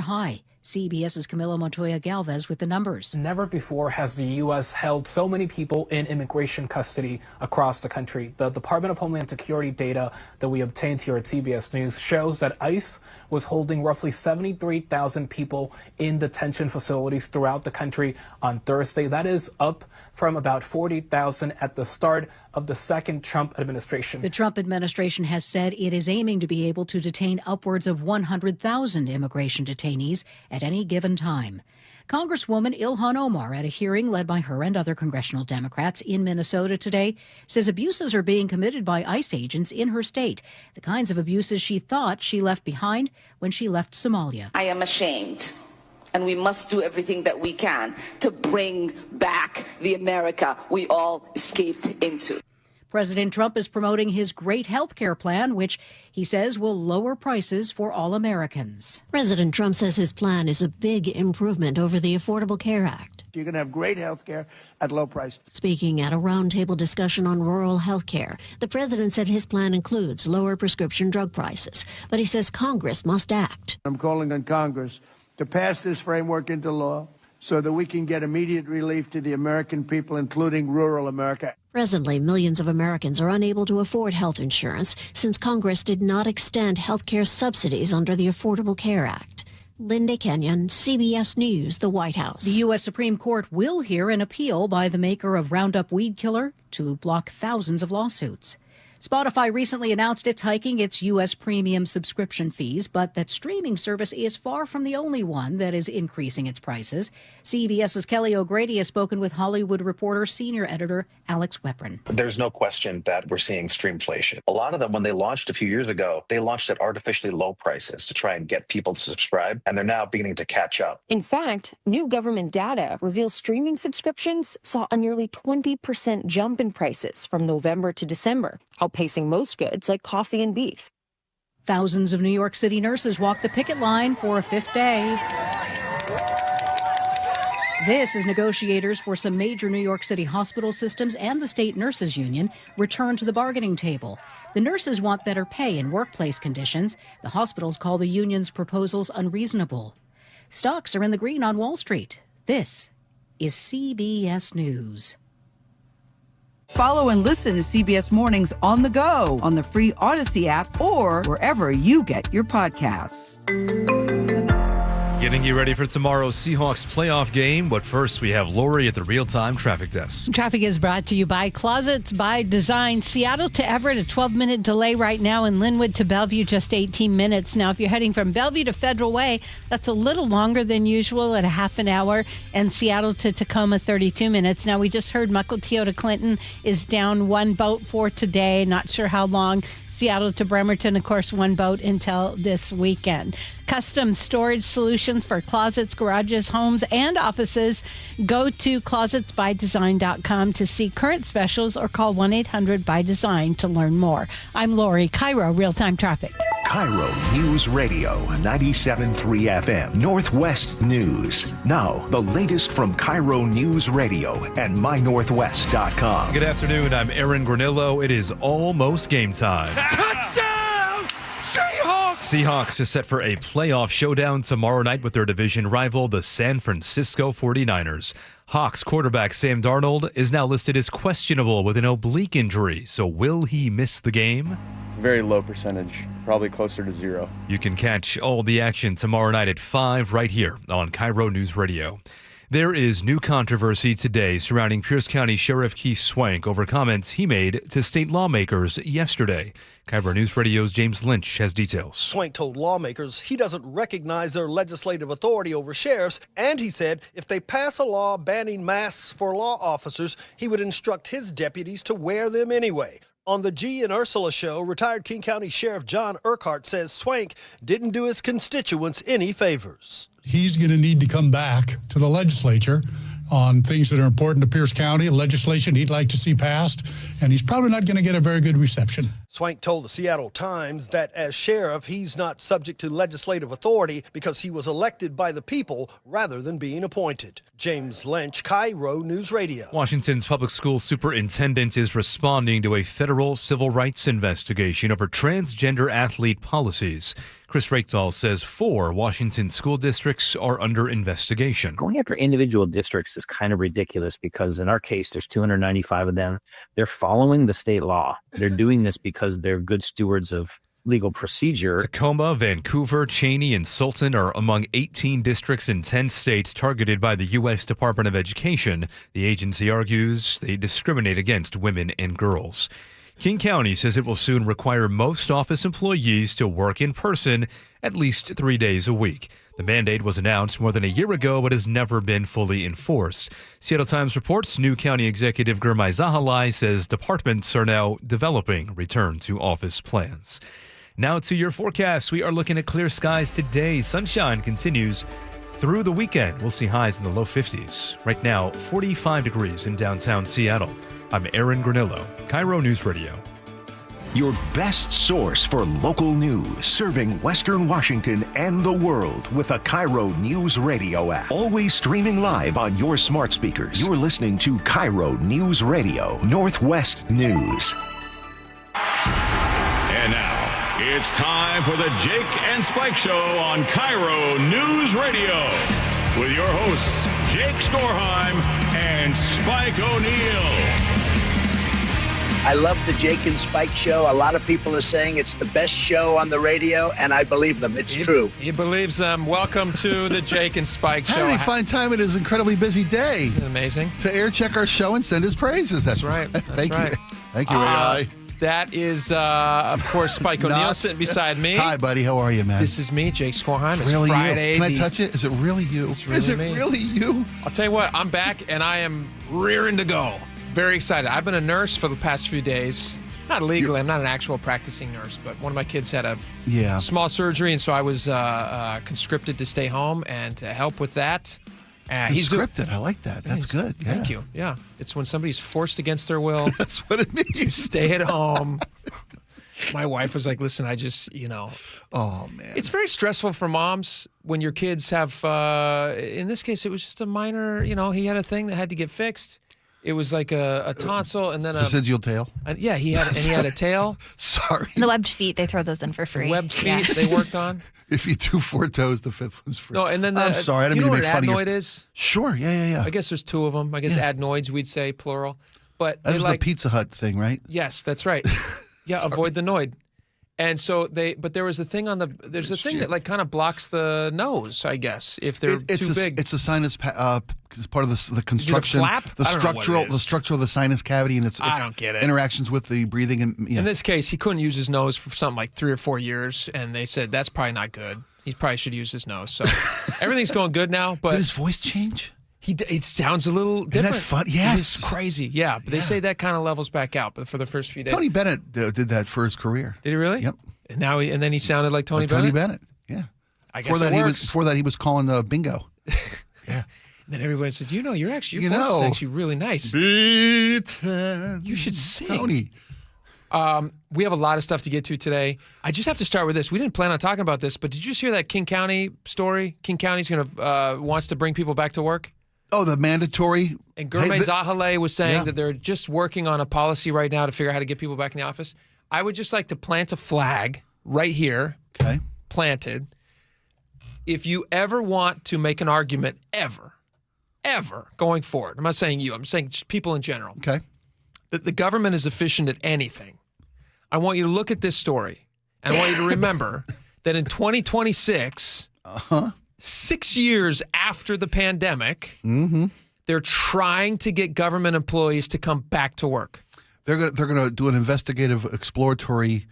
high. CBS's Camilo Montoya Galvez with the numbers. Never before has the U.S. held so many people in immigration custody across the country. The Department of Homeland Security data that we obtained here at CBS News shows that ICE was holding roughly 73,000 people in detention facilities throughout the country on Thursday. That is up from about 40,000 at the start of the second Trump administration. The Trump administration has said it is aiming to be able to detain upwards of 100,000 immigration detainees at any given time. Congresswoman Ilhan Omar, at a hearing led by her and other congressional Democrats in Minnesota today, says abuses are being committed by ICE agents in her state, the kinds of abuses she thought she left behind when she left Somalia. I am ashamed. And we must do everything that we can to bring back the America we all escaped into. President Trump is promoting his great health care plan, which he says will lower prices for all Americans. President Trump says his plan is a big improvement over the Affordable Care Act. You're going to have great health care at low price. Speaking at a roundtable discussion on rural health care, the president said his plan includes lower prescription drug prices, but he says Congress must act. I'm calling on Congress to pass this framework into law so that we can get immediate relief to the American people, including rural America. Presently, millions of Americans are unable to afford health insurance since Congress did not extend health care subsidies under the Affordable Care Act. Linda Kenyon, CBS News, the White House. The U.S. Supreme Court will hear an appeal by the maker of Roundup weed killer to block thousands of lawsuits. Spotify recently announced it's hiking its U.S. premium subscription fees, but that streaming service is far from the only one that is increasing its prices. CBS's Kelly O'Grady has spoken with Hollywood Reporter senior editor Alex Weprin. There's no question that we're seeing streamflation. A lot of them, when they launched a few years ago, they launched at artificially low prices to try and get people to subscribe, and they're now beginning to catch up. In fact, new government data reveals streaming subscriptions saw a nearly 20% jump in prices from November to December, outpacing most goods like coffee and beef. Thousands of New York City nurses walked the picket line for a fifth day. This is negotiators for some major New York City hospital systems and the state nurses union return to the bargaining table. The nurses want better pay and workplace conditions. The hospitals call the union's proposals unreasonable. Stocks are in the green on Wall Street. This is CBS News. Follow and listen to CBS Mornings on the go on the free Odyssey app or wherever you get your podcasts. Getting you ready for tomorrow's Seahawks playoff game. But first, we have Lori at the real-time traffic desk. Traffic is brought to you by Closets by Design. Seattle to Everett, a 12-minute delay right now. And Linwood to Bellevue, just 18 minutes. Now, if you're heading from Bellevue to Federal Way, that's a little longer than usual at a half an hour. And Seattle to Tacoma, 32 minutes. Now, we just heard Mukilteo to Clinton is down one boat for today. Not sure how long. Seattle to Bremerton, of course, one boat until this weekend. Custom storage solutions for closets, garages, homes, and offices. Go to closetsbydesign.com to see current specials or call 1-800-BY-DESIGN to learn more. I'm Lori, KIRO Real-Time Traffic. KIRO News Radio, 97.3 FM, Northwest News. Now, the latest from KIRO News Radio and mynorthwest.com. Good afternoon. I'm Aaron Granillo. It is almost game time. Touchdown! Seahawks! Seahawks are set for a playoff showdown tomorrow night with their division rival, the San Francisco 49ers. Hawks quarterback Sam Darnold is now listed as questionable with an oblique injury. So will he miss the game? It's a very low percentage, probably closer to 0. You can catch all the action tomorrow night at 5 right here on KIRO News Radio. There is new controversy today surrounding Pierce County Sheriff Keith Swank over comments he made to state lawmakers yesterday. KIRO News Radio's James Lynch has details. Swank told lawmakers he doesn't recognize their legislative authority over sheriffs, and he said if they pass a law banning masks for law officers, he would instruct his deputies to wear them anyway. On the G and Ursula show, retired King County Sheriff John Urquhart says Swank didn't do his constituents any favors. He's going to need to come back to the legislature on things that are important to Pierce County, legislation he'd like to see passed, and he's probably not going to get a very good reception. Swank told the Seattle Times that as sheriff, he's not subject to legislative authority because he was elected by the people rather than being appointed. James Lynch, KIRO News Radio. Washington's public school superintendent is responding to a federal civil rights investigation over transgender athlete policies. Chris Rakedahl says 4 Washington school districts are under investigation. Going after individual districts is kind of ridiculous because in our case, there's 295 of them. They're following the state law. They're doing this because they're good stewards of legal procedure. Tacoma, Vancouver, Cheney, and Sultan are among 18 districts in 10 states targeted by the U.S. Department of Education. The agency argues they discriminate against women and girls. King County says it will soon require most office employees to work in person at least 3 days a week. The mandate was announced more than a year ago but has never been fully enforced. Seattle Times reports new county executive Gurmai Zahalai says departments are now developing return to office plans. Now to your forecast. We are looking at clear skies today. Sunshine continues through the weekend. We'll see highs in the low 50s. Right now, 45 degrees in downtown Seattle. I'm Aaron Granillo, KIRO News Radio. Your best source for local news, serving Western Washington and the world with the KIRO News Radio app. Always streaming live on your smart speakers. You're listening to KIRO News Radio, Northwest News. And now, it's time for the Jake and Spike Show on KIRO News Radio. With your hosts, Jake Skorheim and Spike O'Neill. I love the Jake and Spike Show. A lot of people are saying it's the best show on the radio, and I believe them. It's true. He believes them. Welcome to the Jake and Spike Show. How did he find time in his incredibly busy day? Isn't it amazing? To air check our show and send his praises. That's right. Thank you. Thank you, AI. That is, of course, Spike O'Neill sitting beside me. Hi, buddy. How are you, man? This is me, Jake Skorheim. It's really Friday. You? Can I touch it? Is it really you? It's really Is it me. really you? I'll tell you what. I'm back, and I am rearing to go. Very excited. I've been a nurse for the past few days. Not legally. I'm not an actual practicing nurse, but one of my kids had a small surgery, and so I was conscripted to stay home and to help with that. Conscripted. I like that. That's good. Yeah. Thank you. Yeah. It's when somebody's forced against their will. That's what it means. To stay at home. My wife was like, listen, I just, Oh, man. It's very stressful for moms when your kids have, in this case, it was just a minor, he had a thing that had to get fixed. It was like a tonsil and then a vestigial tail. He had a tail. Sorry. And the webbed feet, they throw those in for free. The webbed feet they worked on. If you do 4 toes, the 5th one's free. No, and then I'm sorry, I didn't mean to make fun of you. Do you know what an adenoid is? Sure, yeah. I guess there's 2 of them. I guess adenoids, we'd say plural. But that was the Pizza Hut thing, right? Yes, that's right. Yeah, avoid the noid. And so but there was a thing there's a thing that like kind of blocks the nose, I guess, if they're too big. It's a sinus, it's part of the construction. Is it a flap? The structure of the sinus cavity, and I don't get it. Interactions with the breathing. And in this case, he couldn't use his nose for something like 3 or 4 years, and they said that's probably not good. He probably should use his nose. So everything's going good now. But did his voice change? It sounds a little different. Isn't that fun? Yes. It's crazy. Yeah, but they say that kind of levels back out. But for the first few days, Tony Bennett did that for his career. Did he really? Yep. And now then he sounded like Tony Tony Bennett. Bennett. Yeah. I guess it works. Before that he was calling bingo. Yeah. Then everybody says, your voice is actually really nice. Beaten. You should sing. Tony. We have a lot of stuff to get to today. I just have to start with this. We didn't plan on talking about this, but did you just hear that King County story? King County's wants to bring people back to work. Oh, the mandatory. And Gurmai Zahalai was saying that they're just working on a policy right now to figure out how to get people back in the office. I would just like to plant a flag right here. Okay. Planted. If you ever want to make an argument, ever going forward, I'm not saying you, I'm saying just people in general. Okay. That the government is efficient at anything. I want you to look at this story, and I want you to remember that in 2026, 6 years after the pandemic, they're trying to get government employees to come back to work. They're going to do an investigative exploratory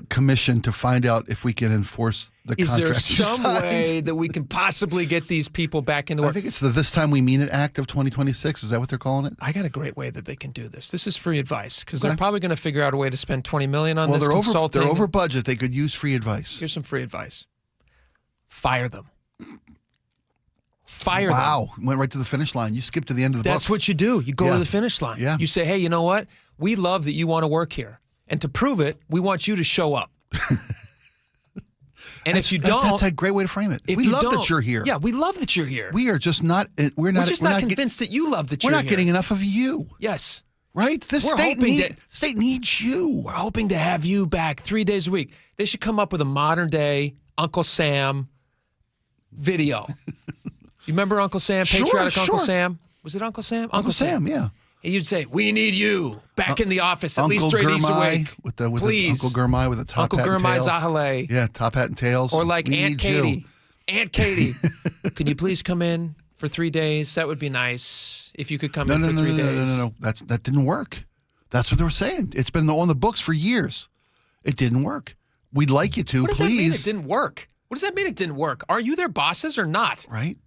commission to find out if we can enforce the contract. Is there some way that we can possibly get these people back into work? I think it's the This Time We Mean It Act of 2026. Is that what they're calling it? I got a great way that they can do this. This is free advice because they're probably going to figure out a way to spend $20 million on this consulting. They're over budget. They could use free advice. Here's some free advice. Fire them. Fire them. Wow. Went right to the finish line. You skipped to the end of the book. That's what you do. You go to the finish line. Yeah. You say, hey, you know what? We love that you want to work here. And to prove it, we want you to show up. And if you don't, that's a great way to frame it. We love that you're here. Yeah, we love that you're here. We are just not. We're not convinced that you love that you're here. We're not getting enough of you. Yes. Right? This state needs you. We're hoping to have you back 3 days a week. They should come up with a modern day Uncle Sam video. You remember Uncle Sam? Patriotic Uncle Sam? Was it Uncle Sam? Uncle Sam, yeah. And you'd say, "We need you back in the office at Uncle least 3 days a week." Please. Uncle Gurmai with a top hat and tails. Zahale. Yeah, top hat and tails. Or like Aunt Katie. Aunt Katie, can you please come in for 3 days? That would be nice if you could come in for 3 days. No. That didn't work. That's what they were saying. It's been on the books for years. It didn't work. We'd like you to, What does please. that mean it didn't work? What does that mean it didn't work? Are you their bosses or not? Right.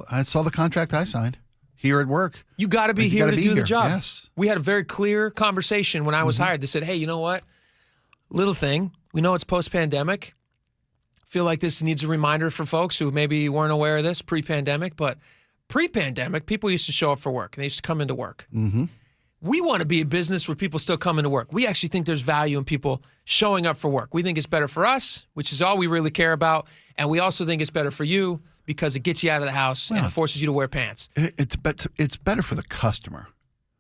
I saw the contract I signed. Here at work. You got to be here to do the job. Yes. We had a very clear conversation when I was hired. They said, "Hey, you know what? Little thing. We know it's post-pandemic. Feel like this needs a reminder for folks who maybe weren't aware of this pre-pandemic. But pre-pandemic, people used to show up for work. They used to come into work. Mm-hmm. We want to be a business where people still come into work. We actually think there's value in people showing up for work. We think it's better for us, which is all we really care about. And we also think it's better for you because it gets you out of the house and it forces you to wear pants. It's better for the customer.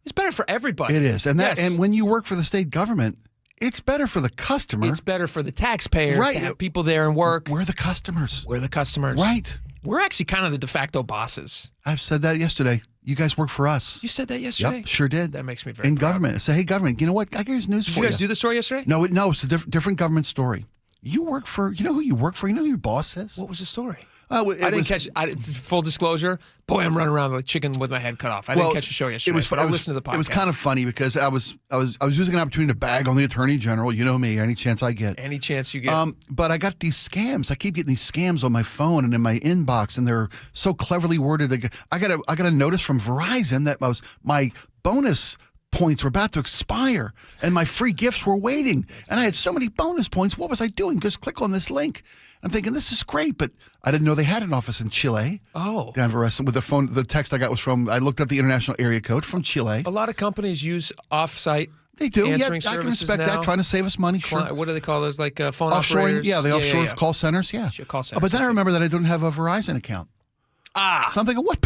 It's better for everybody. It is. And and when you work for the state government, it's better for the customer. It's better for the taxpayers to have people there and work. We're the customers. We're the customers. Right. We're actually kind of the de facto bosses. I've said that yesterday. You guys work for us. You said that yesterday? Yep, sure did. That makes me very In proud. government. I say, hey, government, you know what? I got news for you. Did you guys do the story yesterday? No, it's a different government story. You work for, you know who you work for? You know who your boss is? What was the story? I didn't catch it. Full disclosure, boy, I'm running around like a chicken with my head cut off. I didn't catch the show yesterday. I listened to the podcast. It was kind of funny because I was using an opportunity to bag on the Attorney General. You know me, any chance I get. Any chance you get. But I got these scams. I keep getting these scams on my phone and in my inbox, and they're so cleverly worded. I got a notice from Verizon that my bonus points were about to expire and my free gifts were waiting. And I had so many bonus points. What was I doing? Just click on this link. I'm thinking, this is great, but I didn't know they had an office in Chile. Oh. With the phone, the text I got was from, I looked up the international area code from Chile. A lot of companies use off-site They do. Yeah, answering I can services respect now. that, trying to save us money, sure. What do they call those, like phone Offshoring, operators? yeah, the offshore call centers, yeah. Call centers. But then I remember that I didn't have a Verizon account. So I'm thinking, what?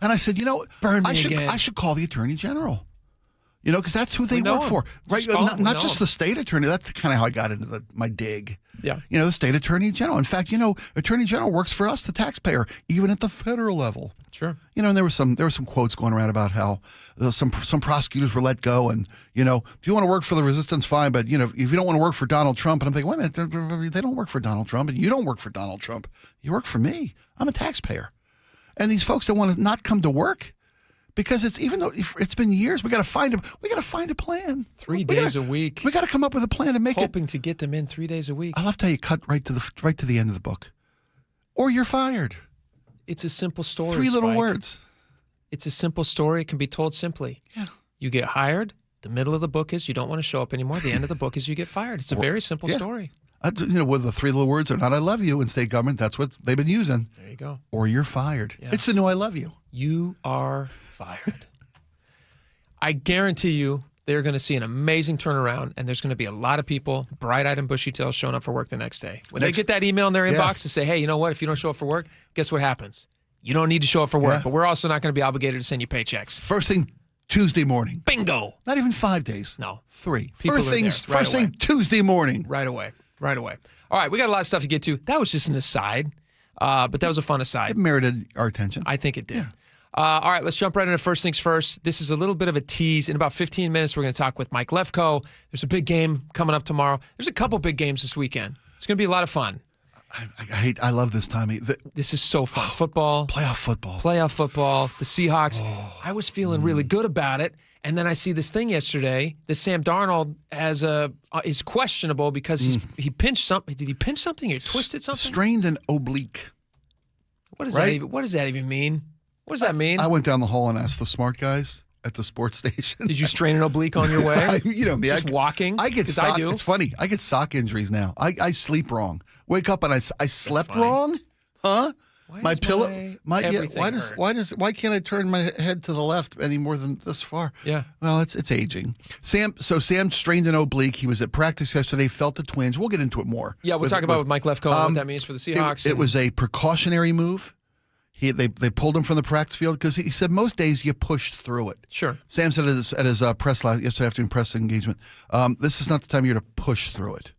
And I said, I should call the Attorney General. Because that's who they work for, right? Not just the state attorney. That's kind of how I got into my dig. Yeah. The state attorney general. In fact, Attorney General works for us, the taxpayer, even at the federal level. Sure. And there were some quotes going around about how some prosecutors were let go, and if you want to work for the resistance, fine, but if you don't want to work for Donald Trump, and I'm thinking, wait a minute, they don't work for Donald Trump, and you don't work for Donald Trump. You work for me. I'm a taxpayer, and these folks that want to not come to work. Because even though it's been years, we got to find a plan. 3 days a week. We got to come up with a plan to make hoping to get them in 3 days a week. I love how you cut right to the end of the book, or you're fired. It's a simple story. 3 little Spike. words. It's a simple story. It can be told simply. Yeah. You get hired. The middle of the book is you don't want to show up anymore. The end of the book is you get fired. It's a very simple story. Whether the 3 little words or not, I love you in state government. That's what they've been using. There you go. Or you're fired. Yeah. It's the new I love you. You are fired. I guarantee you they're going to see an amazing turnaround, and there's going to be a lot of people, bright-eyed and bushy-tailed, showing up for work the next day. When they get that email in their inbox to say, hey, you know what? If you don't show up for work, guess what happens? You don't need to show up for work, but we're also not going to be obligated to send you paychecks. First thing Tuesday morning. Bingo. Not even 5 days. No. 3. People First thing Tuesday morning. Right away. All right, we got a lot of stuff to get to. That was just an aside, but that was a fun aside. It merited our attention. I think it did. Yeah. All right, let's jump right into first things first. This is a little bit of a tease. In about 15 minutes, we're going to talk with Mike Lefko. There's a big game coming up tomorrow. There's a couple big games this weekend. It's going to be a lot of fun. I love this time. This is so fun. Football. Playoff football. The Seahawks. I was feeling really good about it. And then I see this thing yesterday that Sam Darnold is questionable because he pinched something. Did he pinch something or twisted something? Strained and oblique. What does that even mean? What does that mean? I went down the hall and asked the smart guys at the sports station. Did you strain an oblique on your way? Me. Just walking? I get sock. I do. It's funny. I get sock injuries now. I sleep wrong. Wake up and I slept wrong? Huh? my pillow, why can't I turn my head to the left any more than this far? Yeah. Well, it's aging. Sam strained an oblique. He was at practice yesterday, felt the twinge. We'll get into it more. Yeah, we'll talk about with Mike Lefkoe what that means for the Seahawks. It was a precautionary move. They pulled him from the practice field because he said most days you push through it. Sure. Sam said at his yesterday afternoon press engagement, this is not the time you're to push through it.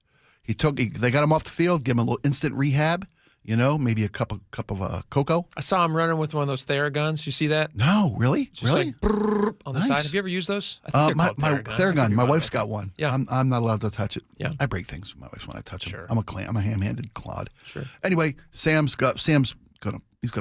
They got him off the field, give him a little instant rehab. Maybe a cup of cocoa. I saw him running with one of those Theraguns. You see that? No, really? Just really? like brrr on the Nice. side. Have you ever used those? I think my Theragun. my wife's got one. Yeah. I'm not allowed to touch it. Yeah. I break things with my wife when I touch Sure. them. I'm a ham-handed clod. Sure. Anyway, Sam's gonna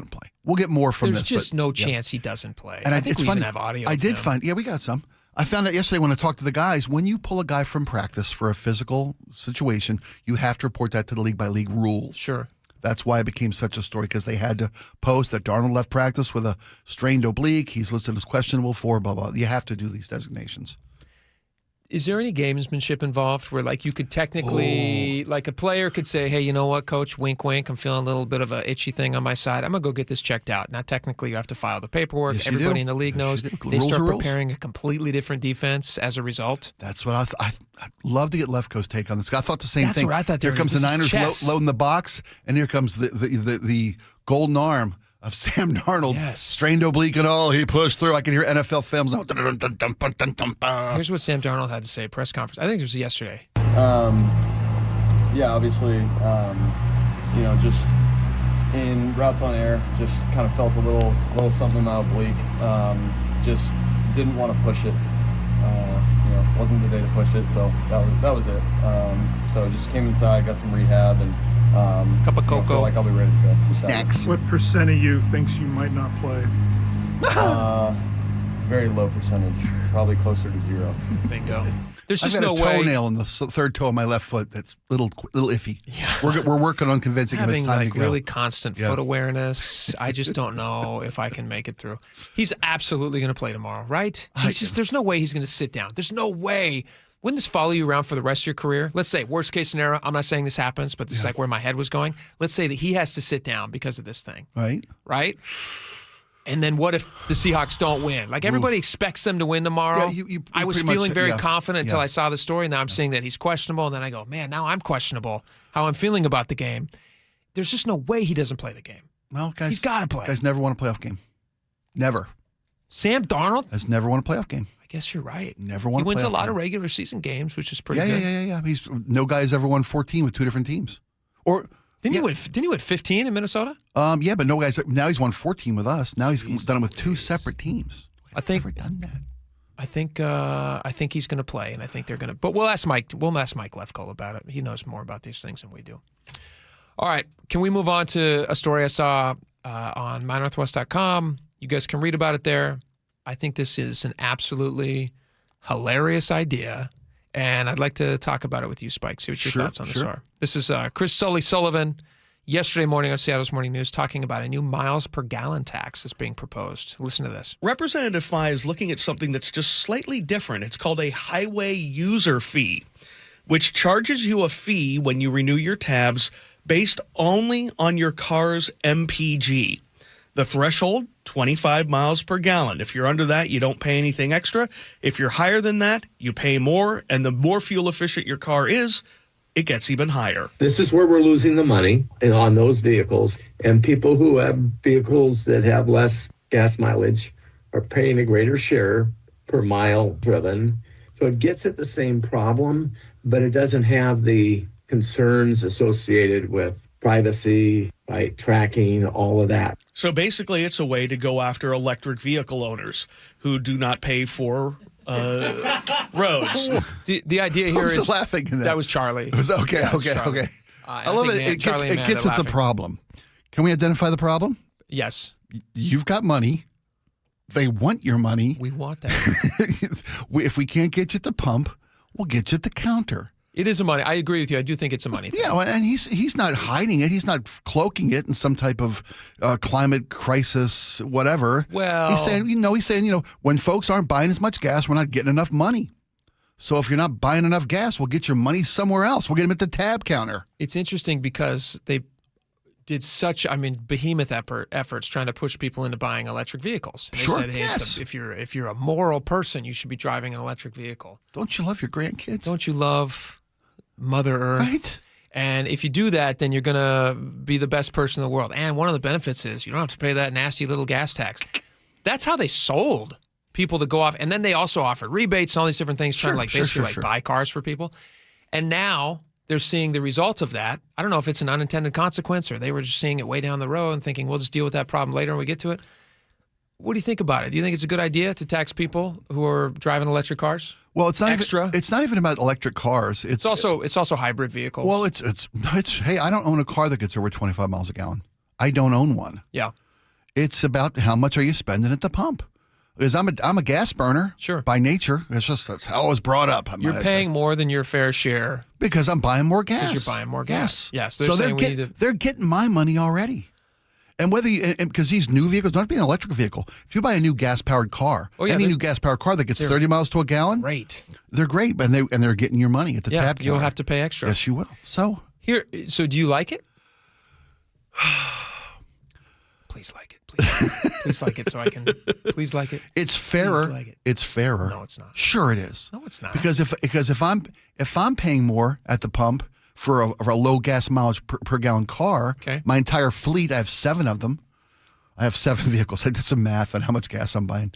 play. We'll get more from There's this. just but, no yeah. chance he doesn't play. And I think it's we funny. even have audio. I of did him. find. Yeah, we got some. I found out yesterday when I talked to the guys, when you pull a guy from practice for a physical situation, you have to report that to the league-by-league rules. Sure. That's why it became such a story, because they had to post that Darnold left practice with a strained oblique. He's listed as questionable for blah, blah. You have to do these designations. Is there any gamesmanship involved where, like, you could technically, like, a player could say, hey, you know what, coach, wink, wink, I'm feeling a little bit of a itchy thing on my side. I'm going to go get this checked out. Now, technically, you have to file the paperwork. Yes, Everybody in the league knows. They start rules. preparing a completely different defense as a result. That's what I'd love to get Lefkoe's take on this. I thought the same That's thing. what I thought. Here comes the This is Niners chess. loading the box, and here comes the golden arm of Sam Darnold. Yes. Strained oblique and all. He pushed through. I can hear NFL films. Here's what Sam Darnold had to say at press conference. I think it was yesterday. Yeah, obviously, just in routes on air, just kind of felt a little something in my oblique. Just didn't want to push it. Wasn't the day to push it, so that was it. So just came inside, got some rehab, and cup of cocoa. Feel like I'll be ready to go. Snacks. What percent of you thinks you might not play? Very low percentage, probably closer to 0. Bingo. There's just I've got no a way. toenail in the third toe of my left foot that's little iffy. Yeah. We're working on convincing him it's Having time like to go. really constant foot awareness. I just don't know if I can make it through. He's absolutely going to play tomorrow, right? There's no way he's going to sit down. There's no way. Wouldn't this follow you around for the rest of your career? Let's say, worst case scenario, I'm not saying this happens, but this is like where my head was going. Let's say that he has to sit down because of this thing. Right? And then what if the Seahawks don't win? Like, everybody expects them to win tomorrow. Yeah, I was pretty feeling much, very confident until I saw the story. Now I'm seeing that he's questionable. And then I go, man, now I'm questionable how I'm feeling about the game. There's just no way he doesn't play the game. Well, guys, he's got to play. Guys never won a playoff game. Never. Sam Darnold has never won a playoff game. I guess you're right. Never won. He wins a a lot game. of regular season games, which is pretty good. Yeah. No guy has ever won 14 with 2 different teams. Or didn't he win 15 in Minnesota? Yeah, but no guys. Now he's won 14 with us. Now he's done it with 2 separate teams. I think never done that. I think he's going to play, and I think they're going to. But we'll ask Mike Lefkoe about it. He knows more about these things than we do. All right, can we move on to a story I saw on MyNorthwest.com? You guys can read about it there. I think this is an absolutely hilarious idea, and I'd like to talk about it with you, Spike. See what your thoughts on this are. This is Chris Sullivan yesterday morning on Seattle's Morning News talking about a new miles per gallon tax that's being proposed. Listen to this. Representative Fye is looking at something that's just slightly different. It's called a highway user fee, which charges you a fee when you renew your tabs based only on your car's MPG. The threshold, 25 miles per gallon. If you're under that, you don't pay anything extra. If you're higher than that, you pay more. And the more fuel efficient your car is, it gets even higher. This is where we're losing the money on those vehicles. And people who have vehicles that have less gas mileage are paying a greater share per mile driven. So it gets at the same problem, but it doesn't have the concerns associated with privacy, right, tracking, all of that. So basically, it's a way to go after electric vehicle owners who do not pay for roads. The idea here is laughing in that. That was Charlie. It was okay. I love it. It gets at the problem. Can we identify the problem? Yes. You've got money. They want your money. We want that. If we can't get you at the pump, we'll get you at the counter. It is a money. I agree with you. I do think it's a money thing. Yeah, and he's not hiding it. He's not cloaking it in some type of climate crisis, whatever. Well, he's saying, when folks aren't buying as much gas, we're not getting enough money. So if you're not buying enough gas, we'll get your money somewhere else. We'll get them at the tab counter. It's interesting because did such, behemoth efforts trying to push people into buying electric vehicles. And they said, hey, if you're a moral person, you should be driving an electric vehicle. Don't you love your grandkids? Don't you love Mother Earth? Right. And if you do that, then you're going to be the best person in the world. And one of the benefits is you don't have to pay that nasty little gas tax. That's how they sold people to go off. And then they also offered rebates and all these different things, trying to buy cars for people. And now they're seeing the result of that. I don't know if it's an unintended consequence or they were just seeing it way down the road and thinking, we'll just deal with that problem later when we get to it. What do you think about it? Do you think it's a good idea to tax people who are driving electric cars? Well, it's not it's not even about electric cars. It's also hybrid vehicles. Well, it's hey, I don't own a car that gets over 25 miles a gallon. I don't own one. Yeah. It's about how much are you spending at the pump? Because I'm a gas burner. Sure. By nature. That's how I was brought up. You're paying more than your fair share. Because I'm buying more gas. Because you're buying more gas. Yes. So they're getting my money already. And because these new vehicles don't have to be an electric vehicle. If you buy a new gas-powered car, any new gas-powered car that gets 30 miles to a gallon, great. They're great, and they're getting your money at the tab counter. You'll have to pay extra. Yes, you will. So do you like it? Please like it. Please like it so I can. Please like it. It's fairer. Like it. It's fairer. No, it's not. Sure, it is. No, it's not. Because if I'm paying more at the pump for a low gas mileage per gallon car, my entire fleet, I have 7 of them. I have 7 vehicles. I did some math on how much gas I'm buying.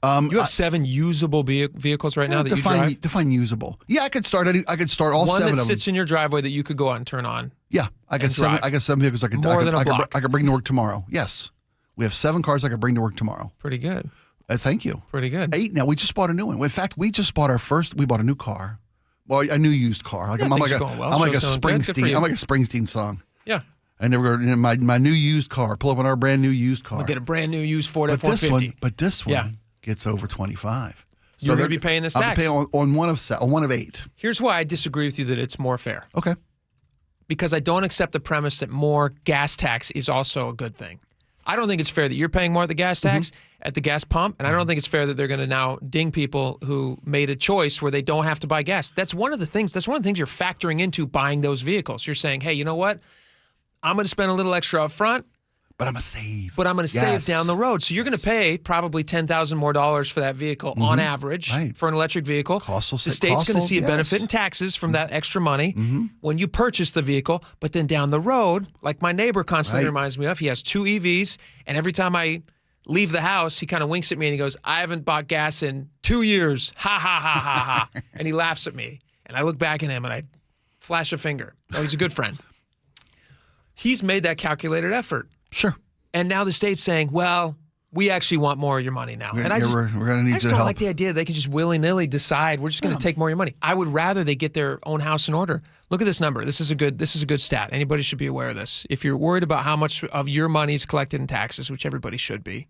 You have 7 usable vehicles right now that you drive? Define usable. Yeah, I could start all 7 of them. One that sits in your driveway that you could go out and turn on. Yeah, I got 7 vehicles I could bring to work tomorrow. Yes. We have 7 cars I could bring to work tomorrow. Pretty good. Thank you. Pretty good. 8 now. We just bought a new one. In fact, we bought a new car. Well, a new used car. I'm like a Springsteen song. Yeah. I never go in my new used car. Pull up on our brand new used car. We'll get a brand new used Ford F-150. But this one gets over 25. So you're going to be paying this tax. I'll be paying on one of 8. Here's why I disagree with you that it's more fair. Okay. Because I don't accept the premise that more gas tax is also a good thing. I don't think it's fair that you're paying more at the gas tax at the gas pump, and I don't think it's fair that they're going to now ding people who made a choice where they don't have to buy gas. That's one of the things you're factoring into buying those vehicles. You're saying, hey, you know what? I'm going to spend a little extra up front. But I'm going to save. Save down the road. So you're going to pay probably $10,000 more for that vehicle on average for an electric vehicle. The state's going to see a benefit in taxes from that extra money when you purchase the vehicle. But then down the road, like my neighbor constantly reminds me of, he has 2 EVs, and every time I leave the house, he kind of winks at me and he goes, I haven't bought gas in 2 years. Ha, ha, ha, ha, ha. And he laughs at me. And I look back at him and I flash a finger. Oh, he's a good friend. He's made that calculated effort. Sure. And now the state's saying, well, we actually want more of your money now. And we're going to need your help. I just don't like the idea that they can just willy-nilly decide we're just going to take more of your money. I would rather they get their own house in order. Look at this number. This is a good stat. Anybody should be aware of this. If you're worried about how much of your money is collected in taxes, which everybody should be,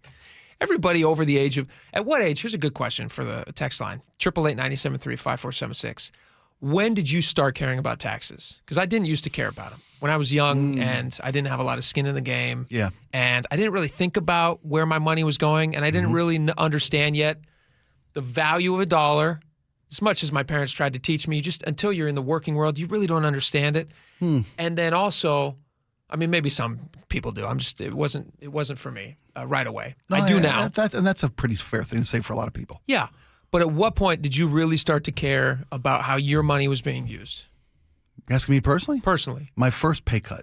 everybody over the age of, at what age? Here's a good question for the text line. 888-973-5476. When did you start caring about taxes? Because I didn't used to care about them. When I was young and I didn't have a lot of skin in the game. Yeah. And I didn't really think about where my money was going. And I didn't really understand yet the value of a dollar. As much as my parents tried to teach me, just until you're in the working world, you really don't understand it. And then also, maybe some people do. It wasn't for me right away. No, I do now. That's a pretty fair thing to say for a lot of people. Yeah. But at what point did you really start to care about how your money was being used? Asking me personally? Personally. My first pay cut.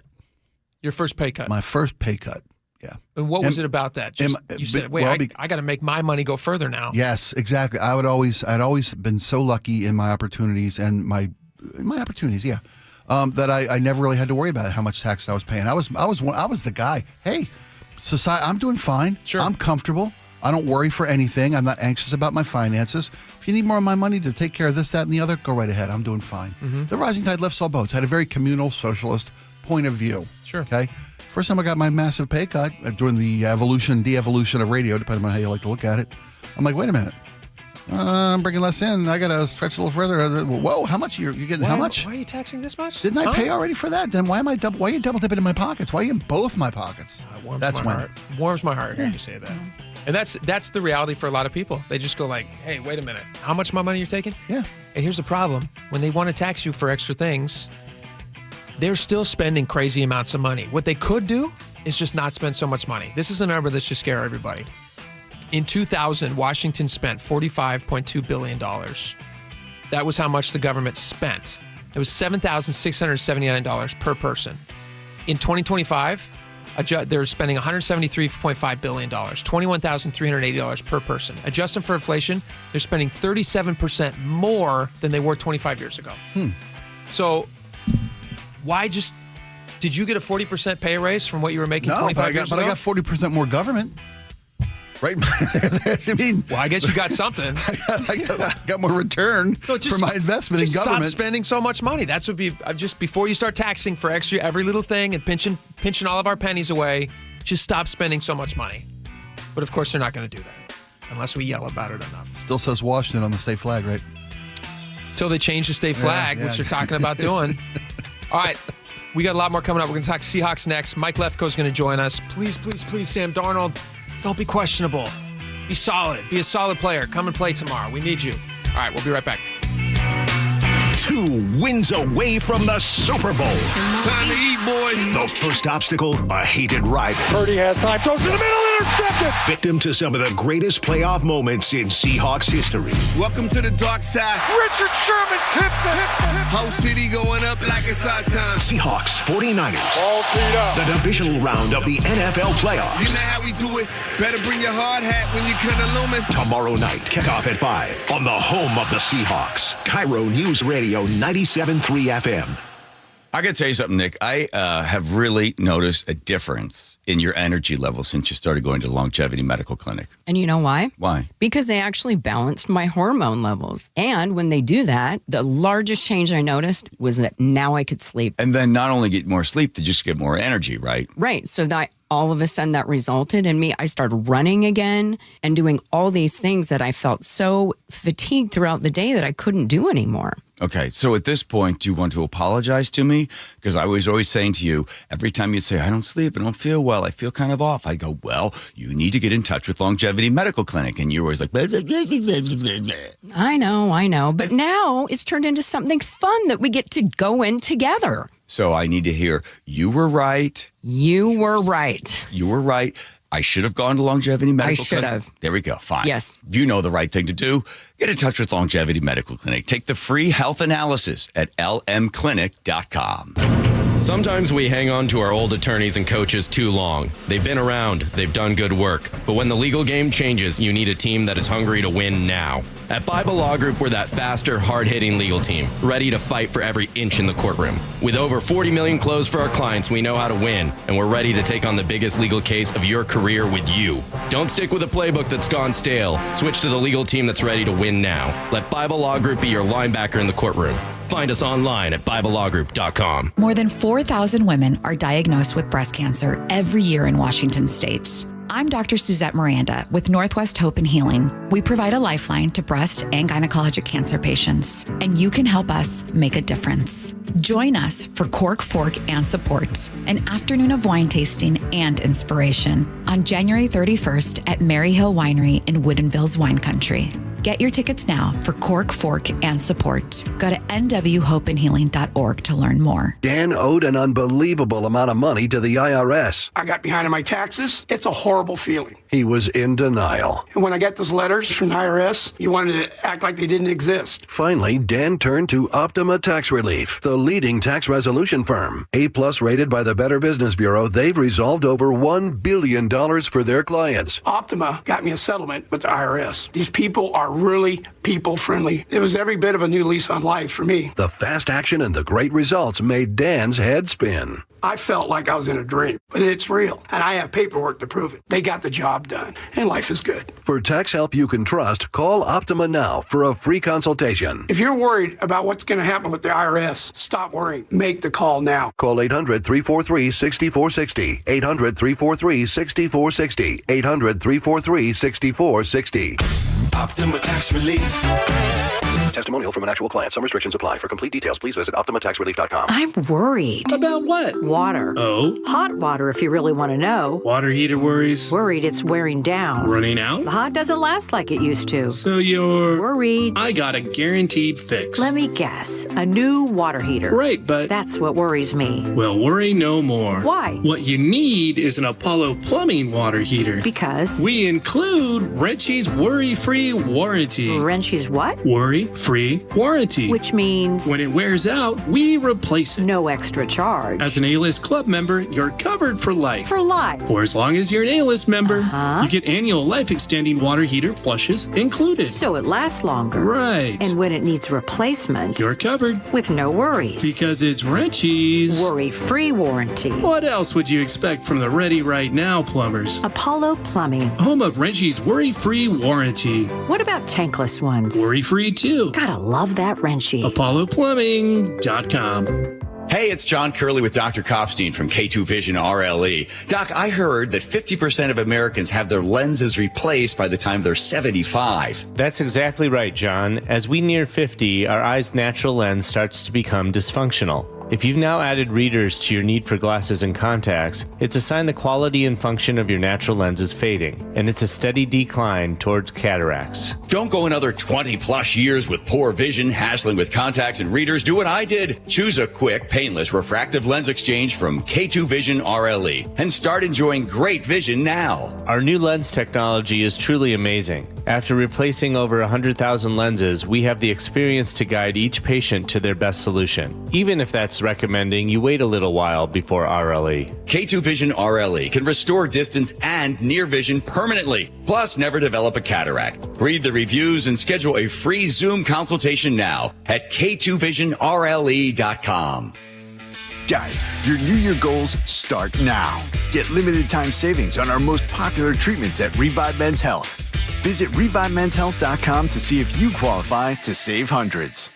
Your first pay cut? My first pay cut, yeah. And what was it about that? You said, wait, I got to make my money go further now. Yes, exactly. I'd always been so lucky in my opportunities and my opportunities, that I never really had to worry about how much tax I was paying. I was the guy. Hey, society, I'm doing fine. Sure. I'm comfortable. I don't worry for anything. I'm not anxious about my finances. If you need more of my money to take care of this, that, and the other, go right ahead. I'm doing fine. The rising tide lifts all boats. I had a very communal, socialist point of view. Sure. Okay. First time I got my massive pay cut during the de-evolution of radio, depending on how you like to look at it. I'm like, wait a minute. I'm bringing less in. I got to stretch a little further. Whoa, how much? You're getting how much? Why are you taxing this much? Didn't I pay already for that? Then why are you double dipping in my pockets? Why are you in both my pockets? Warms my heart hearing you say that. And that's the reality for a lot of people. They just go like, hey, wait a minute. How much of my money you're taking? Yeah. And here's the problem. When they want to tax you for extra things, they're still spending crazy amounts of money. What they could do is just not spend so much money. This is a number that should scare everybody. In 2000, Washington spent $45.2 billion. That was how much the government spent. It was $7,679 per person. In 2025, they're spending $173.5 billion, $21,380 per person. Adjusting for inflation, they're spending 37% more than they were 25 years ago. So did you get a 40% pay raise from what you were making 25 years ago? But I got 40% more government. Right? I mean, well, I guess you got something. I got more return for my investment in government. Stop spending so much money. That's would be just before you start taxing for every little thing and pinching all of our pennies away. Just stop spending so much money. But of course, they're not going to do that unless we yell about it enough. Still says Washington on the state flag, right? Till they change the state flag, which they're talking about doing. All right. We got a lot more coming up. We're going to talk Seahawks next. Mike Lefkoe's going to join us. Please, Sam Darnold. Don't be questionable. Be solid. Be a solid player. Come and play tomorrow. We need you. All right, we'll be right back. 2 wins away from the Super Bowl. It's time to eat, boys. The first obstacle, a hated rival. Purdy has time. Throws in the middle, intercepted. Victim to some of the greatest playoff moments in Seahawks history. Welcome to the dark side. Richard Sherman tips it. Whole city going up like it's our time. Seahawks, 49ers. All teed up. The divisional round of the NFL playoffs. You know how we do it. Better bring your hard hat when you can illumine. Tomorrow night, kickoff at 5 on the home of the Seahawks. KIRO Newsradio 97.3 FM. I got to tell you something, Nick. I have really noticed a difference in your energy level since you started going to Longevity Medical Clinic. And you know why? Why? Because they actually balanced my hormone levels. And when they do that, the largest change I noticed was that now I could sleep. And then not only get more sleep, to just get more energy, right? Right. So that all of a sudden that resulted in me, I started running again and doing all these things that I felt so fatigued throughout the day that I couldn't do anymore. Okay, so at this point, do you want to apologize to me? Because I was always saying to you, every time you say, I don't sleep, I don't feel well, I feel kind of off, I go, well, you need to get in touch with Longevity Medical Clinic. And you're always like, blah, blah, blah, blah, blah, blah. I know. But now it's turned into something fun that we get to go in together. So I need to hear, you were right. You were right. You were right. I should have gone to Longevity Medical Clinic. I should have. There we go. Fine. Yes. You know the right thing to do. Get in touch with Longevity Medical Clinic. Take the free health analysis at lmclinic.com. Sometimes we hang on to our old attorneys and coaches too long. They've been around, they've done good work. But when the legal game changes, you need a team that is hungry to win now. At Bible Law Group, we're that faster, hard-hitting legal team, ready to fight for every inch in the courtroom. With over 40 million closed for our clients, we know how to win, and we're ready to take on the biggest legal case of your career with you. Don't stick with a playbook that's gone stale. Switch to the legal team that's ready to win now. Let Bible Law Group be your linebacker in the courtroom. Find us online at BibleLawGroup.com. More than 4,000 women are diagnosed with breast cancer every year in Washington state. I'm Dr. Suzette Miranda with Northwest Hope and Healing. We provide a lifeline to breast and gynecologic cancer patients, and you can help us make a difference. Join us for Cork, Fork, and Support, an afternoon of wine tasting and inspiration on January 31st at Mary Hill Winery in Woodinville's Wine Country. Get your tickets now for Cork, Fork, and Support. Go to nwhopeandhealing.org to learn more. Dan owed an unbelievable amount of money to the IRS. I got behind on my taxes. It's a horrible feeling. He was in denial. And when I got those letters from the IRS, you wanted to act like they didn't exist. Finally, Dan turned to Optima Tax Relief, the leading tax resolution firm. A+ rated by the Better Business Bureau, they've resolved over $1 billion for their clients. Optima got me a settlement with the IRS. These people are really people-friendly. It was every bit of a new lease on life for me. The fast action and the great results made Dan's head spin. I felt like I was in a dream, but it's real, and I have paperwork to prove it. They got the job done, and life is good. For tax help you can trust, call Optima now for a free consultation. If you're worried about what's going to happen with the IRS, stop worrying. Make the call now. Call 800-343-6460. 800-343-6460. 800-343-6460. Optima Tax Relief. Testimonial from an actual client. Some restrictions apply. For complete details, please visit OptimaTaxRelief.com. I'm worried. About what? Water. Oh? Hot water, if you really want to know. Water heater worries? Worried it's wearing down. Running out? The hot doesn't last like it used to. So you're... Worried. I got a guaranteed fix. Let me guess. A new water heater. Right, but... That's what worries me. Well, worry no more. Why? What you need is an Apollo Plumbing water heater. Because? We include Wrenchy's worry-free warranty. Wrenchy's what? Worry-free warranty. Which means? When it wears out, we replace it. No extra charge. As an A-List Club member, you're covered for life. For life? For as long as you're an A-List member, you get annual life-extending water heater flushes included. So it lasts longer. Right. And when it needs replacement, you're covered. With no worries. Because it's Wrenchy's worry-free warranty. What else would you expect from the Ready Right Now plumbers? Apollo Plumbing. Home of Wrenchy's worry-free warranty. What about tankless ones? Worry-free too. Gotta love that Wrenchy. ApolloPlumbing.com. Hey, it's John Curley with Dr. Kopstein from K2 Vision RLE. Doc, I heard that 50% of Americans have their lenses replaced by the time they're 75. That's exactly right, John. As we near 50, our eye's natural lens starts to become dysfunctional. If you've now added readers to your need for glasses and contacts, it's a sign the quality and function of your natural lens is fading, and it's a steady decline towards cataracts. Don't go another 20 plus years with poor vision, hassling with contacts and readers. Do what I did. Choose a quick, painless refractive lens exchange from K2 Vision RLE and start enjoying great vision now. Our new lens technology is truly amazing. After replacing over 100,000 lenses, we have the experience to guide each patient to their best solution, even if that's recommending you wait a little while before RLE. K2 Vision RLE can restore distance and near vision permanently, plus never develop a cataract. Read the reviews and schedule a free Zoom consultation now at K2VisionRLE.com. Guys, your New Year goals start now. Get limited time savings on our most popular treatments at Revive Men's Health. Visit ReviveMen'sHealth.com to see if you qualify to save hundreds.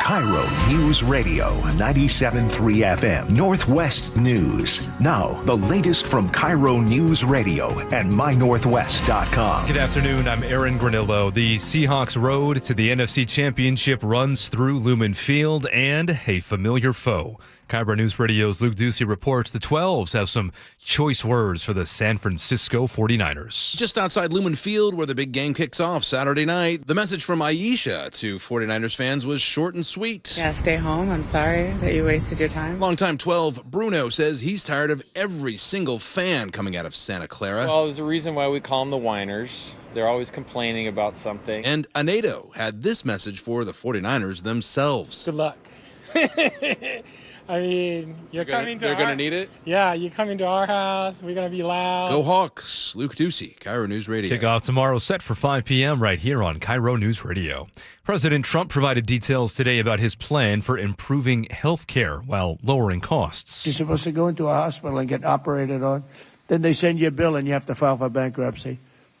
KIRO News Radio 97.3 FM Northwest News. Now, the latest from KIRO News Radio and MyNorthwest.com. Good afternoon. I'm Aaron Granillo. The Seahawks road to the NFC Championship runs through Lumen Field and a familiar foe. KIRO News Radio's Luke Ducey reports the 12s have some choice words for the San Francisco 49ers. Just outside Lumen Field, where the big game kicks off Saturday night, the message from Aisha to 49ers fans was short and sweet. Yeah, stay home. I'm sorry that you wasted your time. Longtime 12 Bruno says he's tired of every single fan coming out of Santa Clara. Well, there's a reason why we call them the whiners. They're always complaining about something. And Anedo had this message for the 49ers themselves. Good luck. I mean, they're going to need it? Yeah, you come into our house. We're going to be loud. Go Hawks. Luke Ducey, KIRO News Radio. Kickoff tomorrow set for 5 p.m. right here on KIRO News Radio. President Trump provided details today about his plan for improving health care while lowering costs. You're supposed to go into a hospital and get operated on. Then they send you a bill and you have to file for bankruptcy.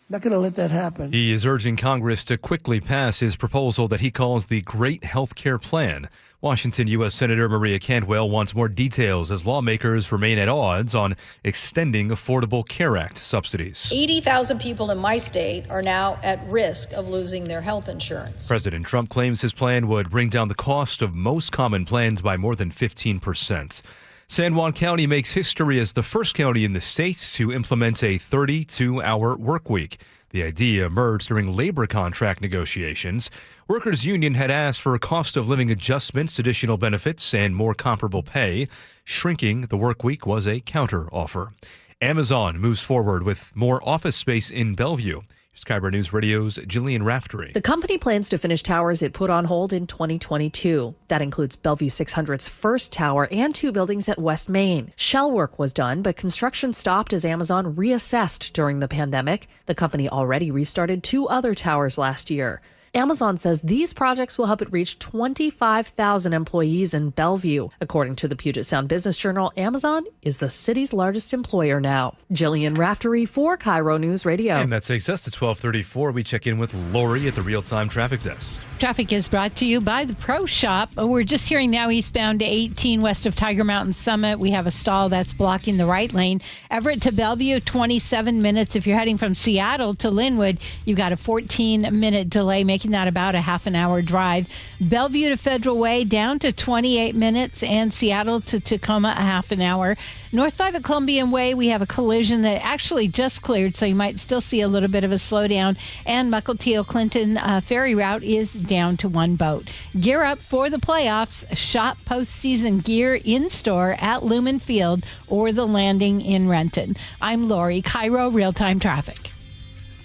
Not going to let that happen. He is urging Congress to quickly pass his proposal that he calls the Great Health Care Plan. Washington U.S. Senator Maria Cantwell wants more details as lawmakers remain at odds on extending Affordable Care Act subsidies. 80,000 people in my state are now at risk of losing their health insurance. President Trump claims his plan would bring down the cost of most common plans by more than 15%. San Juan County makes history as the first county in the state to implement a 32-hour work week. The idea emerged during labor contract negotiations. Workers' Union had asked for cost of living adjustments, additional benefits, and more comparable pay. Shrinking the work week was a counter-offer. Amazon moves forward with more office space in Bellevue. Here's KIRO News Radio's Jillian Raftery. The company plans to finish towers it put on hold in 2022. That includes Bellevue 600's first tower and 2 buildings at West Main. Shell work was done, but construction stopped as Amazon reassessed during the pandemic. The company already restarted 2 other towers last year. Amazon says these projects will help it reach 25,000 employees in Bellevue. According to the Puget Sound Business Journal, Amazon is the city's largest employer now. Jillian Raftery for KIRO News Radio. And that takes us to 12:34. We check in with Lori at the real-time traffic desk. Traffic is brought to you by the Pro Shop. We're just hearing now eastbound to 18 west of Tiger Mountain Summit. We have a stall that's blocking the right lane. Everett to Bellevue, 27 minutes. If you're heading from Seattle to Linwood, you've got a 14-minute delay. Make making that about a half an hour drive. Bellevue to Federal Way down to 28 minutes, and Seattle to Tacoma a half an hour. North 5 at Columbian Way, we have a collision that actually just cleared, so you might still see a little bit of a slowdown. And Mukilteo Clinton ferry route is down to one boat. Gear up for the playoffs. Shop postseason gear in store at Lumen Field or the Landing in Renton. I'm Lori, KIRO Real-Time Traffic.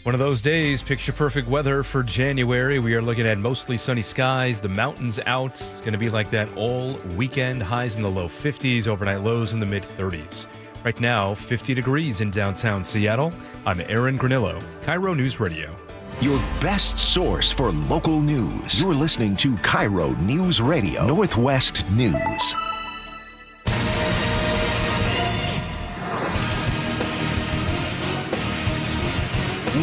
One of those days, picture perfect weather for January. We are looking at mostly sunny skies, the mountains out. It's going to be like that all weekend. Highs in the low 50s, overnight lows in the mid 30s. Right now, 50 degrees in downtown Seattle. I'm Aaron Granillo, KIRO News Radio. Your best source for local news. You're listening to KIRO News Radio, Northwest News.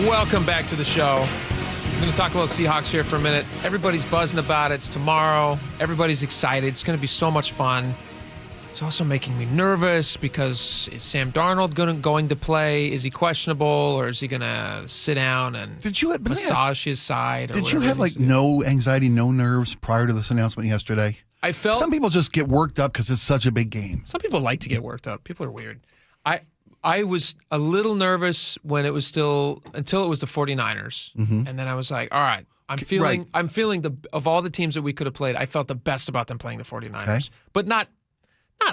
Welcome back to the show. I'm going to talk about Seahawks here for a minute. Everybody's buzzing about it. It's tomorrow. Everybody's excited. It's going to be so much fun. It's also making me nervous because is Sam Darnold going to play? Is he questionable, or is he going to sit down and massage his side? Did you have no anxiety, no nerves prior to this announcement yesterday? I felt some people just get worked up because it's such a big game. Some people like to get worked up. People are weird. I was a little nervous when it was until it was the 49ers. Mm-hmm. And then I was like, all right, I'm feeling of all the teams that we could have played, I felt the best about them playing the 49ers. Okay. But not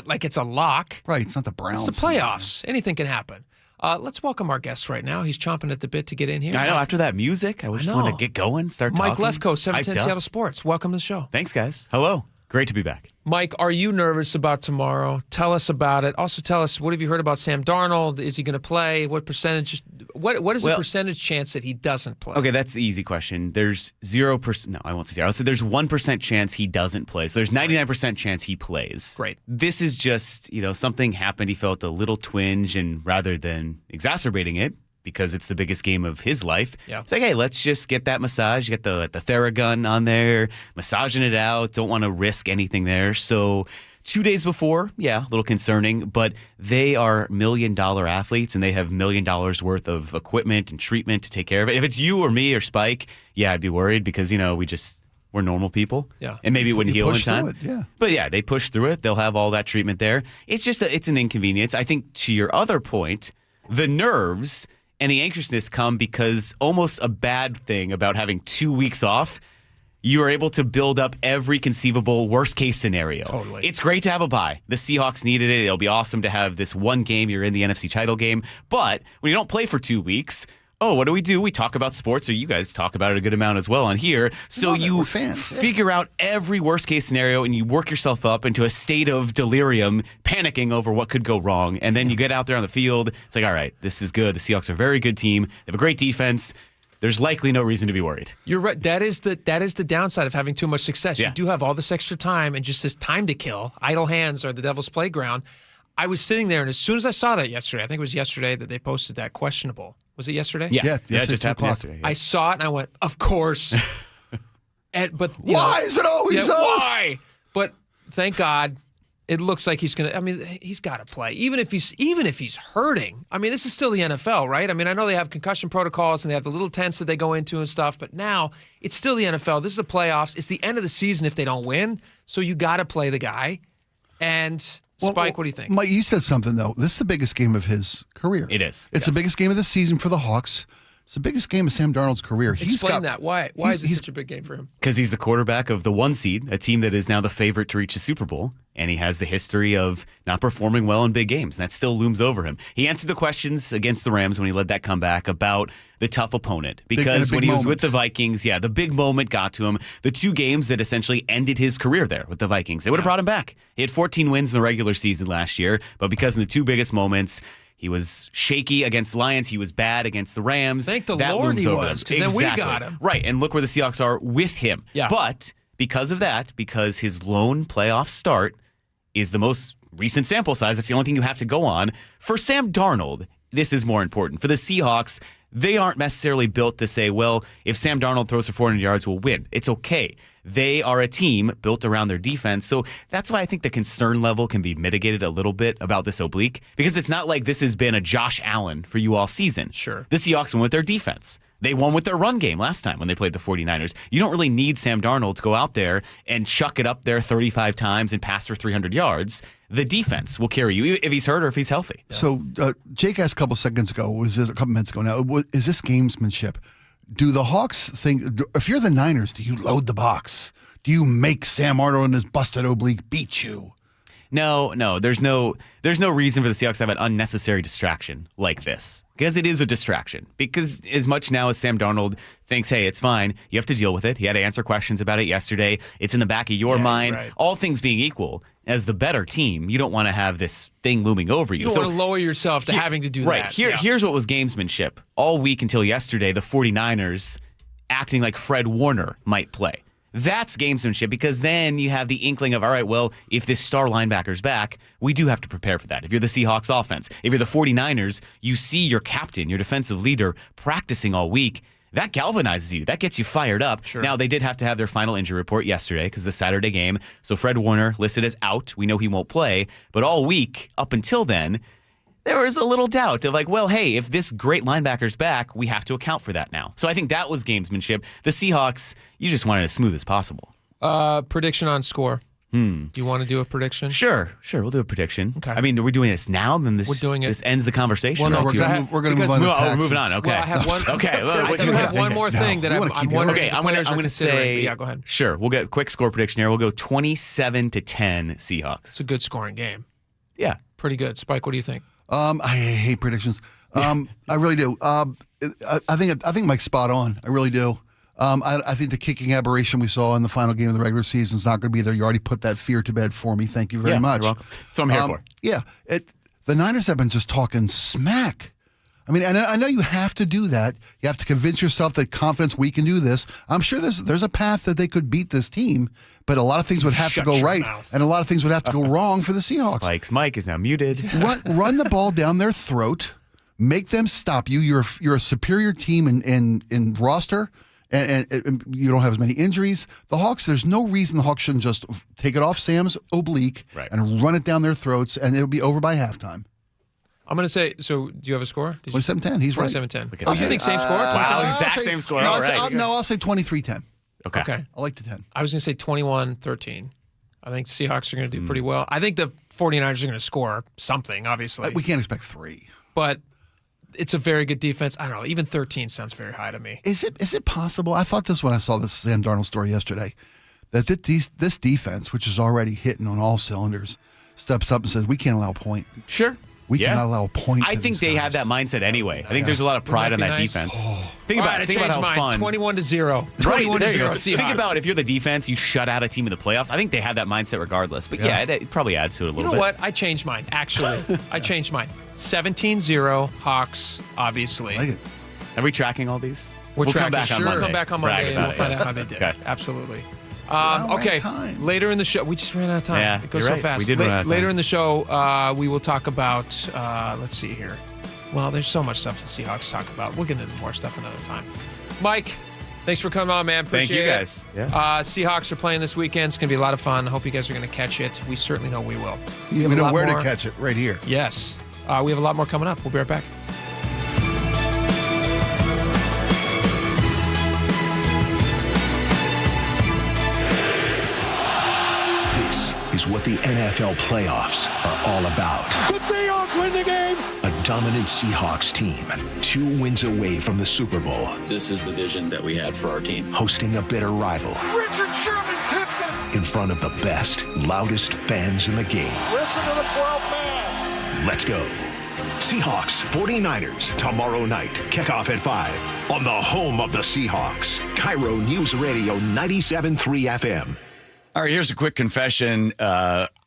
like it's a lock. Right, it's not the Browns. It's the playoffs. Anything can happen. Let's welcome our guest right now. He's chomping at the bit to get in here. I know, after that music, I just want to get going, start Mike talking. Mike Lefko, 710 Seattle Sports. Welcome to the show. Thanks, guys. Hello. Great to be back. Mike, are you nervous about tomorrow? Tell us about it. Also tell us, what have you heard about Sam Darnold? Is he going to play? What percentage? What is the percentage chance that he doesn't play? Okay, that's the easy question. There's 0%. No, I won't say 0. I'll say there's 1% chance he doesn't play. So there's 99% chance he plays. Great. This is just, something happened. He felt a little twinge, and rather than exacerbating it, because it's the biggest game of his life. Yeah. It's like, hey, let's just get that massage. Get the Theragun on there, massaging it out. Don't want to risk anything there. So 2 days before, a little concerning, but they are $1 million athletes and they have $1 million worth of equipment and treatment to take care of it. If it's you or me or Spike, I'd be worried because, we're normal people. Yeah. And maybe it wouldn't heal in time. It, yeah. But they push through it. They'll have all that treatment there. It's just it's an inconvenience. I think to your other point, the nerves and the anxiousness come because almost a bad thing about having 2 weeks off, you are able to build up every conceivable worst-case scenario. Totally. It's great to have a bye. The Seahawks needed it. It'll be awesome to have this one game. You're in the NFC title game. But when you don't play for 2 weeks, what do? We talk about sports, or you guys talk about it a good amount as well on here. So you figure out every worst-case scenario, and you work yourself up into a state of delirium, panicking over what could go wrong. And then you get out there on the field. It's like, all right, this is good. The Seahawks are a very good team. They have a great defense. There's likely no reason to be worried. You're right. That is the downside of having too much success. Yeah. You do have all this extra time and just this time to kill. Idle hands are the devil's playground. I was sitting there, and as soon as I saw that yesterday, I think it was yesterday that they posted that questionable. Was it yesterday? Yeah, it just happened yesterday. I saw it and I went, of course. But why is it always us? Why? But thank God, it looks like he's gonna. I mean, he's got to play, even if he's hurting. I mean, this is still the NFL, right? I mean, I know they have concussion protocols and they have the little tents that they go into and stuff, but now it's still the NFL. This is the playoffs. It's the end of the season if they don't win, so you got to play the guy. And Spike, what do you think? Mike, you said something, though. This is the biggest game of his career. It is. It's the biggest game of the season for the Hawks. It's the biggest game of Sam Darnold's career. Explain that. Why is it such a big game for him? Because he's the quarterback of the 1 seed, a team that is now the favorite to reach the Super Bowl, and he has the history of not performing well in big games, and that still looms over him. He answered the questions against the Rams when he led that comeback about the tough opponent, because when he was with the Vikings, the big moment got to him. The 2 games that essentially ended his career there with the Vikings, they would have brought him back. He had 14 wins in the regular season last year, but because in the 2 biggest moments, he was shaky against the Lions. He was bad against the Rams. Thank the Lord he was, because then we got him. Right, and look where the Seahawks are with him. Yeah. But because of that, because his lone playoff start is the most recent sample size, that's the only thing you have to go on. For Sam Darnold, this is more important. For the Seahawks, they aren't necessarily built to say, well, if Sam Darnold throws for 400 yards, we'll win. It's okay. They are a team built around their defense. So that's why I think the concern level can be mitigated a little bit about this oblique, because it's not like this has been a Josh Allen for you all season. Sure. The Seahawks won with their defense. They won with their run game last time when they played the 49ers. You don't really need Sam Darnold to go out there and chuck it up there 35 times and pass for 300 yards. The defense will carry you if he's hurt or if he's healthy. Yeah. So Jake asked a couple minutes ago now, is this gamesmanship? Do the Hawks think, if you're the Niners, do you load the box? Do you make Sam Darnold and his busted oblique beat you? No. There's no reason for the Seahawks to have an unnecessary distraction like this, because it is a distraction. Because as much now as Sam Darnold thinks, hey, it's fine, you have to deal with it. He had to answer questions about it yesterday. It's in the back of your mind. Right. All things being equal, as the better team, you don't want to have this thing looming over you. You don't want to lower yourself to having to do that. Right. Here's what was gamesmanship. All week until yesterday, the 49ers acting like Fred Warner might play. That's gamesmanship, because then you have the inkling of, all right, well, if this star linebacker's back, we do have to prepare for that. If you're the Seahawks offense, if you're the 49ers, you see your captain, your defensive leader, practicing all week. That galvanizes you. That gets you fired up. Sure. Now, they did have to have their final injury report yesterday because the Saturday game. So Fred Warner listed as out. We know he won't play. But all week, up until then, there was a little doubt of like, well, hey, if this great linebacker's back, we have to account for that now. So I think that was gamesmanship. The Seahawks, you just wanted it as smooth as possible. Prediction on score. Do you want to do a prediction? Sure. We'll do a prediction. Okay. I mean, are we doing this now? Then this, we're doing it. This ends the conversation. Well, no, we're going to move on to taxes. We're moving on. Okay. Well, I have one. Okay. I do have one more thing that I'm wondering. Okay, I'm going to say. Yeah, go ahead. Sure. We'll get a quick score prediction here. We'll go 27-10 Seahawks. It's a good scoring game. Yeah. Pretty good. Spike, what do you think? I hate predictions. I really do. I think Mike's spot on. I really do. I think the kicking aberration we saw in the final game of the regular season is not going to be there. You already put that fear to bed for me. Thank you very much. You're welcome. That's what I'm here for. Yeah. The Niners have been just talking smack. I mean, and I know you have to do that. You have to convince yourself that confidence, we can do this. I'm sure there's a path that they could beat this team, but a lot of things would have to go right, and a lot of things would have to go wrong for the Seahawks. Spike's mic is now muted. Run the ball down their throat. Make them stop you. You're a superior team in roster, and you don't have as many injuries. The Hawks, there's no reason the Hawks shouldn't just take it off Sam's oblique and run it down their throats, and it'll be over by halftime. I'm going to say, so do you have a score? 27-10. He's right. 27-10. Oh, you think same score? Wow, exact same score. No, all right. I'll say 23-10. Okay. I like the 10. I was going to say 21-13. I think Seahawks are going to do pretty well. I think the 49ers are going to score something, obviously. We can't expect 3. But it's a very good defense. I don't know. Even 13 sounds very high to me. Is it possible? I thought this when I saw this Sam Darnold story yesterday, that this defense, which is already hitting on all cylinders, steps up and says, we can't allow a point. Sure. We cannot allow a point. I think they have that mindset anyway. I think there's a lot of pride on that defense. Oh. Think about how fun. 21-0. Right, 21-0. Think about if you're the defense, you shut out a team in the playoffs. I think they have that mindset regardless. But it probably adds to it a little bit. You know what? I changed mine, actually. I changed mine. 17-0 Hawks, obviously. I like it. Are we tracking all these? We'll come back on Monday. We'll come back on Monday and we'll find out how they did. Okay. Absolutely. Okay, later in the show, we just ran out of time. Yeah, it goes so fast. We did run out of time. Later in the show, we will talk about, let's see here. Well, there's so much stuff the Seahawks talk about. We'll get into more stuff another time. Mike, thanks for coming on, man. Appreciate it. Thank you, guys. Yeah. Seahawks are playing this weekend. It's going to be a lot of fun. I hope you guys are going to catch it. We certainly know we will. You know where to catch it, right here. Yes. We have a lot more coming up. We'll be right back. Is what the NFL playoffs are all about. The Seahawks win the game! A dominant Seahawks team, 2 wins away from the Super Bowl. This is the vision that we had for our team. Hosting a bitter rival. Richard Sherman tips it! In front of the best, loudest fans in the game. Listen to the 12th man! Let's go. Seahawks 49ers tomorrow night. Kickoff at 5 on the home of the Seahawks. KIRO Newsradio 97.3 FM. All right, here's a quick confession.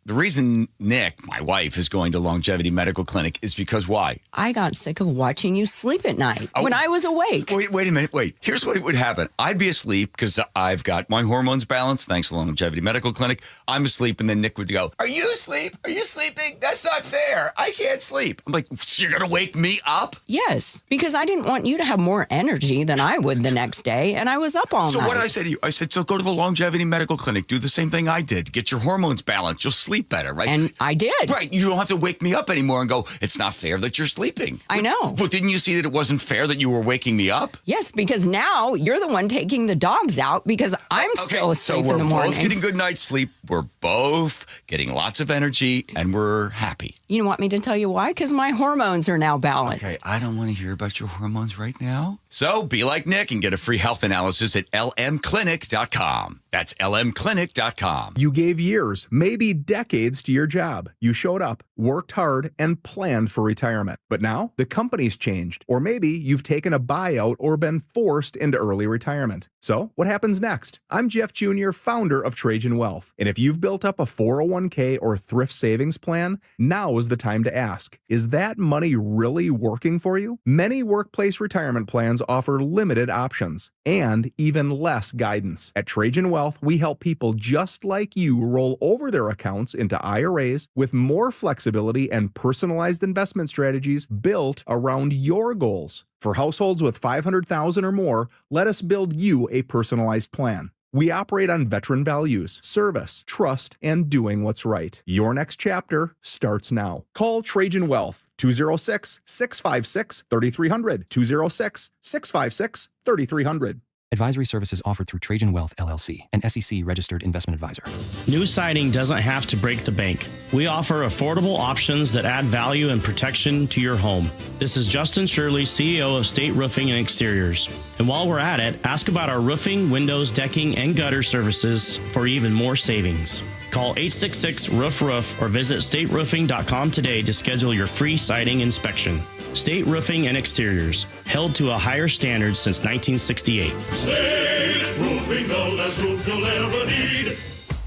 The reason Nick, my wife, is going to Longevity Medical Clinic is because why? I got sick of watching you sleep at night when I was awake. Wait a minute. Wait. Here's what would happen. I'd be asleep because I've got my hormones balanced thanks to Longevity Medical Clinic. I'm asleep, and then Nick would go, "Are you asleep? Are you sleeping? That's not fair. I can't sleep." I'm like, "So you're going to wake me up?" Yes, because I didn't want you to have more energy than I would the next day, and I was up all night. So what did I say to you? I said, so go to the Longevity Medical Clinic. Do the same thing I did. Get your hormones balanced. You'll sleep better, right? And I did. Right. You don't have to wake me up anymore and go, it's not fair that you're sleeping. I know. But didn't you see that it wasn't fair that you were waking me up? Yes, because now you're the one taking the dogs out because I'm still asleep in the morning. So we're both getting good night's sleep. We're both getting lots of energy, and we're happy. You want me to tell you why? Because my hormones are now balanced. Okay, I don't want to hear about your hormones right now. So be like Nick and get a free health analysis at lmclinic.com. That's lmclinic.com. You gave years, maybe decades to your job. You showed up, worked hard, and planned for retirement. But now the company's changed, or maybe you've taken a buyout or been forced into early retirement. So what happens next? I'm Jeff Jr., founder of Trajan Wealth. And if you've built up a 401k or thrift savings plan, now is the time to ask, is that money really working for you? Many workplace retirement plans offer limited options and even less guidance. At Trajan Wealth, we help people just like you roll over their accounts into IRAs with more flexibility and personalized investment strategies built around your goals. For households with $500,000 or more, let us build you a personalized plan. We operate on veteran values, service, trust, and doing what's right. Your next chapter starts now. Call Trajan Wealth, 206-656-3300, 206-656-3300. Advisory services offered through Trajan Wealth, LLC, an SEC-registered investment advisor. New siding doesn't have to break the bank. We offer affordable options that add value and protection to your home. This is Justin Shirley, CEO of State Roofing and Exteriors. And while we're at it, ask about our roofing, windows, decking, and gutter services for even more savings. Call 866-ROOF-ROOF or visit stateroofing.com today to schedule your free siding inspection. State Roofing and Exteriors, held to a higher standard since 1968. State Roofing, the last roof you'll ever need.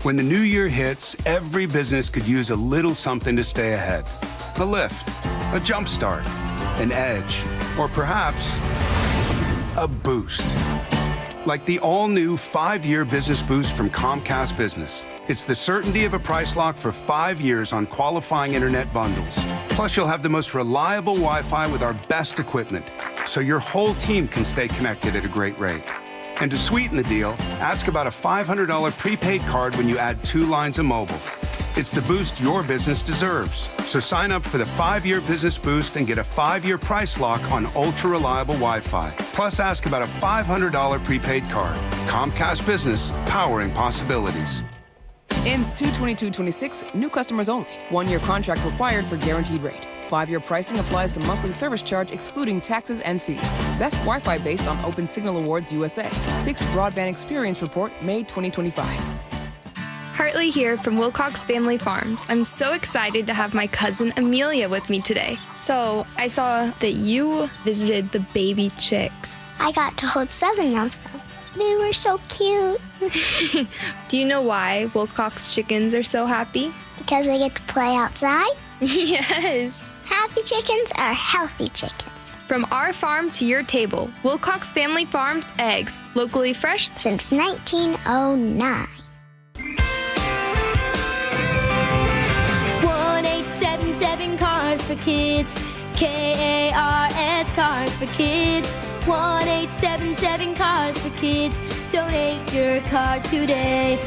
When the new year hits, every business could use a little something to stay ahead. A lift, a jump start, an edge, or perhaps a boost. Like the all-new 5-year business boost from Comcast Business. It's the certainty of a price lock for 5 years on qualifying internet bundles. Plus, you'll have the most reliable Wi-Fi with our best equipment, so your whole team can stay connected at a great rate. And to sweeten the deal, ask about a $500 prepaid card when you add 2 lines of mobile. It's the boost your business deserves. So sign up for the 5-year business boost and get a 5-year price lock on ultra-reliable Wi-Fi. Plus, ask about a $500 prepaid card. Comcast Business, powering possibilities. Ends 2/22/26, new customers only. 1-year contract required for guaranteed rate. 5-year pricing applies to monthly service charge excluding taxes and fees. Best Wi-Fi based on Open Signal Awards USA. Fixed Broadband Experience Report, May 2025. Hartley here from Wilcox Family Farms. I'm so excited to have my cousin Amelia with me today. So I saw that you visited the baby chicks. I got to hold 7 of them. They were so cute. Do you know why Wilcox chickens are so happy? Because they get to play outside? Yes. Happy chickens are healthy chickens. From our farm to your table, Wilcox Family Farms eggs, locally fresh since 1909. 1877 Cars for Kids. KARS Cars for Kids. 1877 Cars for Kids. Donate your car today.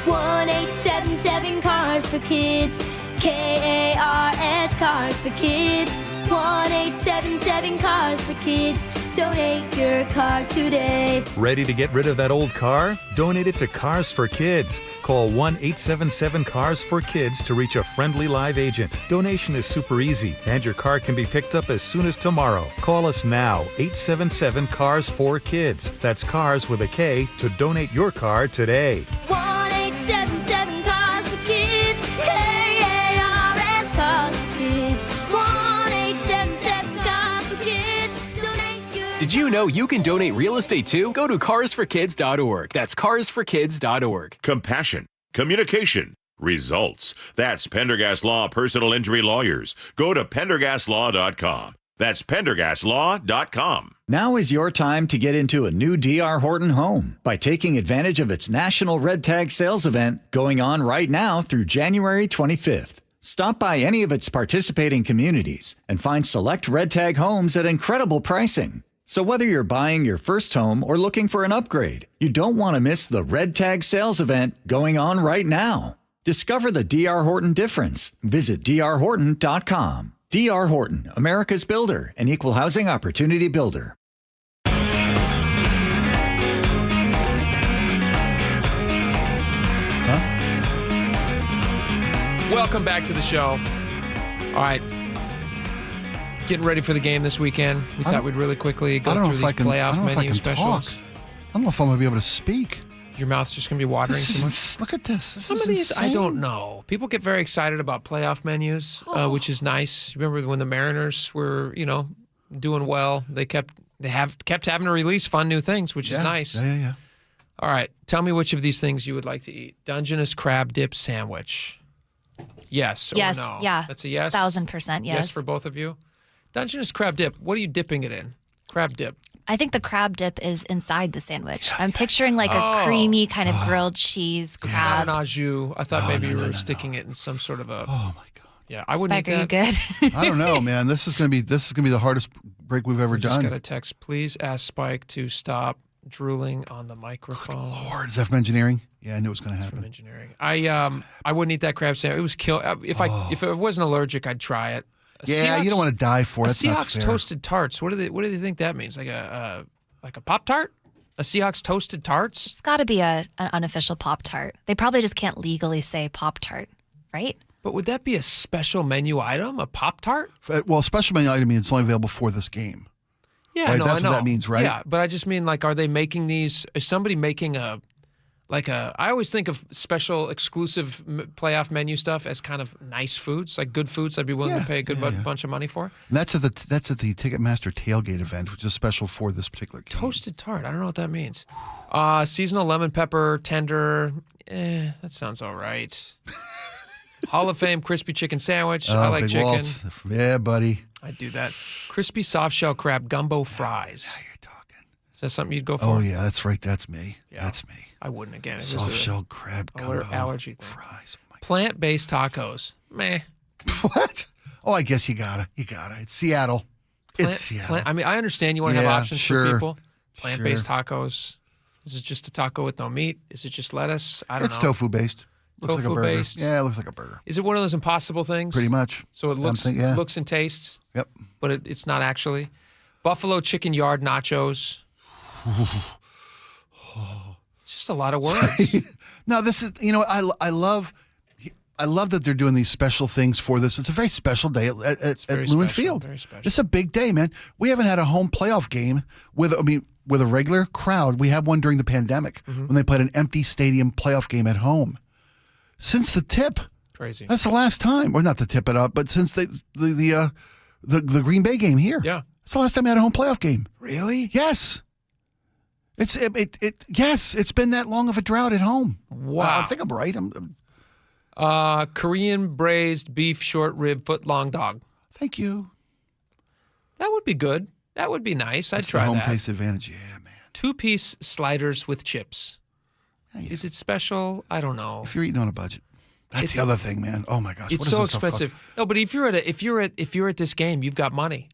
1877 Cars for Kids. KARS Cars for Kids. 1877 Cars for Kids. Donate your car today. Ready to get rid of that old car? Donate it to Cars for Kids. Call 1-877-CARS-FOR-KIDS to reach a friendly live agent. Donation is super easy, and your car can be picked up as soon as tomorrow. Call us now, 877-CARS-FOR-KIDS. That's Cars with a K to donate your car today. 1877 Cars for Kids. KARS Cars for Kids. 1877 Cars for Kids. Donate your... Did you know you can donate real estate too? Go to carsforkids.org. That's carsforkids.org. Compassion, communication, results. That's Pendergast Law Personal Injury Lawyers. Go to pendergastlaw.com. That's pendergastlaw.com. Now is your time to get into a new D.R. Horton home by taking advantage of its National Red Tag Sales event going on right now through January 25th. Stop by any of its participating communities and find select Red Tag homes at incredible pricing. So whether you're buying your first home or looking for an upgrade, you don't want to miss the Red Tag Sales event going on right now. Discover the D.R. Horton difference. Visit drhorton.com. D.R. Horton, America's builder and equal housing opportunity builder. Welcome back to the show. All right. Getting ready for the game this weekend. We thought we'd really quickly go through these playoff menu specials. I don't know if I'm going to be able to speak. Your mouth's just going to be watering too much? Look at this. Some of these, I don't know. People get very excited about playoff menus, which is nice. Remember when the Mariners were, doing well? They kept having to release fun new things, which is nice. Yeah. All right. Tell me which of these things you would like to eat. Dungeness crab dip sandwich. Yes or yes, no? Yeah. That's a yes? 1,000% yes. Yes for both of you? Dungeness crab dip. What are you dipping it in? Crab dip. I think the crab dip is inside the sandwich. I'm picturing like a creamy kind of grilled cheese crab. It's not an au jus. I thought maybe you were sticking it in some sort of a. Oh my god. Yeah, I wouldn't Spike, eat that. are you good? I don't know, man. This is gonna be the hardest break we've ever Just done. got a text. Please ask Spike to stop drooling on the microphone. Lord, is that from engineering? Yeah, I knew it was gonna happen. From engineering. I wouldn't eat that crab sandwich. It was kill. If I wasn't allergic, I'd try it. Yeah, you don't want to die for it. That's not Seahawks fair. toasted tarts. What do they think that means? Like a Pop-Tart? A Seahawks toasted tarts? It's got to be an unofficial Pop-Tart. They probably just can't legally say Pop-Tart, right? But would that be a special menu item? A Pop-Tart? Well, special menu item means it's only available for this game. Yeah, right? no, That's I know. what that means, right? Yeah, but I just mean are they making these? Is somebody making I always think of special exclusive playoff menu stuff as kind of nice foods, like good foods I'd be willing to pay a good bunch of money for. And that's at the Ticketmaster tailgate event, which is special for this particular game. Toasted tart. I don't know what that means. Seasonal lemon pepper tender. That sounds all right. Hall of Fame crispy chicken sandwich. I like Big chicken. Waltz. Yeah, buddy. I'd do that. Crispy soft shell crab gumbo fries. Now you're talking. Is that something you'd go for? Oh yeah, that's right. That's me. Yeah. That's me. I wouldn't again. It Soft was a shell crab gumbo allergy thing. fries. Oh Plant-based tacos. Meh. What? Oh, I guess you gotta. It's Seattle. It's Seattle. I mean, I understand you want to have options sure. for people. Plant-based tacos. Is it just a taco with no meat? Is it just lettuce? I don't know. It's tofu based. Looks like a burger. Tofu-based? Yeah, it looks like a burger. Is it one of those impossible things? Pretty much. So it looks looks and tastes. Yep. But it's not actually. Buffalo chicken yard nachos. It's just a lot of words. No, this is I love that they're doing these special things for this. It's a very special day at Lumen Field. Very special. It's a big day, man. We haven't had a home playoff game with a regular crowd. We had one during the pandemic when they played an empty stadium playoff game at home. Since the tip. Crazy. That's the last time. Well, not to tip it up, but since the Green Bay game here. Yeah. It's the last time we had a home playoff game. Really? Yes. It's been that long of a drought at home. Wow. I think I'm right. Korean braised beef short rib foot long dog. Thank you. That would be good. That would be nice. I'd That's try the home that. taste advantage. Yeah, man. 2-piece sliders with chips. Is it special? I don't know. If you're eating on a budget. That's the other thing, man. Oh my gosh. It's what is so this stuff called? expensive. No, but if you're at this game, you've got money.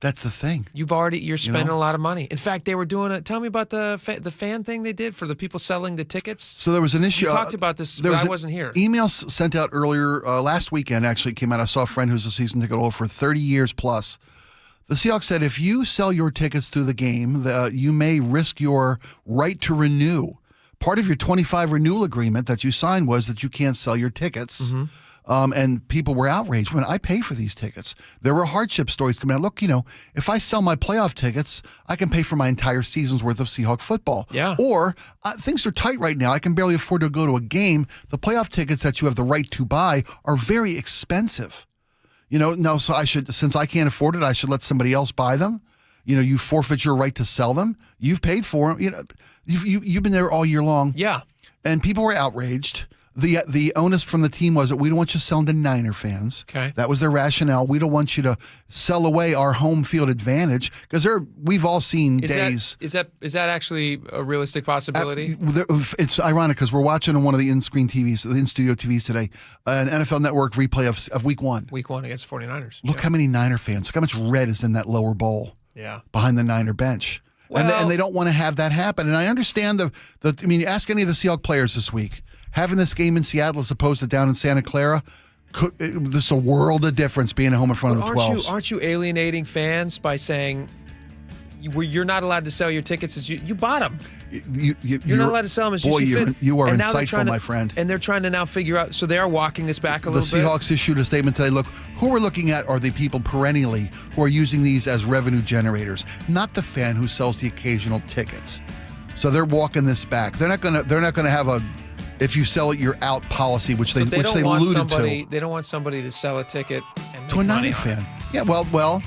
That's the thing. You're spending a lot of money. In fact, they were doing tell me about the fan thing they did for the people selling the tickets. So there was an issue. You talked about this, but I wasn't here. Emails sent out earlier last weekend. Actually, came out. I saw a friend who's a season ticket holder for 30 years plus. The Seahawks said if you sell your tickets to the game, you may risk your right to renew. Part of your 25 renewal agreement that you signed was that you can't sell your tickets. And people were outraged when I pay for these tickets. There were hardship stories coming out. Look, if I sell my playoff tickets, I can pay for my entire season's worth of Seahawk football. Yeah. Or things are tight right now. I can barely afford to go to a game. The playoff tickets that you have the right to buy are very expensive. No, so since I can't afford it, I should let somebody else buy them. You forfeit your right to sell them. You've paid for them. You've been there all year long. Yeah. And people were outraged. The onus from the team was that we don't want you selling to Niner fans. Okay. That was their rationale. We don't want you to sell away our home field advantage because we've all seen days. Is that actually a realistic possibility? It's ironic because we're watching on one of the in-screen TVs, the in-studio TVs today, an NFL Network replay of Week 1. Week 1 against 49ers. Look how many Niner fans, look how much red is in that lower bowl. Yeah. Behind the Niner bench. And they don't want to have that happen. And I understand you ask any of the Seahawks players this week, having this game in Seattle as opposed to down in Santa Clara, there's a world of difference being at home in front of the 12s. Aren't you alienating fans by saying you're not allowed to sell your tickets as you bought them? You're not allowed to sell them as you fit. You are insightful, my friend. And they're trying to now figure out, so they are walking this back a little bit. The Seahawks issued a statement today. Look, who we're looking at are the people perennially who are using these as revenue generators, not the fan who sells the occasional ticket. So they're walking this back. They're not going to have a if you sell it, you're out policy, which they alluded to. They don't want somebody to sell a ticket and to a Niner fan. Yeah, well,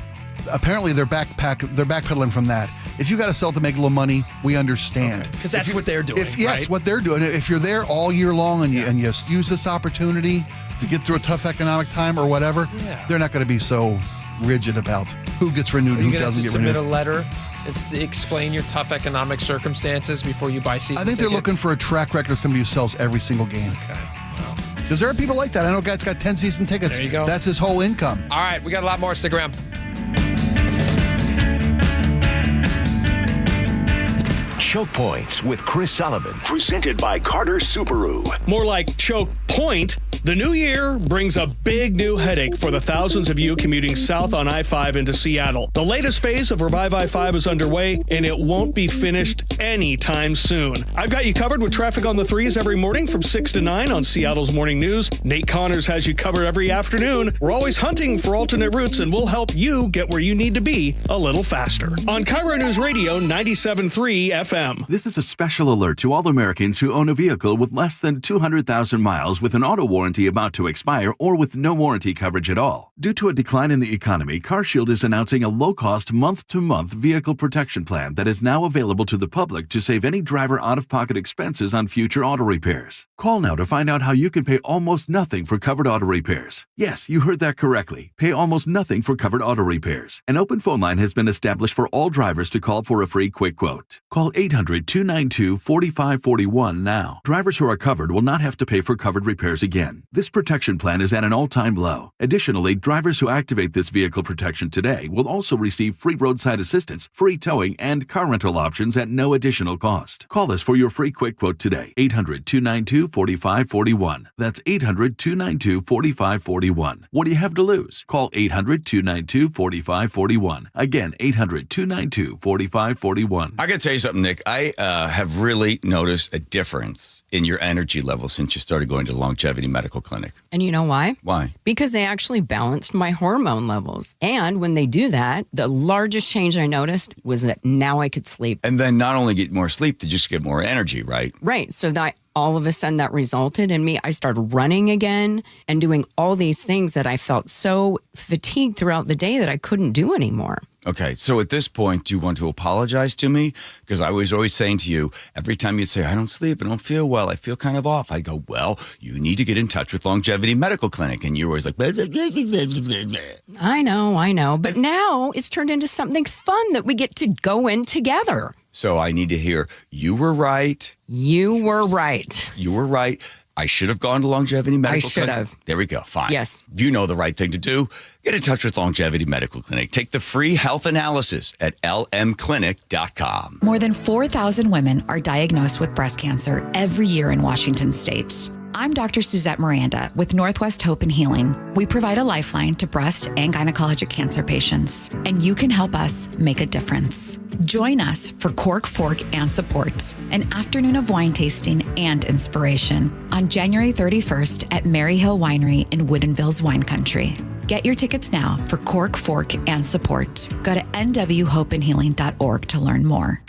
apparently they're backpedaling from that. If you got to sell to make a little money, we understand. Because that's what they're doing. Yes, what they're doing. If you're there all year long and you use this opportunity to get through a tough economic time or whatever, they're not going to be so rigid about who gets renewed and who doesn't get renewed. Submit a letter and explain your tough economic circumstances before you buy season tickets? I think they're looking for a track record of somebody who sells every single game. Okay. Because there are people like that. I know a guy's got 10 season tickets. There you go. That's his whole income. All right, we got a lot more. Stick around. Choke Points with Chris Sullivan, presented by Carter Subaru. More like Choke Point. The new year brings a big new headache for the thousands of you commuting south on I-5 into Seattle. The latest phase of Revive I-5 is underway, and it won't be finished anytime soon. I've got you covered with traffic on the 3s every morning from 6 to 9 on Seattle's Morning News. Nate Connors has you covered every afternoon. We're always hunting for alternate routes, and we'll help you get where you need to be a little faster. On KIRO Newsradio 97.3 FM. This is a special alert to all Americans who own a vehicle with less than 200,000 miles with an auto warranty about to expire or with no warranty coverage at all. Due to a decline in the economy, CarShield is announcing a low-cost month-to-month vehicle protection plan that is now available to the public to save any driver out-of-pocket expenses on future auto repairs. Call now to find out how you can pay almost nothing for covered auto repairs. Yes, you heard that correctly. Pay almost nothing for covered auto repairs. An open phone line has been established for all drivers to call for a free quick quote. Call 800-292-4541 now. Drivers who are covered will not have to pay for covered repairs again. This protection plan is at an all-time low. Additionally, drivers who activate this vehicle protection today will also receive free roadside assistance, free towing, and car rental options at no additional cost. Call us for your free quick quote today. 800-292-4541. That's 800-292-4541. What do you have to lose? Call 800-292-4541. Again, 800-292-4541. I got to tell you something, Nick. I have really noticed a difference in your energy level since you started going to the Longevity Medical Clinic. And you know why? Why? Because they actually balanced my hormone levels. And when they do that, the largest change I noticed was that now I could sleep. And then not only get more sleep, to just get more energy, right? Right. So that all of a sudden that resulted in me, I started running again and doing all these things that I felt so fatigued throughout the day that I couldn't do anymore. Okay, so at this point, do you want to apologize to me? Because I was always saying to you, every time you'd say, I don't sleep, I don't feel well, I feel kind of off, I'd go, well, you need to get in touch with Longevity Medical Clinic. And you were always like, blah, blah, blah, blah, blah, blah. I know. But now it's turned into something fun that we get to go in together. So I need to hear, you were right. You were right. You were right. I should have gone to Longevity Medical Clinic. I should have. There we go. Fine. Yes. You know the right thing to do. Get in touch with Longevity Medical Clinic. Take the free health analysis at lmclinic.com. More than 4,000 women are diagnosed with breast cancer every year in Washington state. I'm Dr. Suzette Miranda with Northwest Hope and Healing. We provide a lifeline to breast and gynecologic cancer patients, and you can help us make a difference. Join us for Cork, Fork, and Support, an afternoon of wine tasting and inspiration on January 31st at Mary Hill Winery in Woodinville's Wine Country. Get your tickets now for Cork, Fork, and Support. Go to nwhopeandhealing.org to learn more.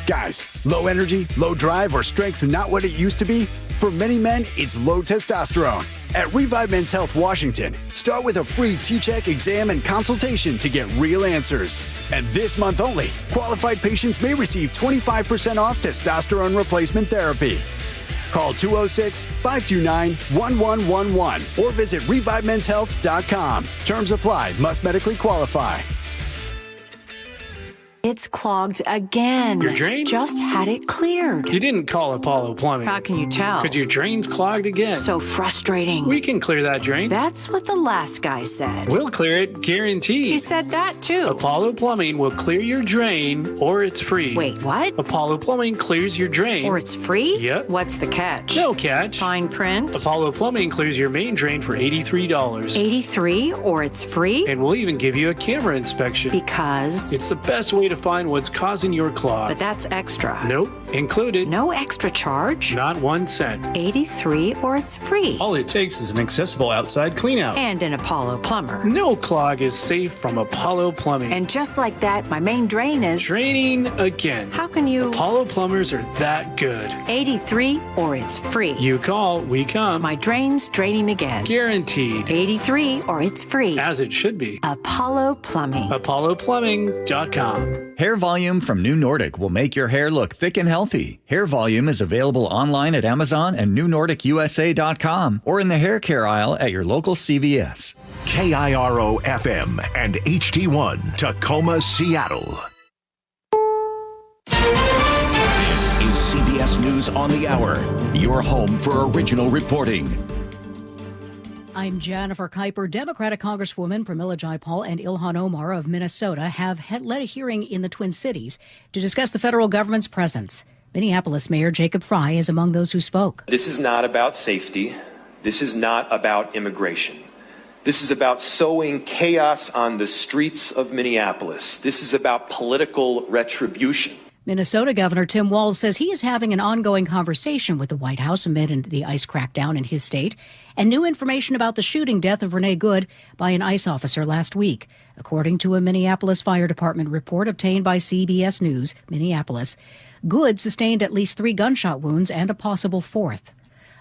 Guys, low energy, low drive, or strength not what it used to be? For many men, it's low testosterone. At Revive Men's Health Washington, start with a free T-check exam and consultation to get real answers. And this month only, qualified patients may receive 25% off testosterone replacement therapy. Call 206-529-1111 or visit ReviveMen'sHealth.com. Terms apply. Must medically qualify. It's clogged again. Your drain? Just had it cleared. You didn't call Apollo Plumbing. How can you tell? Because your drain's clogged again. So frustrating. We can clear that drain. That's what the last guy said. We'll clear it, guaranteed. He said that too. Apollo Plumbing will clear your drain or it's free. Wait, what? Apollo Plumbing clears your drain. Or it's free? Yep. What's the catch? No catch. Fine print? Apollo Plumbing clears your main drain for $83. $83 or it's free? And we'll even give you a camera inspection. Because? It's the best way to find what's causing your clog. But that's extra. Nope. Included. No extra charge? Not 1 cent. $83 or it's free. All it takes is an accessible outside cleanout. And an Apollo plumber. No clog is safe from Apollo Plumbing. And just like that, my main drain is... draining again. How can you... Apollo plumbers are that good. $83 or it's free. You call, we come. My drain's draining again. Guaranteed. $83 or it's free. As it should be. Apollo Plumbing. ApolloPlumbing.com. Hair Volume from New Nordic will make your hair look thick and healthy. Hair Volume is available online at Amazon and NewNordicUSA.com or in the hair care aisle at your local CVS. KIRO FM and HD1 Tacoma, Seattle. This is CBS News on the Hour, your home for original reporting. I'm Jennifer Kuiper. Democratic Congresswoman Pramila Jayapal and Ilhan Omar of Minnesota have led a hearing in the Twin Cities to discuss the federal government's presence. Minneapolis Mayor Jacob Frey is among those who spoke. This is not about safety. This is not about immigration. This is about sowing chaos on the streets of Minneapolis. This is about political retribution. Minnesota Governor Tim Walz says he is having an ongoing conversation with the White House amid the ICE crackdown in his state and new information about the shooting death of Renee Good by an ICE officer last week. According to a Minneapolis Fire Department report obtained by CBS News, Minneapolis, Good sustained at least 3 gunshot wounds and a possible 4th.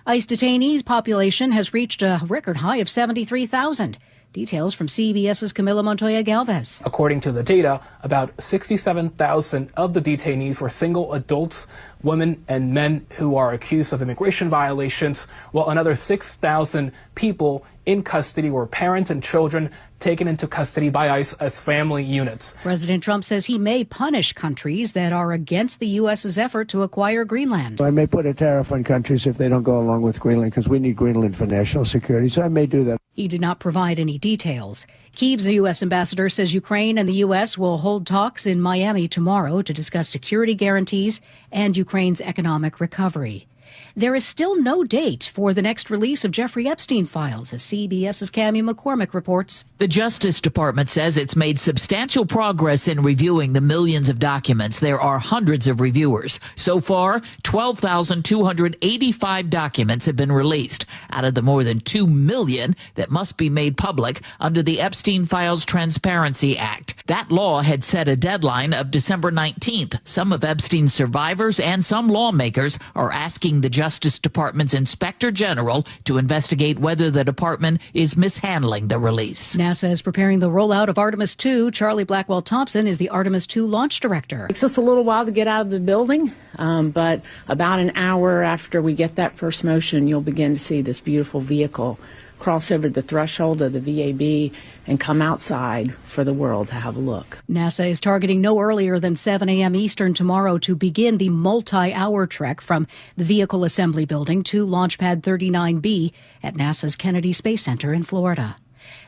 ICE detainees population has reached a record high of 73,000. Details from CBS's Camila Montoya Galvez. According to the data, about 67,000 of the detainees were single adults, women and men who are accused of immigration violations, while another 6,000 people in custody were parents and children taken into custody by ICE as family units. President Trump says he may punish countries that are against the U.S.'s effort to acquire Greenland. I may put a tariff on countries if they don't go along with Greenland because we need Greenland for national security, so I may do that. He did not provide any details. Kyiv's U.S. ambassador says Ukraine and the U.S. will hold talks in Miami tomorrow to discuss security guarantees and Ukraine's economic recovery. There is still no date for the next release of Jeffrey Epstein files, as CBS's Cammie McCormick reports. The Justice Department says it's made substantial progress in reviewing the millions of documents. There are hundreds of reviewers. So far, 12,285 documents have been released out of the more than 2 million that must be made public under the Epstein Files Transparency Act. That law had set a deadline of December 19th. Some of Epstein's survivors and some lawmakers are asking the Justice Department's Inspector General to investigate whether the department is mishandling the release. NASA is preparing the rollout of Artemis II. Charlie Blackwell Thompson is the Artemis II launch director. It takes us a little while to get out of the building, but about an hour after we get that first motion, you'll begin to see this beautiful vehicle cross over the threshold of the VAB and come outside for the world to have a look. NASA is targeting no earlier than 7 a.m. Eastern tomorrow to begin the multi-hour trek from the Vehicle Assembly Building to Launch Pad 39B at NASA's Kennedy Space Center in Florida.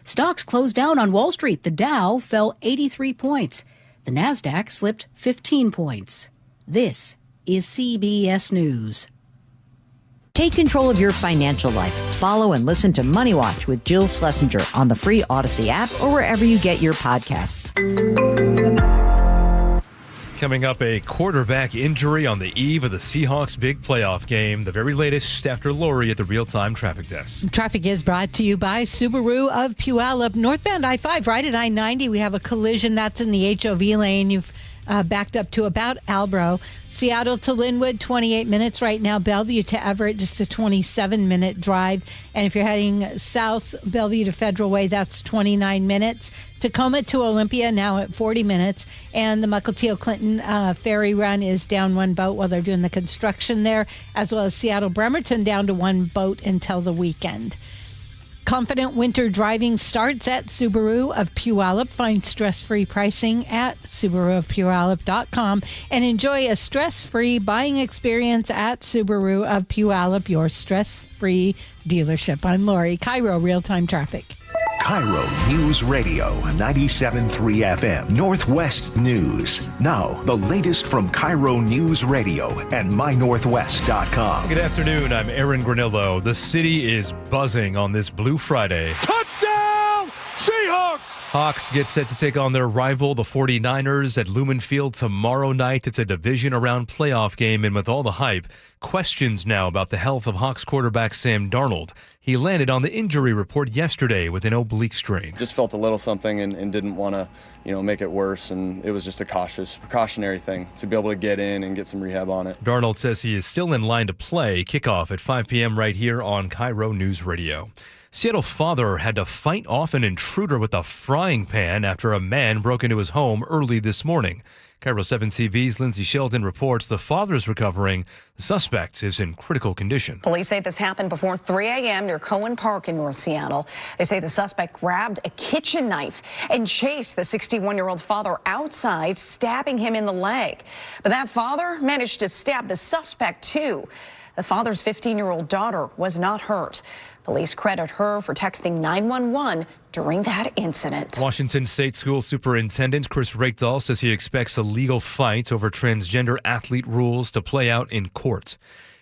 Stocks closed down on Wall Street. The Dow fell 83 points. The Nasdaq slipped 15 points. This is CBS News. Take control of your financial life. Follow and listen to Money Watch with Jill Schlesinger on the free Odyssey app or wherever you get your podcasts. Coming up, a quarterback injury on the eve of the Seahawks' big playoff game. The very latest after Lori at the real-time traffic desk. Traffic is brought to you by Subaru of Puyallup. Northbound I-5, right at I-90, we have a collision. That's in the HOV lane. You've backed up to about Albro. Seattle to Linwood, 28 minutes right now. Bellevue to Everett, just a 27-minute drive. And if you're heading south, Bellevue to Federal Way, that's 29 minutes. Tacoma to Olympia, now at 40 minutes. And the Mukilteo Clinton ferry run is down one boat while they're doing the construction there, as well as Seattle Bremerton down to one boat until the weekend. Confident winter driving starts at Subaru of Puyallup. Find stress-free pricing at SubaruofPuyallup.com and enjoy a stress-free buying experience at Subaru of Puyallup, your stress-free dealership. I'm Lori, KIRO Real-Time Traffic. KIRO News Radio 97.3 FM, Northwest News. Now, the latest from KIRO News Radio and MyNorthwest.com. Good afternoon. I'm Aaron Granillo. The city is buzzing on this Blue Friday. Touchdown, Seahawks! Hawks get set to take on their rival, the 49ers, at Lumen Field tomorrow night. It's a division-around playoff game, and with all the hype, questions now about the health of Hawks quarterback Sam Darnold. He landed on the injury report yesterday with an oblique strain. Just felt a little something and didn't want to, make it worse, and it was just a precautionary thing to be able to get in and get some rehab on it. Darnold says he is still in line to play. Kickoff at 5 p.m. right here on KIRO News Radio. Seattle father had to fight off an intruder with a frying pan after a man broke into his home early this morning. KIRO 7 TV's Lindsay Sheldon reports the father is recovering. The suspect is in critical condition. Police say this happened before 3 a.m. near Cohen Park in North Seattle. They say the suspect grabbed a kitchen knife and chased the 61-year-old father outside, stabbing him in the leg. But that father managed to stab the suspect, too. The father's 15-year-old daughter was not hurt. Police credit her for texting 911 during that incident. Washington State School Superintendent Chris Rakedahl says he expects a legal fight over transgender athlete rules to play out in court.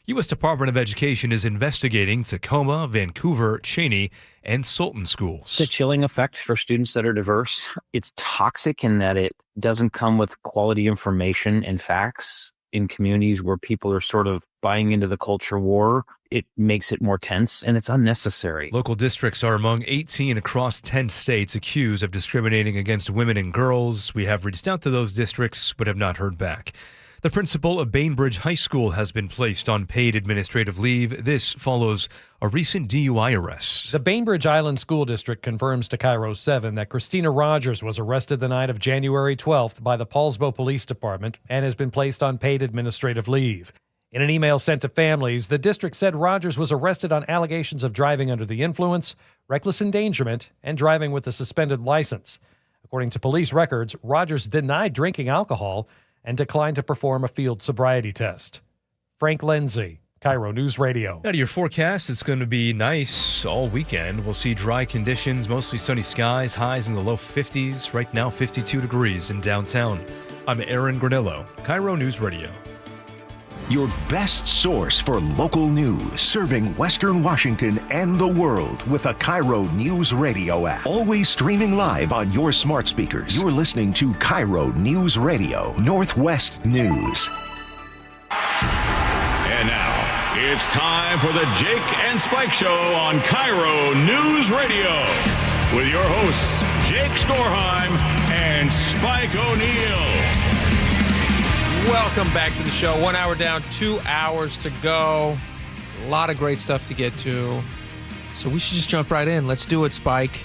U.S. Department of Education is investigating Tacoma, Vancouver, Cheney, and Sultan schools. It's a chilling effect for students that are diverse. It's toxic in that it doesn't come with quality information and facts. In communities where people are sort of buying into the culture war, it makes it more tense, and it's unnecessary. Local districts are among 18 across 10 states accused of discriminating against women and girls. We have reached out to those districts but have not heard back. The principal of Bainbridge High School has been placed on paid administrative leave. This follows a recent DUI arrest. The Bainbridge Island School District confirms to KIRO 7 that Christina Rogers was arrested the night of January 12th by the Paulsbo Police Department and has been placed on paid administrative leave. In an email sent to families, the district said Rogers was arrested on allegations of driving under the influence, reckless endangerment, and driving with a suspended license. According to police records, Rogers denied drinking alcohol and declined to perform a field sobriety test. Frank Lindsay, KIRO News Radio. Out of your forecast, it's going to be nice all weekend. We'll see dry conditions, mostly sunny skies, highs in the low 50s. Right now, 52 degrees in downtown. I'm Aaron Granillo, KIRO News Radio. Your best source for local news, serving Western Washington and the world with a KIRO News Radio app. Always streaming live on your smart speakers. You're listening to KIRO News Radio, Northwest News. And now, it's time for the Jake and Spike Show on KIRO News Radio. With your hosts, Jake Skorheim and Spike O'Neill. Welcome back to the show. 1 hour down, 2 hours to go. A lot of great stuff to get to. So we should just jump right in. Let's do it, Spike.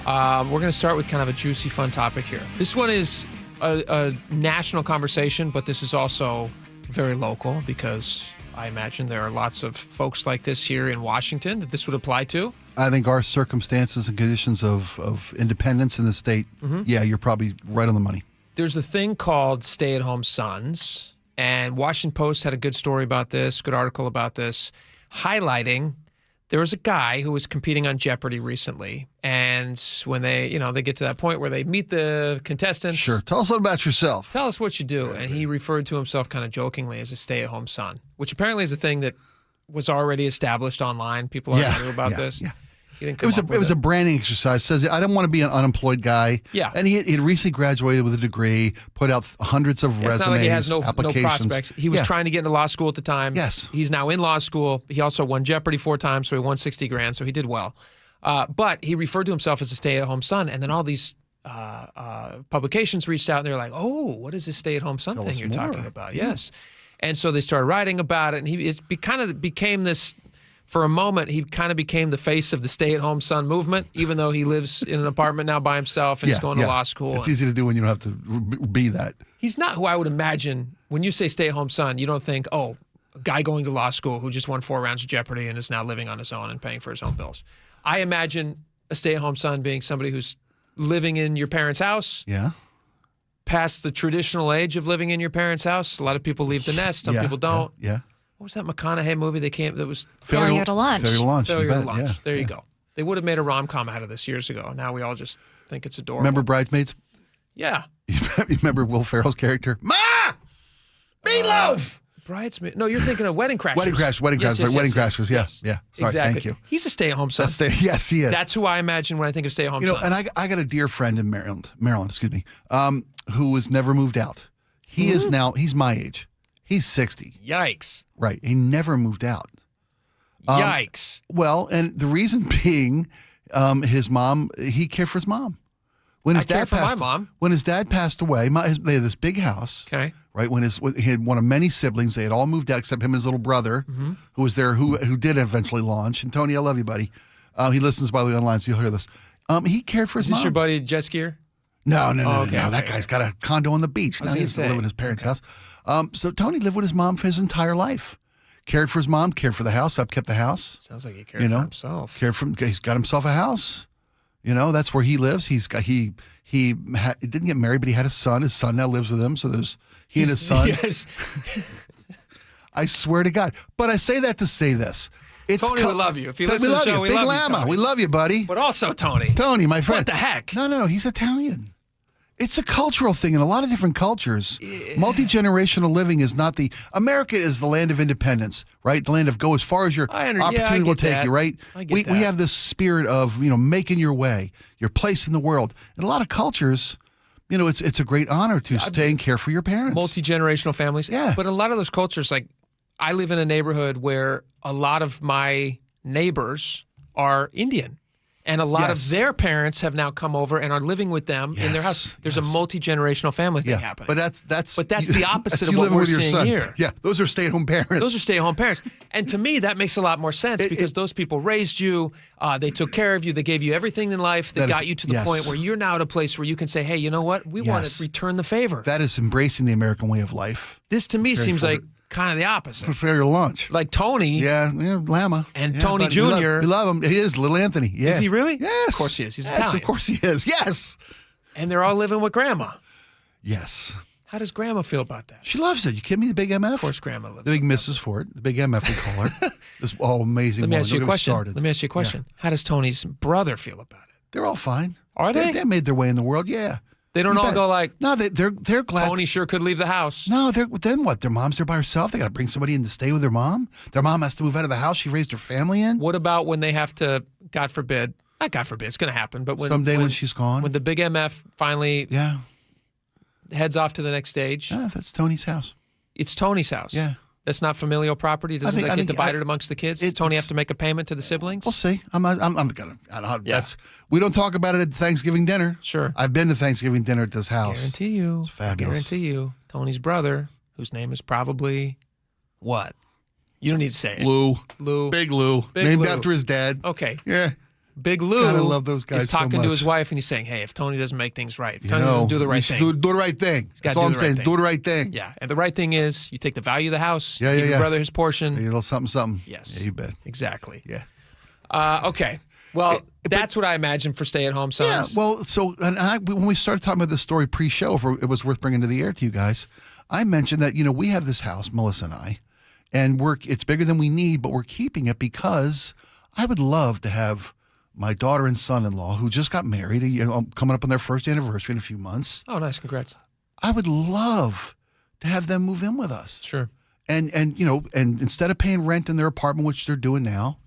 We're going to start with kind of a juicy, fun topic here. This one is a national conversation, but this is also very local because I imagine there are lots of folks like this here in Washington that this would apply to. I think our circumstances and conditions of independence in the state, yeah, you're probably right on the money. There's a thing called stay-at-home sons, and Washington Post had a good story about this, good article about this, highlighting there was a guy who was competing on Jeopardy recently, and when they get to that point where they meet the contestants. Sure. Tell us a little about yourself. Tell us what you do. And he referred to himself kind of jokingly as a stay-at-home son, which apparently is a thing that was already established online. People already knew about this. Yeah. It was a branding exercise. Says I don't want to be an unemployed guy. Yeah, and he had recently graduated with a degree, put out hundreds of resumes. It's not like he has no applications. prospects. He was trying to get into law school at the time. Yes, he's now in law school. He also won Jeopardy 4 times, so he won $60,000. So he did well. But he referred to himself as a stay-at-home son, and then all these publications reached out and they're like, "Oh, what is this stay-at-home son thing you're talking about?" Yeah. Yes, and so they started writing about it, and it kind of became this. For a moment, he kind of became the face of the stay-at-home son movement, even though he lives in an apartment now by himself and he's going to law school. It's easy to do when you don't have to be that. He's not who I would imagine. When you say stay-at-home son, you don't think, oh, a guy going to law school who just won 4 rounds of Jeopardy and is now living on his own and paying for his own bills. I imagine a stay-at-home son being somebody who's living in your parents' house. Yeah. Past the traditional age of living in your parents' house. A lot of people leave the nest. Some people don't. Yeah. What was that McConaughey movie that was Failure to Launch. Failure to Launch. Failure to you bet, Launch. yeah, There you go. They would have made a rom-com out of this years ago. Now we all just think it's adorable. Remember Bridesmaids? Yeah. You remember Will Ferrell's character? Ma! Meatloaf! Bridesmaid. No, you're thinking of Wedding Crashers. Wedding Crashers. Yes. Yeah. Sorry, exactly. Thank you. He's a stay-at-home son. Yes, he is. That's who I imagine when I think of stay-at-home sons. And I got a dear friend in Maryland, who has never moved out. He is now, he's my age. He's 60. Yikes. Right. He never moved out. Yikes. Well, and the reason being, his mom, he cared for his mom. When his dad passed, my mom. When his dad passed away, they had this big house. Okay. Right. He had one of many siblings. They had all moved out except him and his little brother, who was there, who did eventually launch. And Tony, I love you, buddy. He listens, by the way, online, so you'll hear this. He cared for his mom. Is this your buddy jet skier? No. That guy's got a condo on the beach. Now he has to live in his parents' house. So Tony lived with his mom for his entire life. Cared for his mom, cared for the house, upkept the house. Sounds like he cared for himself. He's got himself a house. That's where he lives. He didn't get married, but he had a son. His son now lives with him. So there's he and his son. Yes. I swear to God. But I say that to say this. Tony would love you. If you listen to the show, we Big love Lama. you, Tony. We love you, buddy. But also Tony. Tony, my friend. What the heck? No, he's Italian. It's a cultural thing in a lot of different cultures. Multi-generational living is not America is the land of independence, right? The land of go as far as your opportunity will take you, right? We have this spirit of, making your way, your place in the world. In a lot of cultures, it's a great honor to stay and care for your parents. Multi-generational families. Yeah. But in a lot of those cultures, like I live in a neighborhood where a lot of my neighbors are Indian. And a lot of their parents have now come over and are living with them in their house. There's a multi-generational family thing happening. But that's the opposite of what we're seeing here. Yeah, those are stay-at-home parents. Those are stay-at-home parents. And to me, that makes a lot more sense because those people raised you, they took care of you, they gave you everything in life, they got you to the point where you're now at a place where you can say, hey, you know what? We want to return the favor. That is embracing the American way of life. This to me seems like kind of the opposite. Prepare your lunch. Like Tony. Yeah, Lama. And Tony Jr. We love him. He is little Anthony. Yeah. Is he really? Yes. Of course he is. He's Italian. Of course he is. Yes. And they're all living with Grandma. Yes. How does Grandma feel about that? She loves it. You kidding me? The Big MF? Of course Grandma loves it. The Big Mrs. Ford. The Big MF, we call her. This amazing Let me woman. ask you a question. Let me ask you a question. Yeah. How does Tony's brother feel about it? They're all fine. Are they? They made their way in the world, yeah. They don't all go like, no, they're glad. Tony sure could leave the house. No, then what? Their mom's there by herself. They got to bring somebody in to stay with their mom. Their mom has to move out of the house she raised her family in. What about when they have to, God forbid, not God forbid, it's going to happen, but when she's gone. When the Big MF finally heads off to the next stage. Yeah, that's Tony's house. It's Tony's house. Yeah. That's not familial property. Doesn't that get divided amongst the kids? Does Tony have to make a payment to the siblings? We'll see. We don't talk about it at Thanksgiving dinner. Sure. I've been to Thanksgiving dinner at this house. Guarantee you. It's fabulous. Guarantee you. Tony's brother, whose name is probably what? You don't need to say it. Lou. Big Lou. Named after his dad. Okay. Yeah. Big Lou God, I love those guys is talking so much. to his wife and he's saying, hey, if Tony doesn't make things right, if Tony doesn't do the right thing. Do the right thing. That's all I'm saying. Do the right thing. Yeah. And the right thing is you take the value of the house, give your brother his portion. A little something. Yes. Yeah, you bet. Exactly. Yeah. Okay. Well, that's what I imagine for stay-at-home sons. Yeah. Well, so when we started talking about this story pre-show, if it was worth bringing to the air to you guys, I mentioned that, we have this house, Melissa and I, and it's bigger than we need, but we're keeping it because I would love to have my daughter and son-in-law, who just got married, coming up on their first anniversary in a few months. Oh, nice. Congrats. I would love to have them move in with us. Sure. And instead of paying rent in their apartment, which they're doing now,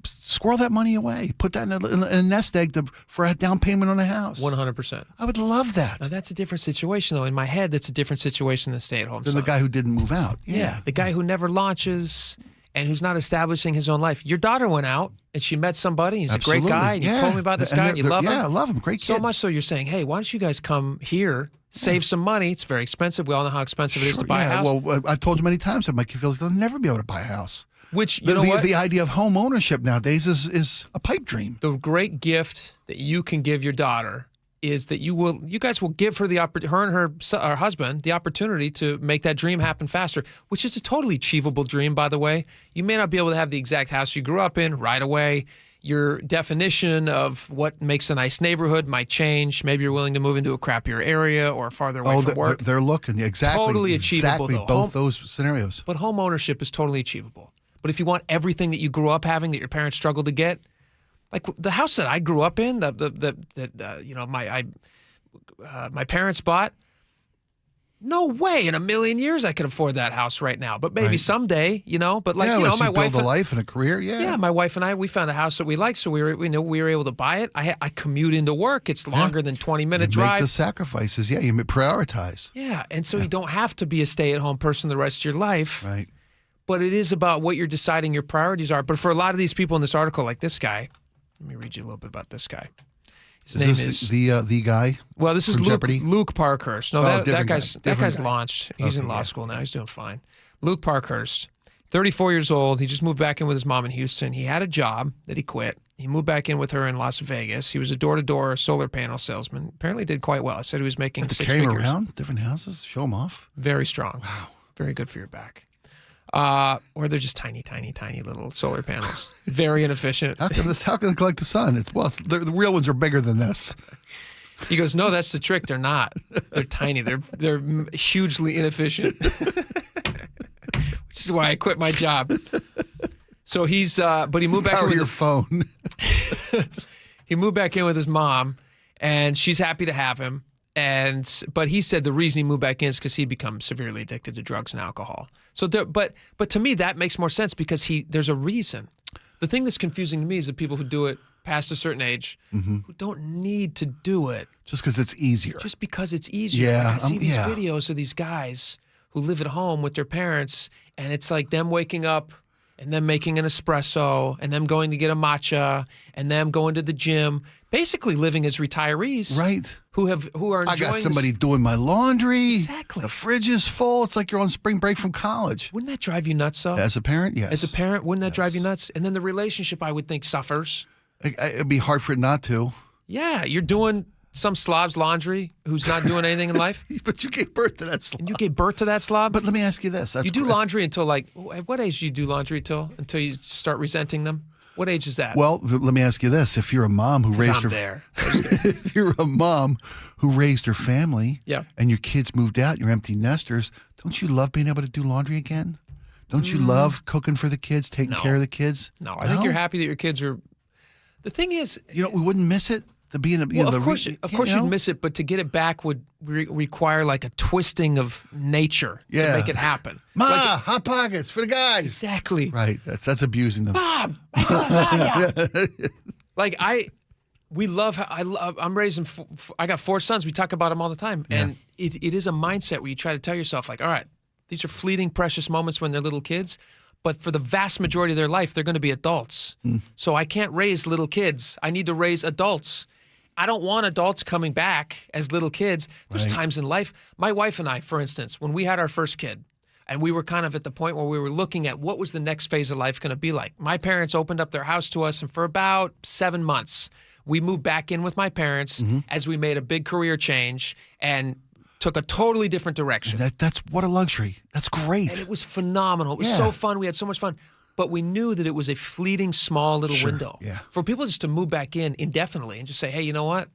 squirrel that money away. Put that in a nest egg for a down payment on a house. 100%. I would love that. Now, that's a different situation, though. In my head, that's a different situation than stay-at-home than son. the guy who didn't move out. Yeah. The guy who never launches and who's not establishing his own life. Your daughter went out and she met somebody. He's Absolutely. a great guy. And you told me about this guy and you love him. Yeah, I love him. Great kid. So much so you're saying, hey, why don't you guys come here, save some money. It's very expensive. We all know how expensive it is to buy a house. Well, I've told you many times that my kid feels they'll never be able to buy a house. Which, you know what? The idea of home ownership nowadays is a pipe dream. The great gift that you can give your daughter is that you guys will give her her and her husband the opportunity to make that dream happen faster, which is a totally achievable dream, by the way. You may not be able to have the exact house you grew up in right away. Your definition of what makes a nice neighborhood might change. Maybe you're willing to move into a crappier area or farther away from work. They're looking. Exactly. Totally achievable, Exactly, though. both those scenarios. But home ownership is totally achievable. But if you want everything that you grew up having that your parents struggled to get, like the house that I grew up in, my parents bought. No way in a million years I could afford that house right now. But maybe someday, But my wife, build a life and a career. Yeah, my wife and I, we found a house that we liked, so we were able to buy it. I commute into work. It's longer than 20-minute drive. Make the sacrifices. Yeah, you prioritize. Yeah, and so you don't have to be a stay-at-home person the rest of your life. Right. But it is about what you're deciding your priorities are. But for a lot of these people in this article, like this guy, let me read you a little bit about this guy. His name is the guy. Well, this is Luke Parkhurst. No, that guy's launched. He's in law school now. He's doing fine. Luke Parkhurst, 34 years old. He just moved back in with his mom in Houston. He had a job that he quit. He moved back in with her in Las Vegas. He was a door-to-door solar panel salesman. Apparently did quite well. I said he was making to 6 carry figures. him around different houses, show him off. Very strong. Wow. Very good for your back. Or they're just tiny, tiny, tiny little solar panels. Very inefficient. How can it collect the sun? The real ones are bigger than this. He goes, no, that's the trick. They're not. They're tiny. They're hugely inefficient. Which is why I quit my job. So but he moved back in with your phone. He moved back in with his mom, and she's happy to have him. But he said the reason he moved back in is because he'd become severely addicted to drugs and alcohol. So, but to me that makes more sense because there's a reason. The thing that's confusing to me is the people who do it past a certain age who don't need to do it just because it's easier. Just because it's easier. Yeah, like I see these videos of these guys who live at home with their parents, and it's like them waking up and them making an espresso and them going to get a matcha and them going to the gym. Basically living as retirees, right? Who are enjoying. I got somebody doing my laundry. Exactly. The fridge is full. It's like you're on spring break from college. Wouldn't that drive you nuts, though? As a parent, yes. As a parent, wouldn't that drive you nuts? And then the relationship, I would think, suffers. It'd be hard for it not to. Yeah, you're doing some slob's laundry who's not doing anything in life. But you gave birth to that slob. And you gave birth to that slob. But let me ask you this: you do laundry until at what age do you do laundry until you start resenting them? What age is that? Well, let me ask you this: if you're a mom who raised if you're a mom who raised her family, and your kids moved out, you're empty nesters, don't you love being able to do laundry again? Don't you love cooking for the kids, taking care of the kids? No, I think you're happy that your kids are. The thing is, we wouldn't miss it. Of course, you'd miss it, but to get it back would require like a twisting of nature to make it happen. Hot Pockets for the guys. Exactly. Right. That's abusing them. Mom, make lasagna. I'm raising. I got 4 sons. We talk about them all the time, and it is a mindset where you try to tell yourself, like, all right, these are fleeting, precious moments when they're little kids. But for the vast majority of their life, they're going to be adults. So I can't raise little kids. I need to raise adults. I don't want adults coming back as little kids. There's times in life. My wife and I, for instance, when we had our first kid, and we were kind of at the point where we were looking at what was the next phase of life going to be like. My parents opened up their house to us, and for about 7 months, we moved back in with my parents as we made a big career change and took a totally different direction. That's what a luxury. That's great. And it was phenomenal. It was so fun. We had so much fun. But we knew that it was a fleeting, small little window. Yeah. For people just to move back in indefinitely and just say, hey, you know what?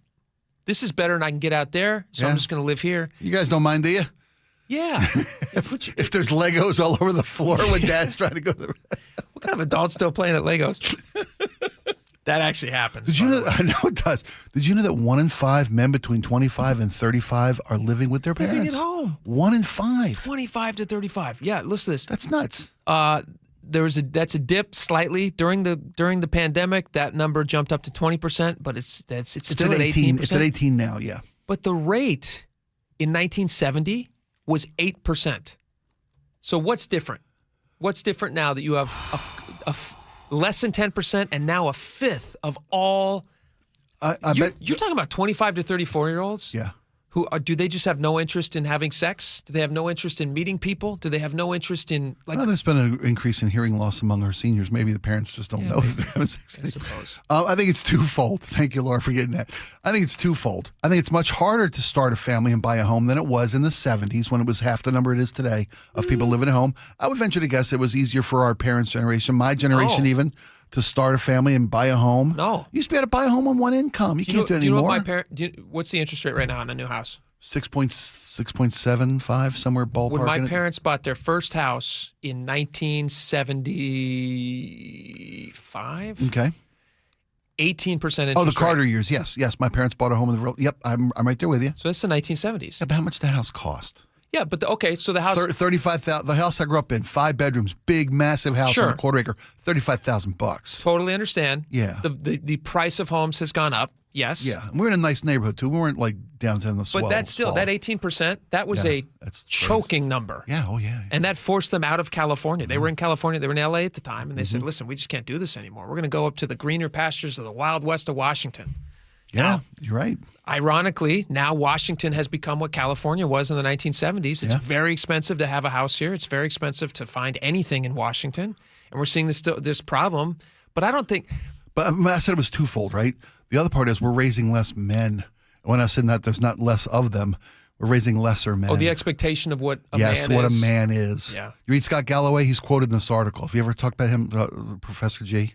This is better than I can get out there, so I'm just going to live here. You guys don't mind, do you? Yeah. If there's Legos all over the floor when Dad's trying to go to the... What kind of adult's still playing at Legos? That actually happens. Did you know? I know it does. Did you know that 1 in 5 men between 25 and 35 are living with their parents? Living at home. 1 in 5. 25 to 35. Yeah, listen to this. That's nuts. That's a dip slightly during the pandemic. That number jumped up to 20%, but it's still at 18%. It's at 18 now. Yeah. But the rate in 1970 was 8%. So what's different? What's different now that you have less than 10% and now a fifth of all? You're talking about 25 to 34-year-olds? Yeah. Who do they just have no interest in having sex? Do they have no interest in meeting people? Do they have no interest in Well, there's been an increase in hearing loss among our seniors. Maybe the parents just don't know that they're having sex. I suppose. I think it's twofold. Thank you, Laura, for getting that. I think it's twofold. I think it's much harder to start a family and buy a home than it was in the 70s when it was half the number it is today of people living at home. I would venture to guess it was easier for our parents' generation, my generation even, to start a family and buy a home. No. You used to be able to buy a home on one income. You can't do it you anymore. know what what's the interest rate right now on a new house? 6.75, somewhere ballpark. When my parents bought their first house in 1975. Okay. 18% interest Oh, the Carter rate. years. Yes. My parents bought a home in the. Yep, I'm right there with you. So that's the 1970s. Yeah, but how much did that house cost? Yeah, but so the house. $35,000. The house I grew up in, 5 bedrooms, big, massive house on a quarter acre, $35,000. Totally understand. Yeah. The price of homes has gone up. Yes. Yeah, we're in a nice neighborhood too. We weren't like downtown in the swell. But that's still that 18%. That was a choking number. Yeah. Oh yeah. And that forced them out of California. They were in California. They were in LA at the time, and they said, "Listen, we just can't do this anymore. We're going to go up to the greener pastures of the Wild West of Washington." Yeah, you're right. Ironically, now Washington has become what California was in the 1970s. It's very expensive to have a house here. It's very expensive to find anything in Washington, and we're seeing this problem. But I don't think. But I said it was twofold, right? The other part is we're raising less men. When I said that there's not less of them, we're raising lesser men. Oh, the expectation of what a man is. Yes, what a man is. Yeah. You read Scott Galloway? He's quoted in this article. Have you ever talked about him, Professor G?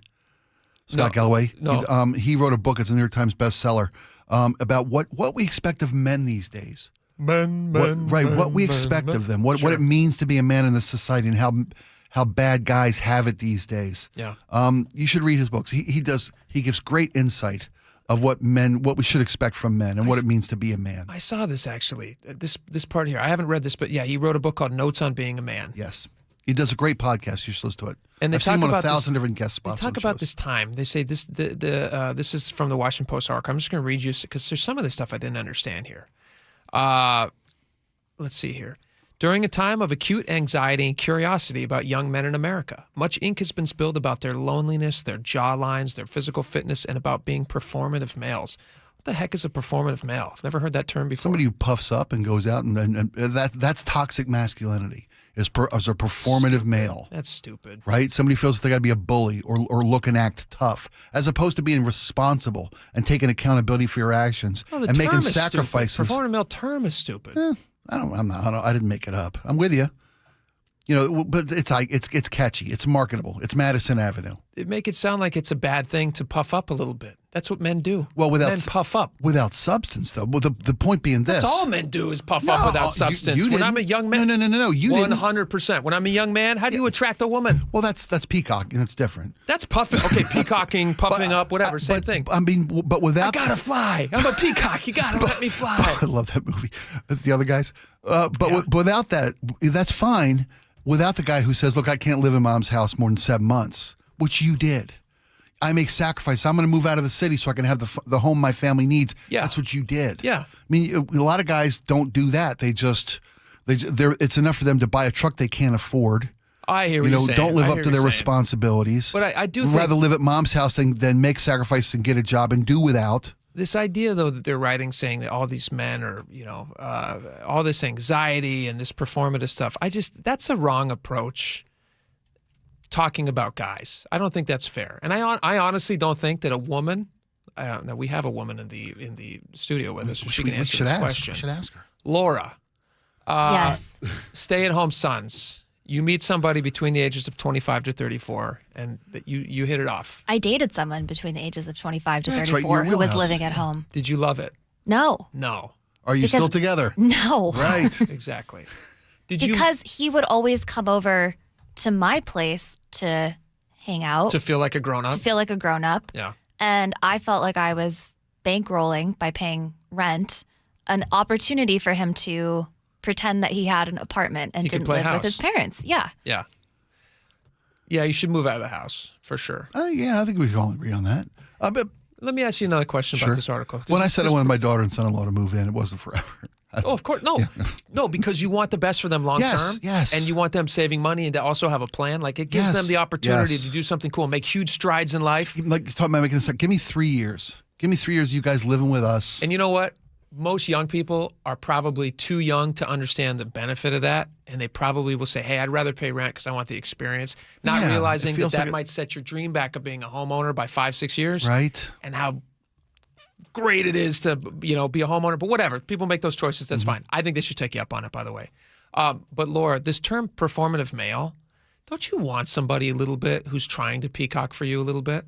Scott Galloway? No. He wrote a book. It's a New York Times bestseller about what we expect of men these days. What we expect of them. What it means to be a man in this society and how bad guys have it these days. Yeah. You should read his books. He gives great insight of what we should expect from men and what it means to be a man. I saw this actually. This part here. I haven't read this, but yeah, he wrote a book called Notes on Being a Man. Yes. He does a great podcast. You should listen to it. And I've seen him on 1,000 different guest spots. They talk about this time. They say this is from the Washington Post article. I'm just going to read you because there's some of this stuff I didn't understand here. Let's see here. During a time of acute anxiety and curiosity about young men in America, much ink has been spilled about their loneliness, their jawlines, their physical fitness, and about being performative males. What the heck is a performative male? I've never heard that term before. Somebody who puffs up and goes out and that's toxic masculinity. As a performative male. That's stupid. Right? Somebody feels that they got to be a bully or look and act tough, as opposed to being responsible and taking accountability for your actions and making sacrifices. Performative male term is stupid. I didn't make it up. I'm with you. You know, but it's catchy. It's marketable. It's Madison Avenue. It make it sound like it's a bad thing to puff up a little bit. That's what men do. Well, men puff up without substance, though. Well, the point being this: that's all men do is puff up without substance. When I'm a young man, no, you 100%. When I'm a young man, how do you attract a woman? Well, that's peacocking. It's different. That's puffing. Okay, peacocking, puffing up, whatever, same thing. I mean, but without I gotta fly. I'm a peacock. You gotta let me fly. I love that movie. That's the other guys. But without that, that's fine. Without the guy who says, look, I can't live in mom's house more than 7 months, which you did. I make sacrifices. I'm going to move out of the city so I can have the home my family needs. Yeah. That's what you did. Yeah. I mean, a lot of guys don't do that. It's enough for them to buy a truck they can't afford. I hear what you're saying. Don't live up to their responsibilities. But I do rather live at mom's house than make sacrifices and get a job and do without. This idea, though, that they're writing saying that all these men are, all this anxiety and this performative stuff, that's a wrong approach talking about guys. I don't think that's fair. And I honestly don't think that a woman, now we have a woman in the studio with us, so she can answer this question. We should ask her. Laura. Yes. Stay-at-home sons. You meet somebody between the ages of 25 to 34, and you hit it off. I dated someone between the ages of 25 to That's 34 right, who was living at home. Did you love it? No. No. Are you still together? No. Right. Exactly. Because he would always come over to my place to hang out. To feel like a grown-up? Yeah. Yeah. And I felt like I was bankrolling by paying rent, an opportunity for him to pretend that he had an apartment and didn't live with his parents. Yeah. Yeah. Yeah, you should move out of the house, for sure. Yeah, I think we can all agree on that. But let me ask you another question about this article. When I said I wanted my daughter and son-in-law to move in, it wasn't forever. Oh, of course. No, because you want the best for them long term. Yes. And you want them saving money and to also have a plan. Like, it gives them the opportunity to do something cool, make huge strides in life. Like, talking about making this, give me 3 years. Give me 3 years of you guys living with us. And you know what? Most young people are probably too young to understand the benefit of that. And they probably will say, hey, I'd rather pay rent because I want the experience. Not realizing that might set your dream back of being a homeowner by 5-6 years. Right. And how great it is to, be a homeowner. But whatever. People make those choices. That's fine. I think they should take you up on it, by the way. But Laura, this term performative male, don't you want somebody a little bit who's trying to peacock for you a little bit?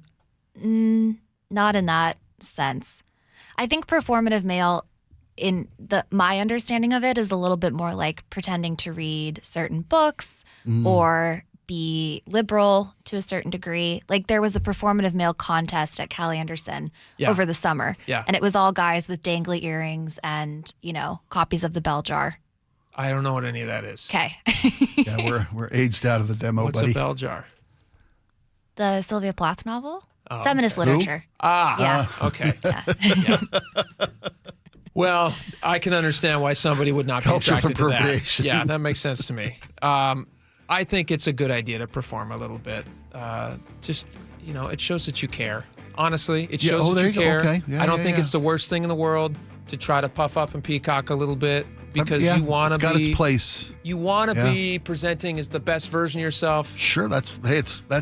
Not in that sense. I think performative male, in my understanding of it, is a little bit more like pretending to read certain books or be liberal to a certain degree. Like, there was a performative male contest at Callie Anderson over the summer. Yeah. And it was all guys with dangly earrings and, copies of the bell jar. I don't know what any of that is. Okay. Yeah, we're aged out of the demo, What's buddy. a bell jar? The Sylvia Plath novel? Feminist literature. Okay. Yeah. Well, I can understand why somebody would not be attracted to that. Yeah, that makes sense to me. I think it's a good idea to perform a little bit. It shows that you care. Honestly, it shows that you care. Okay. Yeah, I don't think it's the worst thing in the world to try to puff up and peacock a little bit because you want to be. It's got its place. You want to be presenting as the best version of yourself. Sure, that's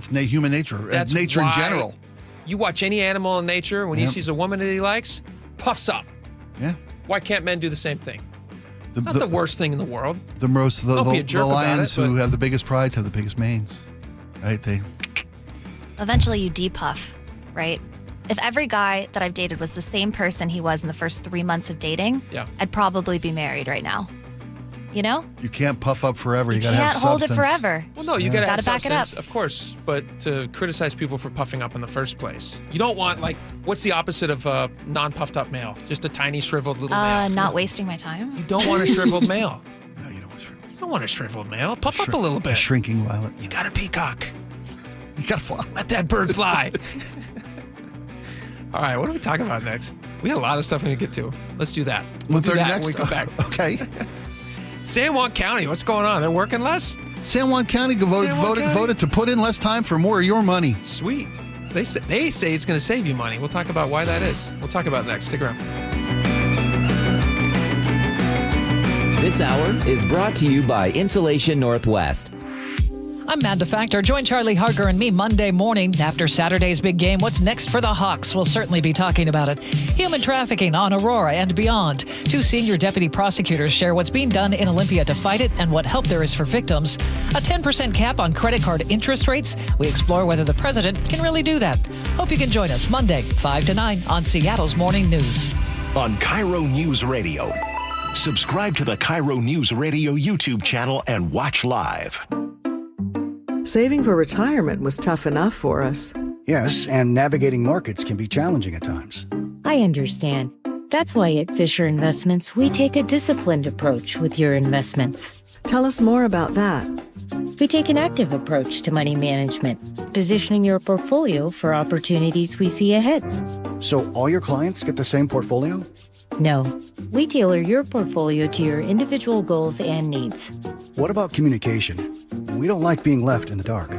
human nature. That's nature in general. You watch any animal in nature, when he sees a woman that he likes, puffs up. Yeah. Why can't men do the same thing? It's not the worst thing in the world. The lions who have the biggest prides have the biggest manes, right? Eventually you depuff, right? If every guy that I've dated was the same person he was in the first 3 months of dating, I'd probably be married right now. You can't puff up forever. You got to have substance. You can't hold it forever. Well, no, you got to have back substance, it up. of course. But to criticize people for puffing up in the first place, you don't want what's the opposite of a non-puffed up male? Just a tiny shriveled little male. Not wasting my time. You don't want a shriveled male. No, you don't want a shriveled. You don't want a shriveled male. Puff up a little bit. A shrinking violet. You got to peacock. You got to fly. Let that bird fly. All right, what are we talking about next? We got a lot of stuff we need to get to. Let's do that. We'll do that next. when we come back. Okay. San Juan County, what's going on? They're working less? San Juan County voted to put in less time for more of your money. Sweet. They say it's going to save you money. We'll talk about why that is. We'll talk about it next. Stick around. This hour is brought to you by Insulation Northwest. I'm Amanda Factor. Join Charlie Harger and me Monday morning after Saturday's big game. What's next for the Hawks? We'll certainly be talking about it. Human trafficking on Aurora and beyond. 2 senior deputy prosecutors share what's being done in Olympia to fight it and what help there is for victims. A 10% cap on credit card interest rates. We explore whether the president can really do that. Hope you can join us Monday, 5 to 9 on Seattle's Morning News. On KIRO News Radio. Subscribe to the KIRO News Radio YouTube channel and watch live. Saving for retirement was tough enough for us. Yes, and navigating markets can be challenging at times. I understand. That's why at Fisher Investments, we take a disciplined approach with your investments. Tell us more about that. We take an active approach to money management, positioning your portfolio for opportunities we see ahead. So all your clients get the same portfolio? No. We tailor your portfolio to your individual goals and needs. What about communication? We don't like being left in the dark.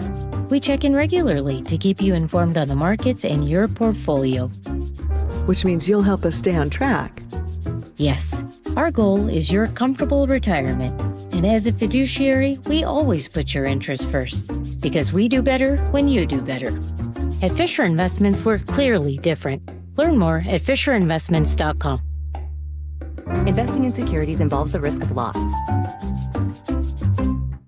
We check in regularly to keep you informed on the markets and your portfolio. Which means you'll help us stay on track. Yes. Our goal is your comfortable retirement. And as a fiduciary, we always put your interests first. Because we do better when you do better. At Fisher Investments, we're clearly different. Learn more at FisherInvestments.com. Investing in securities involves the risk of loss.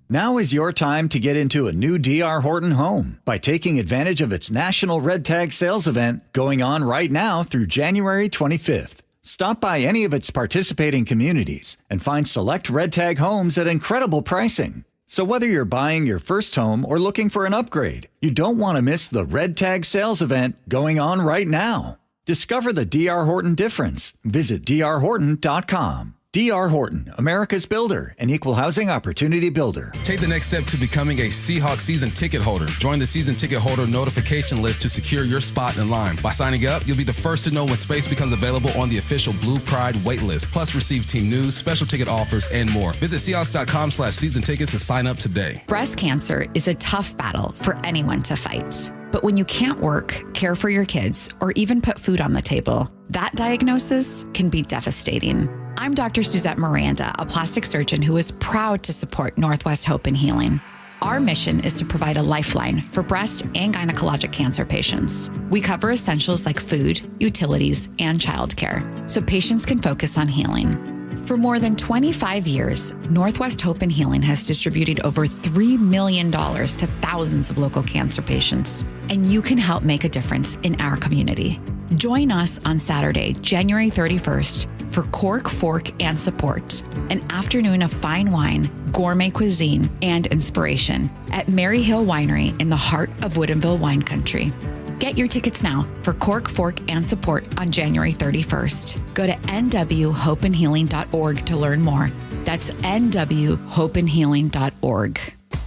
Now is your time to get into a new D.R. Horton home by taking advantage of its National Red Tag Sales event going on right now through January 25th. Stop by any of its participating communities and find select Red Tag homes at incredible pricing. So whether you're buying your first home or looking for an upgrade, you don't want to miss the Red Tag Sales event going on right now. Discover the D.R. Horton difference. Visit drhorton.com. D.R. Horton, America's builder, an equal housing opportunity builder. Take the next step to becoming a Seahawks season ticket holder. Join the season ticket holder notification list to secure your spot in line. By signing up, you'll be the first to know when space becomes available on the official Blue Pride waitlist. Plus, receive team news, special ticket offers, and more. Visit Seahawks.com/season tickets to sign up today. Breast cancer is a tough battle for anyone to fight. But when you can't work, care for your kids, or even put food on the table, that diagnosis can be devastating. I'm Dr. Suzette Miranda, a plastic surgeon who is proud to support Northwest Hope and Healing. Our mission is to provide a lifeline for breast and gynecologic cancer patients. We cover essentials like food, utilities, and childcare, so patients can focus on healing. For more than 25 years, Northwest Hope and Healing has distributed over $3 million to thousands of local cancer patients, and you can help make a difference in our community. Join us on Saturday, January 31st, for Cork, Fork, and Support, an afternoon of fine wine, gourmet cuisine, and inspiration at Mary Hill Winery in the heart of Woodinville wine country. Get your tickets now for Cork, Fork, and Support on January 31st. Go to nwhopeandhealing.org to learn more. That's nwhopeandhealing.org.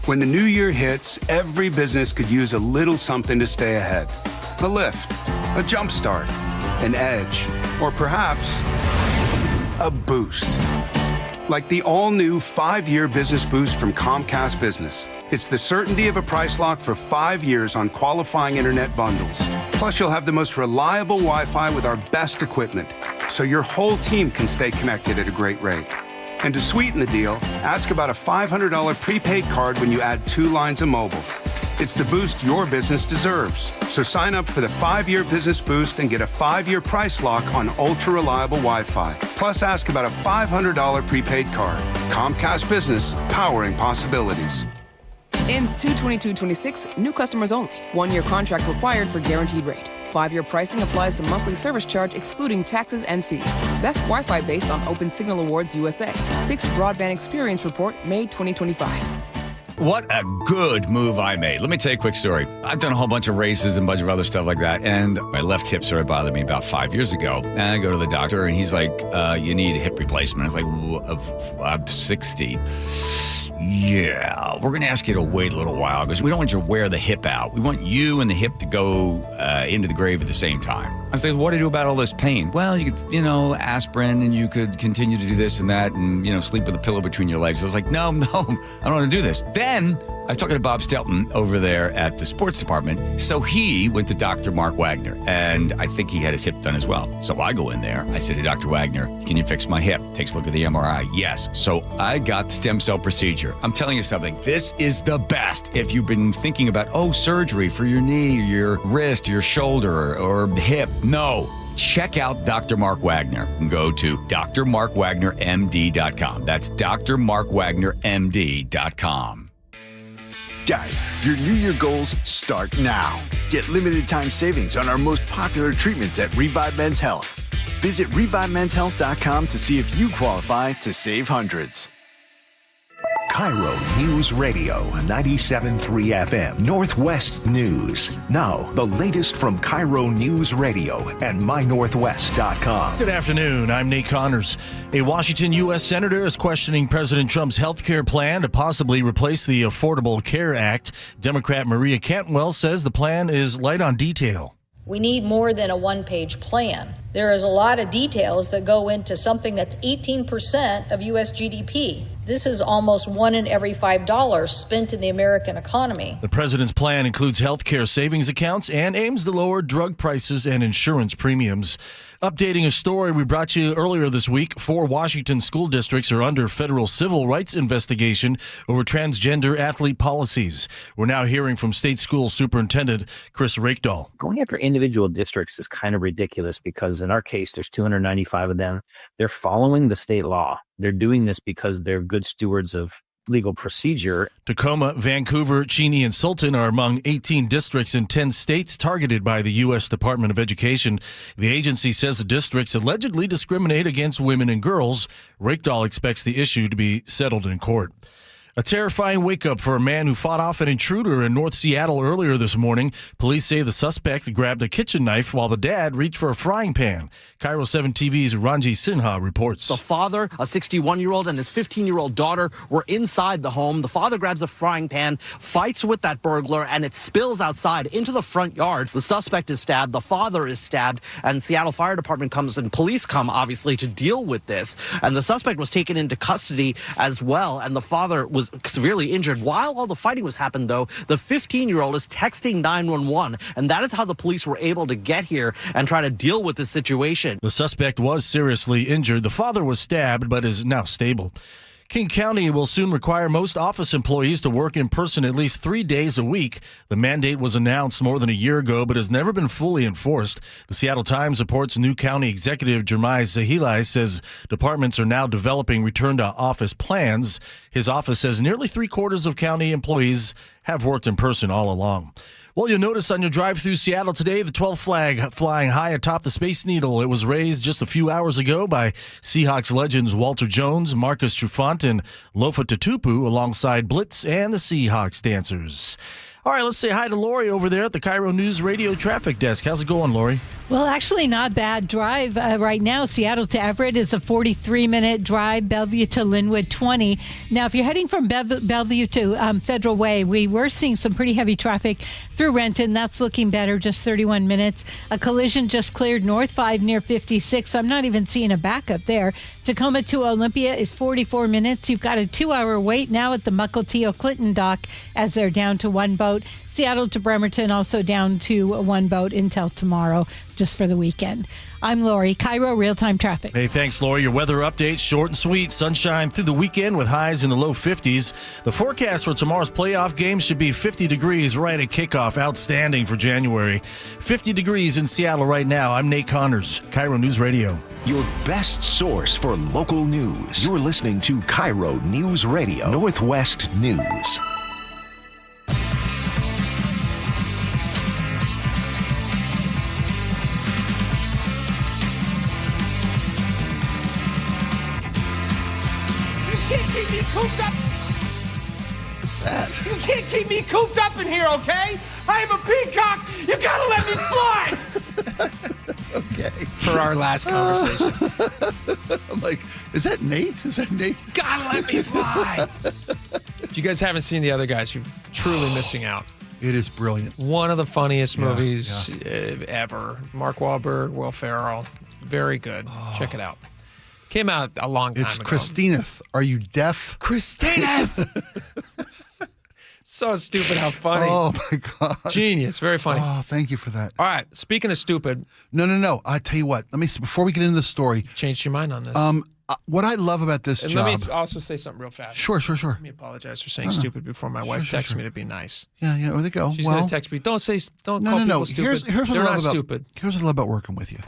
When the new year hits, every business could use a little something to stay ahead. A lift, a jump start, an edge, or perhaps a boost. Like the all-new 5-year business boost from Comcast Business. It's the certainty of a price lock for 5 years on qualifying internet bundles. Plus, you'll have the most reliable Wi-Fi with our best equipment, so your whole team can stay connected at a great rate. And to sweeten the deal, ask about a $500 prepaid card when you add 2 lines of mobile. It's the boost your business deserves. So sign up for the 5-year business boost and get a 5-year price lock on ultra-reliable Wi-Fi. Plus, ask about a $500 prepaid card. Comcast Business, powering possibilities. Ends 2/22/26, new customers only. 1-year contract required for guaranteed rate. 5-year pricing applies to monthly service charge excluding taxes and fees. Best Wi-Fi based on Open Signal Awards USA. Fixed broadband experience report May 2025. What a good move I made. Let me tell you a quick story. I've done a whole bunch of races and a bunch of other stuff like that, and my left hip started bothering me about 5 years ago. And I go to the doctor, and he's like, you need a hip replacement. I was like, I'm 60. Yeah, we're going to ask you to wait a little while because we don't want you to wear the hip out. We want you and the hip to go into the grave at the same time. I said, what do you do about all this pain? Well, you could, aspirin, and you could continue to do this and that and, sleep with a pillow between your legs. I was like, no, I don't want to do this. Then I was talking to Bob Stelton over there at the sports department. So he went to Dr. Mark Wagner, and I think he had his hip done as well. So I go in there. I said to Dr. Wagner, can you fix my hip? Takes a look at the MRI. Yes. So I got the stem cell procedure. I'm telling you something. This is the best. If you've been thinking about, surgery for your knee, your wrist, your shoulder, or hip. No. Check out Dr. Mark Wagner and go to drmarkwagnermd.com. That's drmarkwagnermd.com. Guys, your New Year goals start now. Get limited time savings on our most popular treatments at Revive Men's Health. Visit ReviveMen'sHealth.com to see if you qualify to save hundreds. KIRO News Radio, 97.3 FM, Northwest News. Now, the latest from KIRO News Radio and MyNorthwest.com. Good afternoon. I'm Nate Connors. A Washington U.S. Senator is questioning President Trump's health care plan to possibly replace the Affordable Care Act. Democrat Maria Cantwell says the plan is light on detail. We need more than a one-page plan. There is a lot of details that go into something that's 18% of U.S. GDP. This is almost $1 in every $5 spent in the American economy. The president's plan includes health care savings accounts and aims to lower drug prices and insurance premiums. Updating a story we brought you earlier this week, 4 Washington school districts are under federal civil rights investigation over transgender athlete policies. We're now hearing from State School Superintendent Chris Rakedahl. Going after individual districts is kind of ridiculous because in our case, there's 295 of them. They're following the state law. They're doing this because they're good stewards of legal procedure. Tacoma, Vancouver, Cheney, and Sultan are among 18 districts in 10 states targeted by the U.S. Department of Education. The agency says the districts allegedly discriminate against women and girls. Rakedahl expects the issue to be settled in court. A terrifying wake-up for a man who fought off an intruder in North Seattle earlier this morning. Police say the suspect grabbed a kitchen knife while the dad reached for a frying pan. KIRO 7 TV's Ranji Sinha reports. The father, a 61-year-old, and his 15-year-old daughter were inside the home. The father grabs a frying pan, fights with that burglar, and it spills outside into the front yard. The suspect is stabbed. The father is stabbed, and Seattle Fire Department comes and police come, obviously, to deal with this. And the suspect was taken into custody as well, and the father was severely injured. While all the fighting was happening, though, the 15-year-old is texting 911, and that is how the police were able to get here and try to deal with this situation. The suspect was seriously injured. The father was stabbed, but is now stable. King County will soon require most office employees to work in person at least 3 days a week. The mandate was announced more than a year ago, but has never been fully enforced. The Seattle Times reports new county executive Jeremiah Sahilai says departments are now developing return-to-office plans. His office says nearly three-quarters of county employees have worked in person all along. Well, you'll notice on your drive through Seattle today, the 12th flag flying high atop the Space Needle. It was raised just a few hours ago by Seahawks legends Walter Jones, Marcus Trufant, and Lofa Tatupu alongside Blitz and the Seahawks dancers. All right, let's say hi to Lori over there at the KIRO News Radio traffic desk. How's it going, Lori? Well, actually, not bad drive right now. Seattle to Everett is a 43-minute drive. Bellevue to Linwood, 20. Now, if you're heading from Bellevue to Federal Way, we were seeing some pretty heavy traffic through Renton. That's looking better, just 31 minutes. A collision just cleared North 5 near 56. I'm not even seeing a backup there. Tacoma to Olympia is 44 minutes. You've got a 2-hour wait now at the Mukilteo Clinton dock as they're down to one boat. Seattle to Bremerton also down to one boat until tomorrow, just for the weekend. I'm Lori, KIRO Real-Time Traffic. Hey, thanks, Lori. Your weather update, short and sweet. Sunshine through the weekend with highs in the low 50s. The forecast for tomorrow's playoff game should be 50 degrees right at kickoff. Outstanding for January. 50 degrees in Seattle right now. I'm Nate Connors, KIRO News Radio. Your best source for local news. You're listening to KIRO News Radio, Northwest News. Keep me cooped up. What's that? You can't keep me cooped up in here, okay? I am a peacock. You gotta let me fly. Okay. For our last conversation. I'm like, is that Nate? Is that Nate? Gotta let me fly. If you guys haven't seen The Other Guys, you're truly missing out. It is brilliant. One of the funniest movies ever. Mark Wahlberg, Will Ferrell. Very good. Check it out. Came out a long time ago. It's Christineth. Are you deaf? Christineth! So stupid how funny. Oh, my God. Genius. Very funny. Oh, thank you for that. All right. Speaking of stupid. No. I tell you what. Let me, before we get into the story. Changed your mind on this. What I love about this job. Let me also say something real fast. Sure. Let me apologize for saying stupid before my wife texts me to be nice. Yeah, there they go. She's going to text me. Don't call people stupid. Here's They're not stupid. Here's what I love about working with you.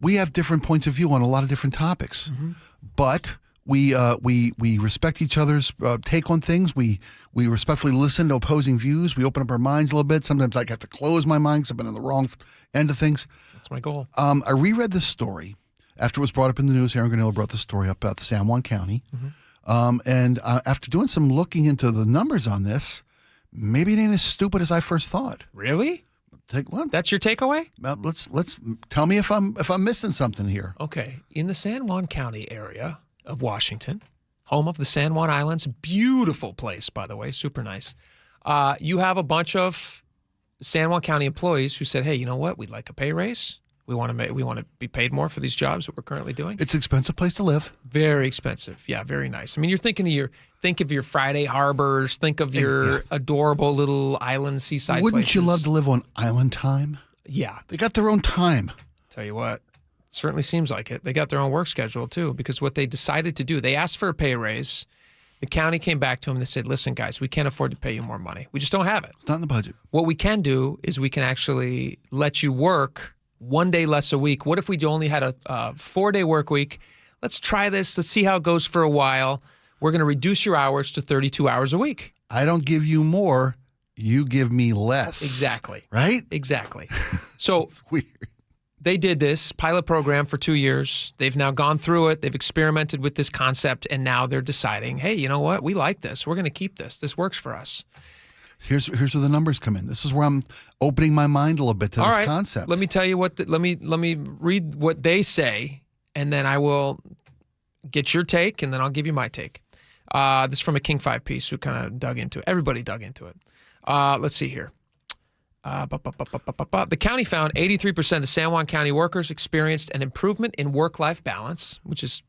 We have different points of view on a lot of different topics, but we respect each other's take on things. We respectfully listen to opposing views. We open up our minds a little bit. Sometimes I have to close my mind because I've been on the wrong end of things. That's my goal. I reread this story after it was brought up in the news. Aaron Granillo brought the story up about the San Juan County. And after doing some looking into the numbers on this, maybe it ain't as stupid as I first thought. Really? Take one. That's your takeaway? Let's tell me if I'm missing something here. Okay. In the San Juan County area of Washington, home of the San Juan Islands, beautiful place, by the way, super nice. You have a bunch of San Juan County employees who said, "Hey, you know what? We'd like a pay raise. We want to be paid more for these jobs that we're currently doing." It's an expensive place to live. Very expensive. Yeah, very nice. I mean, you're thinking of your Friday harbors, think of your adorable little island seaside Wouldn't places. you love to live on island time? Yeah. They got their own time. Tell you what, it certainly seems like it. They got their own work schedule too, because what they decided to do, they asked for a pay raise. The county came back to them and they said, "Listen, guys, we can't afford to pay you more money. We just don't have it. It's not in the budget. What we can do is we can actually let you work 1 day less a week. What if we only had a 4-day work week? Let's try this. Let's see how it goes for a while. We're going to reduce your hours to 32 hours a week." I don't give you more. You give me less. Exactly. Right? Exactly. So it's weird. they did this pilot program for 2 years. They've now gone through it. They've experimented with this concept, and now they're deciding, hey, you know what? We like this. We're going to keep this. This works for us. Here's where the numbers come in. This is where I'm opening my mind a little bit to All this right. concept. Let me tell you let me read what they say, and then I will get your take, and then I'll give you my take. This is from a King 5 piece who kind of dug into it. Everybody dug into it. Let's see here. The county found 83% of San Juan County workers experienced an improvement in work-life balance, which is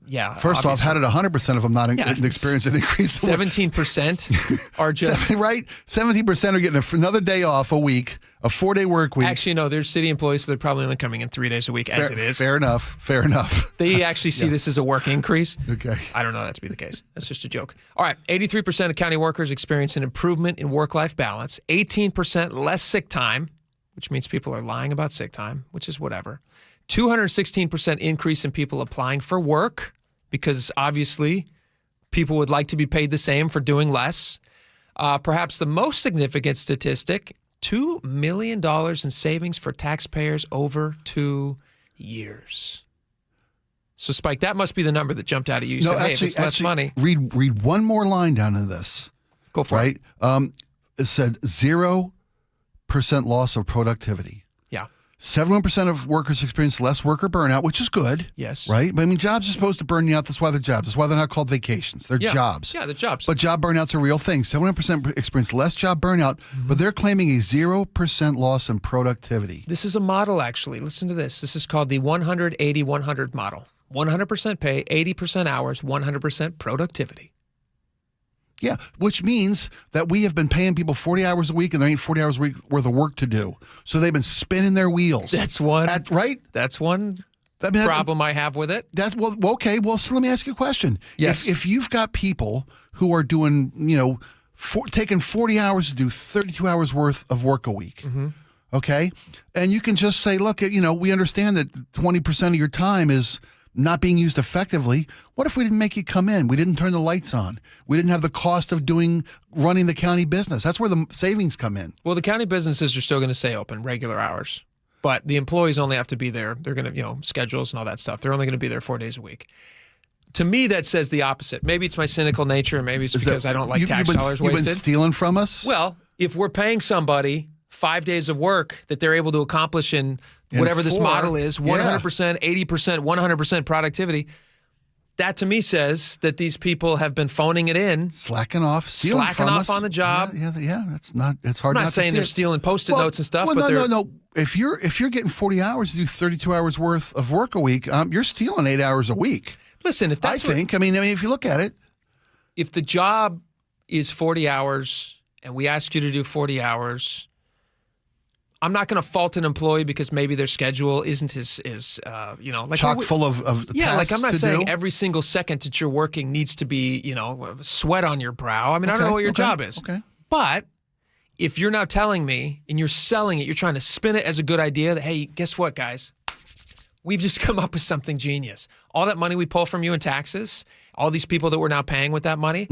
yeah. First off, how did 100% of them not experience an increase? 17% are just right. 17% are getting another day off a week, a 4-day work week. Actually, no, they're city employees, so they're probably only coming in 3 days a week as it is. Fair enough. They actually see this as a work increase. Okay. I don't know that to be the case. That's just a joke. All right. 83% of county workers experience an improvement in work-life balance. 18% less sick time, which means people are lying about sick time, which is whatever. 216% increase in people applying for work because obviously people would like to be paid the same for doing less. Perhaps the most significant statistic, $2 million in savings for taxpayers over 2 years. So, Spike, that must be the number that jumped out at you. You said, hey, if it's less money. Read one more line down in this. Go for it. It said 0% loss of productivity. Yeah. 71% of workers experience less worker burnout, which is good. Yes. Right? But I mean, jobs are supposed to burn you out. That's why they're jobs. That's why they're not called vacations. They're jobs. Yeah, they're jobs. But job burnout's a real thing. 71% experience less job burnout, but they're claiming a 0% loss in productivity. This is a model, actually. Listen to this. This is called the 100-80-100 model. 100% pay, 80% hours, 100% productivity. Yeah, which means that we have been paying people 40 hours a week and there ain't 40 hours a week worth of work to do. So they've been spinning their wheels. That's one. Right? That's one problem I have with it. Okay. Well, so let me ask you a question. Yes. If you've got people who are doing, taking 40 hours to do 32 hours worth of work a week, okay? And you can just say, look, we understand that 20% of your time is not being used effectively. What if we didn't make you come in? We didn't turn the lights on. We didn't have the cost of running the county business. That's where the savings come in. Well, the county businesses are still going to stay open, regular hours. But the employees only have to be there. They're going to, schedules and all that stuff. They're only going to be there 4 days a week. To me, that says the opposite. Maybe it's my cynical nature. Maybe it's because I don't like tax dollars wasted. You've been stealing from us? Well, if we're paying somebody 5 days of work that they're able to accomplish in whatever this model is, 100%, 80%, 100% productivity, that to me says that these people have been phoning it in. Slacking off. Slacking off on the job. Yeah, it's hard not to see. I'm not saying they're stealing Post-it notes and stuff. No. If you're getting 40 hours to do 32 hours worth of work a week, you're stealing 8 hours a week. Listen, if that's I mean, if you look at it. If the job is 40 hours and we ask you to do 40 hours, I'm not going to fault an employee because maybe their schedule isn't like chock full of yeah. Tasks like I'm not saying do. every single second that you're working needs to be sweat on your brow. I mean, I don't know what your job is. Okay. But if you're now telling me and you're selling it, you're trying to spin it as a good idea that, hey, guess what, guys? We've just come up with something genius. All that money we pull from you in taxes, all these people that we're now paying with that money,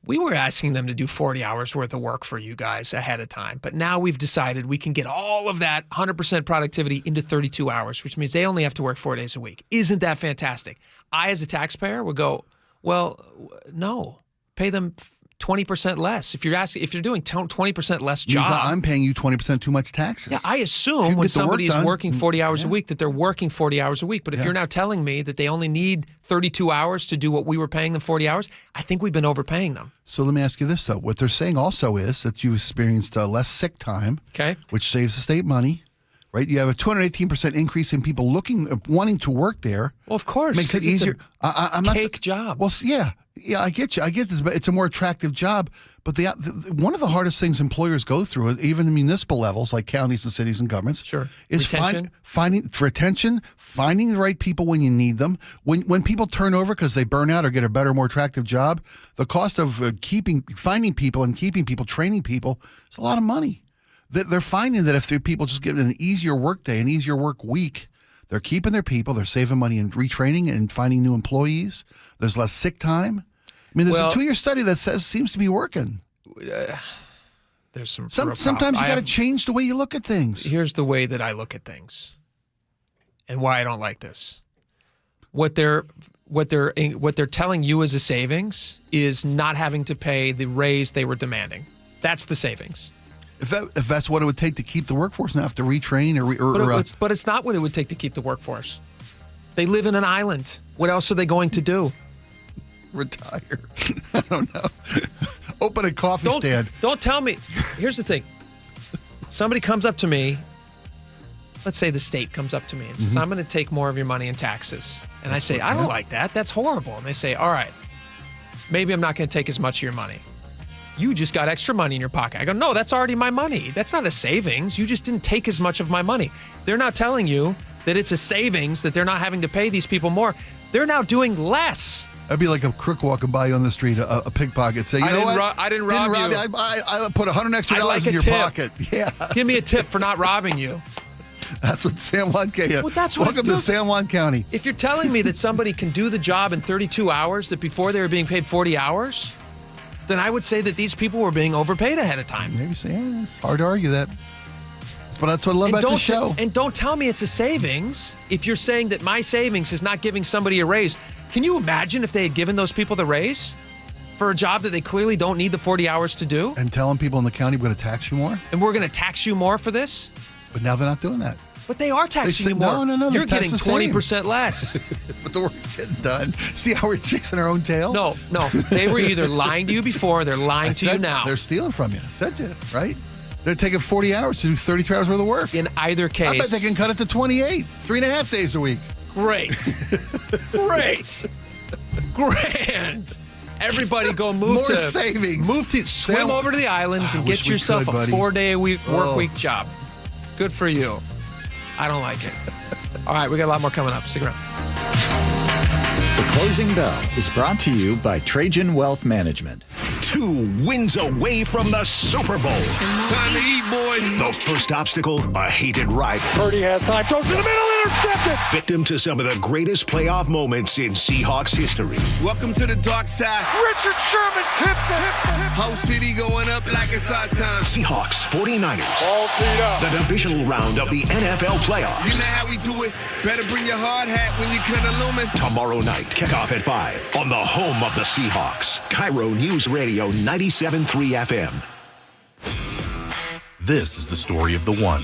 we were asking them to do 40 hours worth of work for you guys ahead of time. But now we've decided we can get all of that 100% productivity into 32 hours, which means they only have to work 4 days a week. Isn't that fantastic? I, as a taxpayer, would go, well, no, pay them 20% less. If you're doing 20% less job, means I'm paying you 20% too much taxes. Yeah, I assume when somebody is working 40 hours a week that they're working 40 hours a week. But if you're now telling me that they only need 32 hours to do what we were paying them 40 hours, I think we've been overpaying them. So let me ask you this, though. What they're saying also is that you experienced less sick time, which saves the state money. Right, you have a 218% increase in people wanting to work there. Well, of course, makes it easier. I'm not job. Well, yeah, I get you. I get this, but it's a more attractive job. But one of the hardest things employers go through, even at municipal levels like counties and cities and governments, is finding the right people when you need them. When people turn over because they burn out or get a better, more attractive job, the cost of finding people and keeping people, training people, is a lot of money. They're finding that if people just give an easier work day, an easier work week, they're keeping their people, they're saving money in retraining and finding new employees. There's less sick time. I mean, there's a 2-year study that seems to be working. there's some. Sometimes you got to change the way you look at things. Here's the way that I look at things, and why I don't like this. What they're telling you as a savings is not having to pay the raise they were demanding. That's the savings. If that's what it would take to keep the workforce, now have to retrain but it's not what it would take to keep the workforce. They live in an island. What else are they going to do? Retire. I don't know. Open a coffee stand. Don't tell me. Here's the thing. Somebody comes up to me. Let's say the state comes up to me and says, I'm going to take more of your money in taxes. And I say, I don't like that. That's horrible. And they say, all right, maybe I'm not going to take as much of your money. You just got extra money in your pocket. I go, no, that's already my money. That's not a savings. You just didn't take as much of my money. They're not telling you that it's a savings, that they're not having to pay these people more. They're now doing less. That'd be like a crook walking by you on the street, a pickpocket. Say, you know what? I didn't rob you. I put $100 extra in your pocket. Yeah. Give me a tip for not robbing you. That's what San Juan County. Well, that's what Welcome to San Juan County. If you're telling me that somebody can do the job in 32 hours, that before they were being paid 40 hours, then I would say that these people were being overpaid ahead of time. Maybe it's hard to argue that. But that's what I love about the show. And don't tell me it's a savings if you're saying that my savings is not giving somebody a raise. Can you imagine if they had given those people the raise for a job that they clearly don't need the 40 hours to do? And telling people in the county we're going to tax you more? And we're going to tax you more for this? But now they're not doing that. But they are taxing you more. No. You're getting 20% less. But the work's getting done. See how we're chasing our own tail? No. They were either lying to you before or they're lying to you now. They're stealing from you. I said you, right? They're taking 40 hours to do 33 hours worth of work. In either case. I bet they can cut it to 28, 3.5 days a week. Great. Grand. Everybody go move more to savings. Move to swim over to the islands and get yourself a 4-day-a-week work week job. Good for you. I don't like it. All right, we got a lot more coming up. Stick around. The Closing Bell is brought to you by Trajan Wealth Management. 2 wins away from the Super Bowl. It's time to eat, boys. The first obstacle, a hated rival. Purdy has time. Throws to the middle, intercepted. Victim to some of the greatest playoff moments in Seahawks history. Welcome to the dark side. Richard Sherman tips it. Whole city going up like it's our time. Seahawks 49ers. All teed up. The divisional round of the NFL playoffs. You know how we do it. Better bring your hard hat when you can illumine. Tomorrow night, kickoff at 5 on the home of the Seahawks. KIRO Newsradio 97.3 FM. This is the story of the one.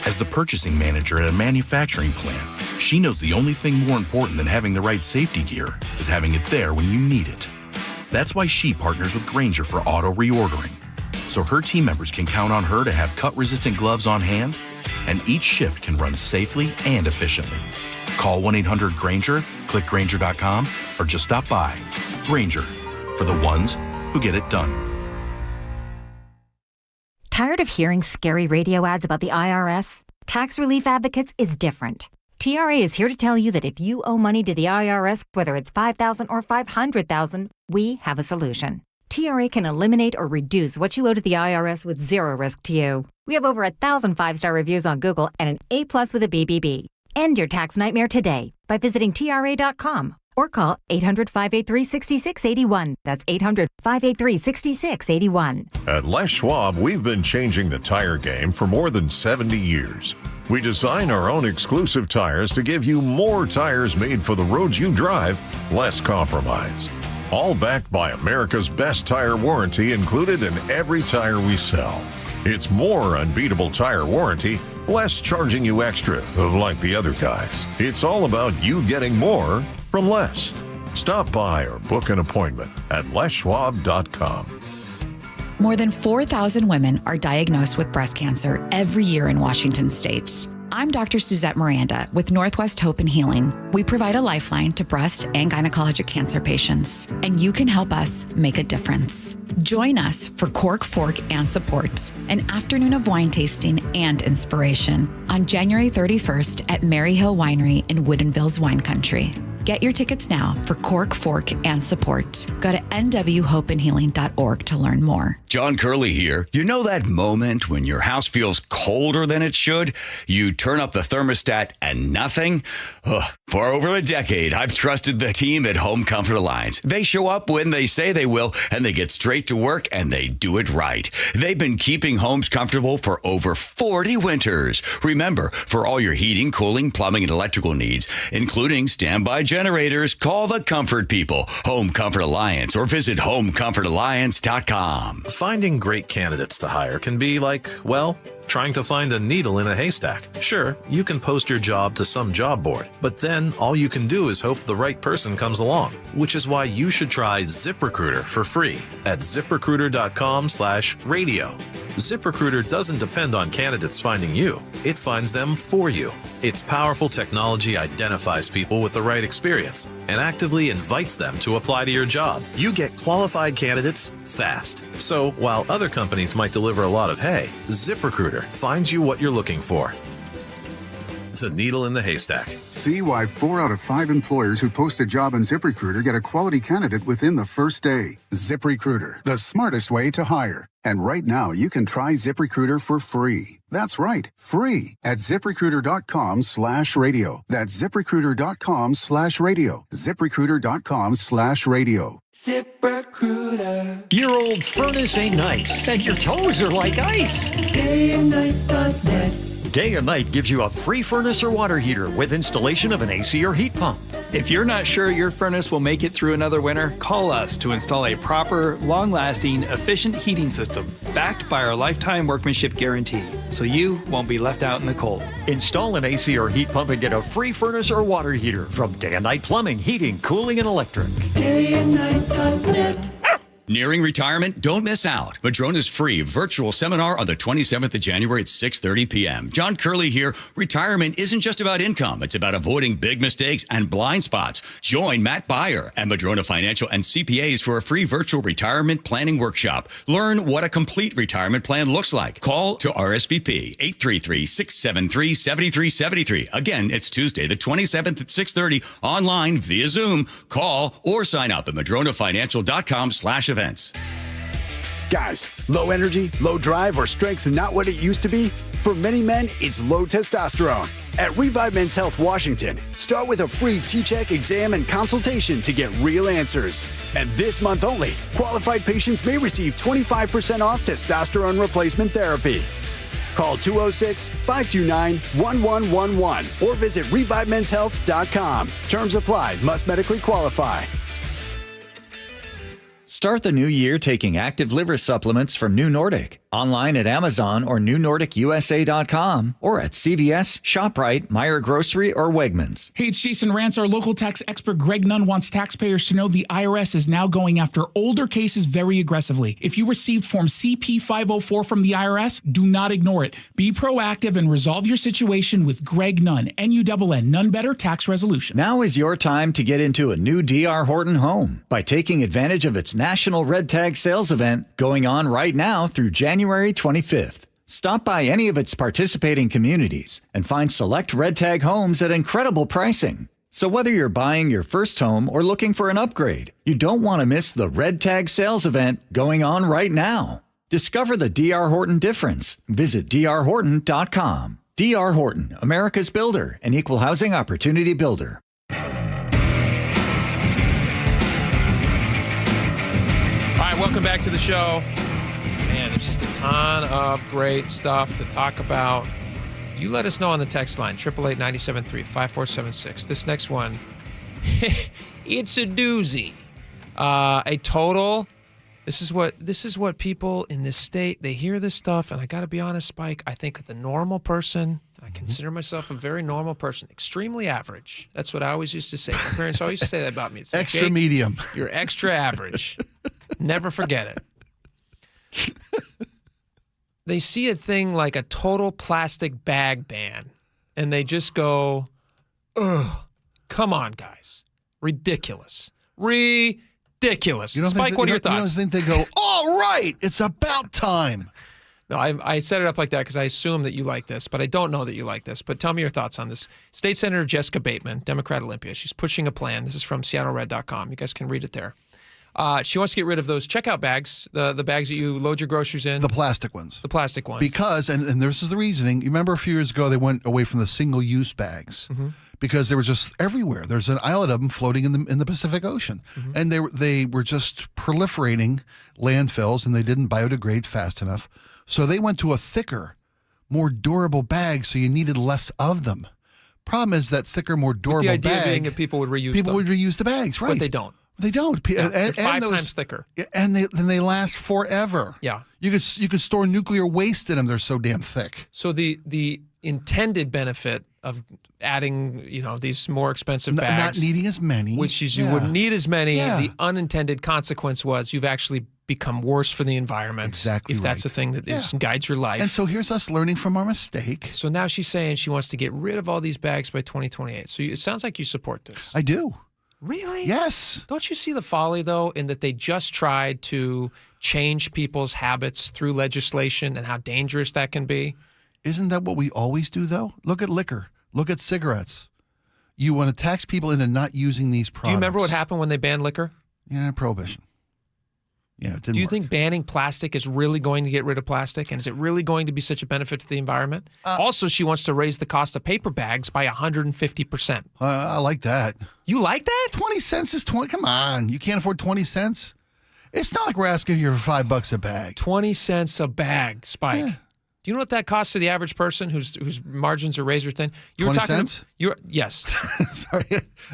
As the purchasing manager at a manufacturing plant, she knows the only thing more important than having the right safety gear is having it there when you need it. That's why she partners with Grainger for auto reordering, so her team members can count on her to have cut-resistant gloves on hand, and each shift can run safely and efficiently. Call 1-800-GRAINGER, click Grainger.com, or just stop by. Grainger, for the ones who get it done. Tired of hearing scary radio ads about the IRS? Tax Relief Advocates is different. TRA is here to tell you that if you owe money to the IRS, whether it's $5,000 or $500,000, we have a solution. TRA can eliminate or reduce what you owe to the IRS with zero risk to you. We have over 1,000 5-star reviews on Google and an A+ with a BBB. End your tax nightmare today by visiting TRA.com or call 800-583-6681. That's 800-583-6681. At Les Schwab, we've been changing the tire game for more than 70 years. We design our own exclusive tires to give you more tires made for the roads you drive, less compromise. All backed by America's best tire warranty included in every tire we sell. It's more unbeatable tire warranty, less charging you extra, like the other guys. It's all about you getting more from less. Stop by or book an appointment at leschwab.com. More than 4,000 women are diagnosed with breast cancer every year in Washington state. I'm Dr. Suzette Miranda with Northwest Hope and Healing. We provide a lifeline to breast and gynecologic cancer patients, and you can help us make a difference. Join us for Cork, Fork, and Support, an afternoon of wine tasting and inspiration on January 31st at Mary Hill Winery in Woodinville's Wine Country. Get your tickets now for Cork, Fork, and Support. Go to nwhopeandhealing.org to learn more. John Curley here. You know that moment when your house feels colder than it should? You turn up the thermostat and nothing? Ugh. For over a decade, I've trusted the team at Home Comfort Alliance. They show up when they say they will, and they get straight to work, and they do it right. They've been keeping homes comfortable for over 40 winters. Remember, for all your heating, cooling, plumbing, and electrical needs, including standby generators, call the Comfort People, Home Comfort Alliance, or visit homecomfortalliance.com. Finding great candidates to hire can be like, well, trying to find a needle in a haystack. Sure, you can post your job to some job board, but then all you can do is hope the right person comes along, which is why you should try ZipRecruiter for free at ziprecruiter.com/radio. ZipRecruiter doesn't depend on candidates finding you. It finds them for you. Its powerful technology identifies people with the right experience and actively invites them to apply to your job. You get qualified candidates fast. So while other companies might deliver a lot of hay, ZipRecruiter finds you what you're looking for. The needle in the haystack. See why 4 out of 5 employers who post a job on ZipRecruiter get a quality candidate within the first day. ZipRecruiter, the smartest way to hire. And right now, you can try ZipRecruiter for free. That's right, free at ZipRecruiter.com/radio. That's ZipRecruiter.com/radio. ZipRecruiter.com/radio. ZipRecruiter. Your old furnace ain't nice, and your toes are like ice. DayandNight.net. Day and Night gives you a free furnace or water heater with installation of an AC or heat pump. If you're not sure your furnace will make it through another winter, call us to install a proper, long-lasting, efficient heating system backed by our lifetime workmanship guarantee, so you won't be left out in the cold. Install an AC or heat pump and get a free furnace or water heater from Day and Night Plumbing, Heating, Cooling, and Electric. DayandNight.net. Nearing retirement? Don't miss out. Madrona's free virtual seminar on the 27th of January at 6:30 p.m. John Curley here. Retirement isn't just about income. It's about avoiding big mistakes and blind spots. Join Matt Beyer and Madrona Financial and CPAs for a free virtual retirement planning workshop. Learn what a complete retirement plan looks like. Call to RSVP 833-673-7373. Again, it's Tuesday, the 27th at 6:30, online via Zoom. Call or sign up at madronafinancial.com/events. Guys, low energy, low drive, or strength not what it used to be? For many men, it's low testosterone. At Revive Men's Health Washington, start with a free T-check exam and consultation to get real answers. And this month only, qualified patients may receive 25% off testosterone replacement therapy. Call 206-529-1111 or visit ReviveMen'sHealth.com. Terms apply. Must medically qualify. Start the new year taking active liver supplements from New Nordic. Online at Amazon or NewNordicUSA.com or at CVS, ShopRite, Meijer Grocery, or Wegmans. Hey, it's Jason Rantz. Our local tax expert Greg Nunn wants taxpayers to know the IRS is now going after older cases very aggressively. If you received Form CP-504 from the IRS, do not ignore it. Be proactive and resolve your situation with Greg Nunn, N-U-N-N, None Better Tax Resolution. Now is your time to get into a new D.R. Horton home by taking advantage of its National Red Tag Sales event going on right now through January 25th. Stop by any of its participating communities and find select Red Tag homes at incredible pricing. So whether you're buying your first home or looking for an upgrade, you don't want to miss the Red Tag Sales event going on right now. Discover the D.R. Horton difference. Visit drhorton.com. D.R. Horton, America's builder and equal housing opportunity builder. All right, welcome back to the show. Man, there's just a ton of great stuff to talk about. You let us know on the text line, 888-973-5476. This next one, it's a doozy. A total. This is what people in this state, they hear this stuff, and I got to be honest, Spike, I think the normal person, I consider myself a very normal person, extremely average. That's what I always used to say. My parents always used to say that about me. It's like, extra Jake, medium. You're extra average. Never forget it. They see a thing like a total plastic bag ban, and they just go, ugh, come on, guys. Ridiculous. Ridiculous. Spike, what are your thoughts? You don't think they go, all right, it's about time. No, I set it up like that because I assume that you like this, but I don't know that you like this. But tell me your thoughts on this. State Senator Jessica Bateman, Democrat Olympia, she's pushing a plan. This is from SeattleRed.com. You guys can read it there. She wants to get rid of those checkout bags, the bags that you load your groceries in. The plastic ones. The plastic ones. Because, and this is the reasoning, you remember a few years ago they went away from the single-use bags because they were just everywhere. There's an island of them floating in the Pacific Ocean. And they were just proliferating landfills, and they didn't biodegrade fast enough. So they went to a thicker, more durable bag, so you needed less of them. Problem is that thicker, more durable bag. The idea being that people would reuse them. People would reuse the bags, right? But they don't. They don't. Yeah, they're 5 times thicker. And they last forever. Yeah. You could store nuclear waste in them. They're so damn thick. So the intended benefit of adding, these more expensive bags. Not needing as many. Which is you wouldn't need as many. Yeah. The unintended consequence was you've actually become worse for the environment. Exactly. If that's the thing that guides your life. And so here's us learning from our mistake. So now she's saying she wants to get rid of all these bags by 2028. So it sounds like you support this. I do. Really? Yes. Don't you see the folly, though, in that they just tried to change people's habits through legislation and how dangerous that can be? Isn't that what we always do, though? Look at liquor. Look at cigarettes. You want to tax people into not using these products. Do you remember what happened when they banned liquor? Yeah, prohibition. Yeah, it didn't Do you work. think banning plastic is really going to get rid of plastic? And is it really going to be such a benefit to the environment? Also, she wants to raise the cost of paper bags by 150%. I like that. You like that? 20 cents is 20. Come on. You can't afford 20 cents? It's not like we're asking you for $5 a bag. 20 cents a bag, Spike. Yeah. Do you know what that costs to the average person whose margins are razor thin? You 20 were talking cents? Yes. Sorry.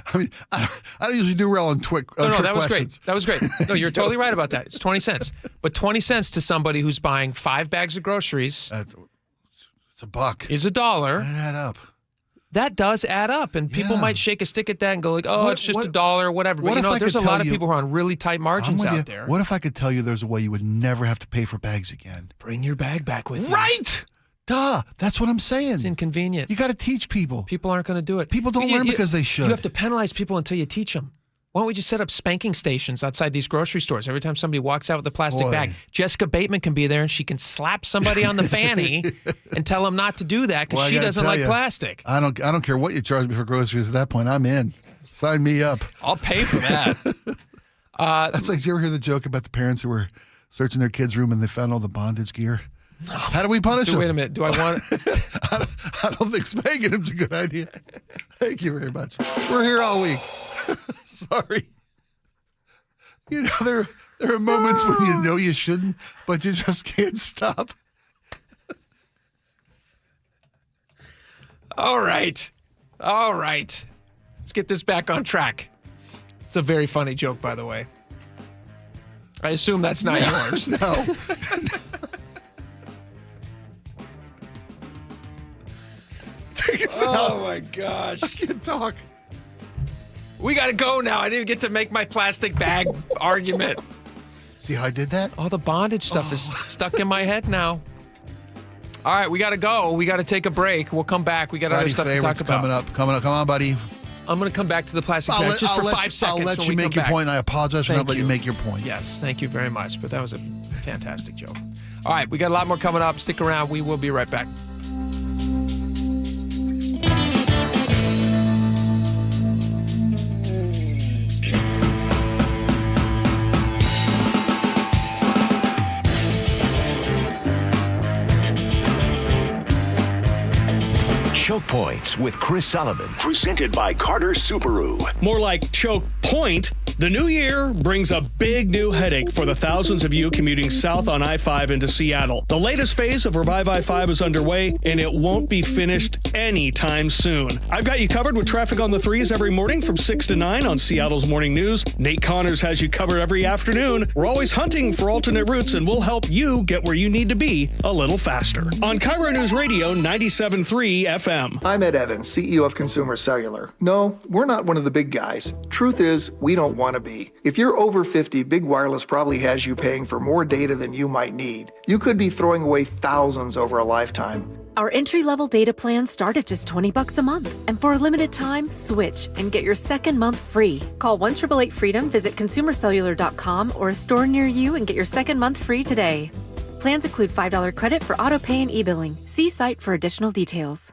I mean, I don't usually do well on trick No, that was questions. great. That was great. No, you're totally right about that. It's 20 cents. But 20 cents to somebody who's buying 5 bags of groceries it's $1. Is $1. That add up. That does add up, and people might shake a stick at that and go like, it's just $1 or whatever. But there's a lot of people who are on really tight margins out there. What if I could tell you there's a way you would never have to pay for bags again? Bring your bag back with you. Right! Duh. That's what I'm saying. It's inconvenient. You got to teach people. People aren't going to do it. People don't learn because they should. You have to penalize people until you teach them. Why don't we just set up spanking stations outside these grocery stores? Every time somebody walks out with a plastic bag, Jessica Bateman can be there and she can slap somebody on the fanny and tell them not to do that because she doesn't like plastic. I don't care what you charge me for groceries at that point. I'm in. Sign me up. I'll pay for that. That's like, did you ever hear the joke about the parents who were searching their kids' room and they found all the bondage gear? No. How do we punish them? Wait a minute. Do I want I don't think spanking him's a good idea. Thank you very much. We're here all week. Sorry. There are moments when you know you shouldn't, but you just can't stop. All right. Let's get this back on track. It's a very funny joke, by the way. I assume that's not yours. No. Oh, my gosh. I can't talk. We got to go now. I didn't get to make my plastic bag argument. See how I did that? All the bondage stuff is stuck in my head now. All right, we got to go. We got to take a break. We'll come back. We got other stuff to talk about. Coming up. Come on, buddy. I'm going to come back to the plastic bag just for 5 seconds. I'll let you make your point, and I apologize for not letting you make your point. Yes, thank you very much. But that was a fantastic joke. All right, we got a lot more coming up. Stick around. We will be right back. Choke Points with Chris Sullivan. Presented by Carter Subaru. More like Choke Point. The new year brings a big new headache for the thousands of you commuting south on I-5 into Seattle. The latest phase of Revive I-5 is underway, and it won't be finished anytime soon. I've got you covered with traffic on the 3s every morning from 6 to 9 on Seattle's Morning News. Nate Connors has you covered every afternoon. We're always hunting for alternate routes, and we'll help you get where you need to be a little faster. On KIRO Newsradio 97.3 FM. I'm Ed Evans, CEO of Consumer Cellular. No, we're not one of the big guys. Truth is, we don't want to be. If you're over 50, Big Wireless probably has you paying for more data than you might need. You could be throwing away thousands over a lifetime. Our entry-level data plans start at just $20 a month. And for a limited time, switch and get your second month free. Call 1-888-FREEDOM, visit consumercellular.com or a store near you and get your second month free today. Plans include $5 credit for auto pay and e-billing. See site for additional details.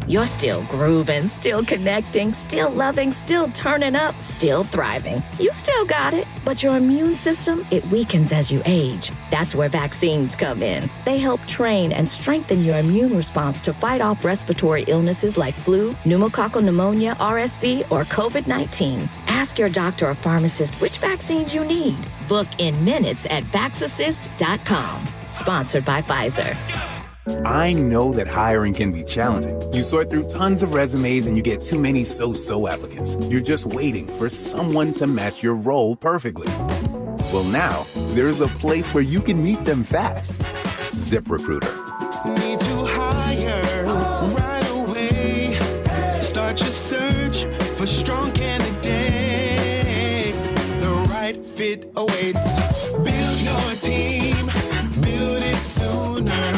You're still grooving, still connecting, still loving, still turning up, still thriving. You still got it, but your immune system, it weakens as you age. That's where vaccines come in. They help train and strengthen your immune response to fight off respiratory illnesses like flu, pneumococcal pneumonia, RSV, or COVID-19. Ask your doctor or pharmacist which vaccines you need. Book in minutes at vaxassist.com. Sponsored by Pfizer. I know that hiring can be challenging. You sort through tons of resumes and you get too many so-so applicants. You're just waiting for someone to match your role perfectly. Well, now, there's a place where you can meet them fast. ZipRecruiter. Need to hire right away. Start your search for strong candidates. The right fit awaits. Build your team. Build it sooner.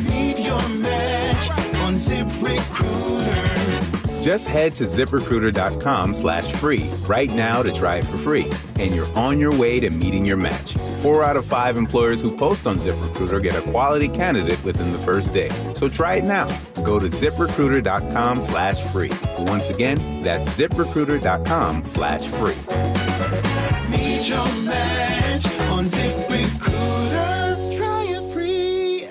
Meet your match on ZipRecruiter. Just head to ZipRecruiter.com/free right now to try it for free. And you're on your way to meeting your match. 4 out of 5 employers who post on ZipRecruiter get a quality candidate within the first day. So try it now. Go to ZipRecruiter.com/free. Once again, that's ZipRecruiter.com/free. Meet your match on ZipRecruiter. Try it free.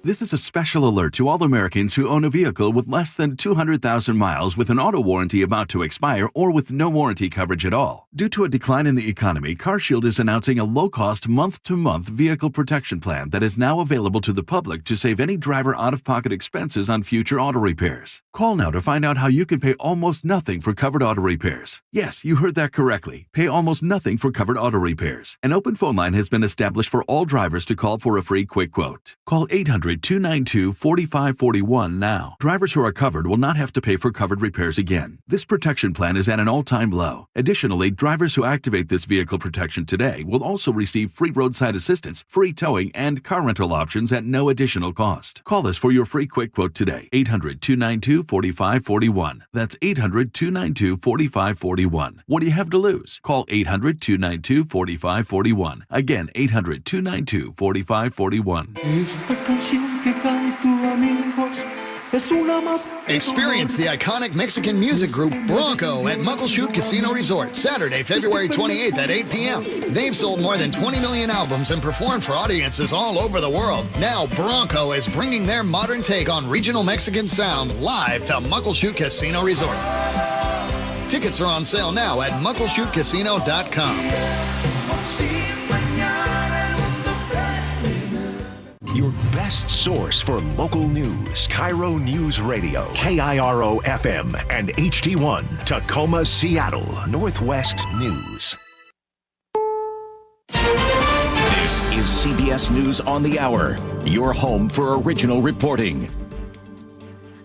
This is a special alert to all Americans who own a vehicle with less than 200,000 miles with an auto warranty about to expire or with no warranty coverage at all. Due to a decline in the economy, CarShield is announcing a low-cost month-to-month vehicle protection plan that is now available to the public to save any driver out-of-pocket expenses on future auto repairs. Call now to find out how you can pay almost nothing for covered auto repairs. Yes, you heard that correctly. Pay almost nothing for covered auto repairs. An open phone line has been established for all drivers to call for a free quick quote. Call 800-292-4541 now. Drivers who are covered will not have to pay for covered repairs again. This protection plan is at an all-time low. Additionally, drivers who activate this vehicle protection today will also receive free roadside assistance, free towing, and car rental options at no additional cost. Call us for your free quick quote today. 800-292-4541. That's 800-292-4541. What do you have to lose? Call 800-292-4541. Again, 800-292-4541. Experience the iconic Mexican music group Bronco at Muckleshoot Casino Resort, Saturday, February 28th at 8 p.m. They've sold more than 20 million albums and performed for audiences all over the world. Now Bronco is bringing their modern take on regional Mexican sound live to Muckleshoot Casino Resort. Tickets are on sale now at muckleshootcasino.com. Your best source for local news. KIRO Newsradio, KIRO FM and HD1, Tacoma, Seattle, Northwest News. This is CBS News on the Hour, your home for original reporting.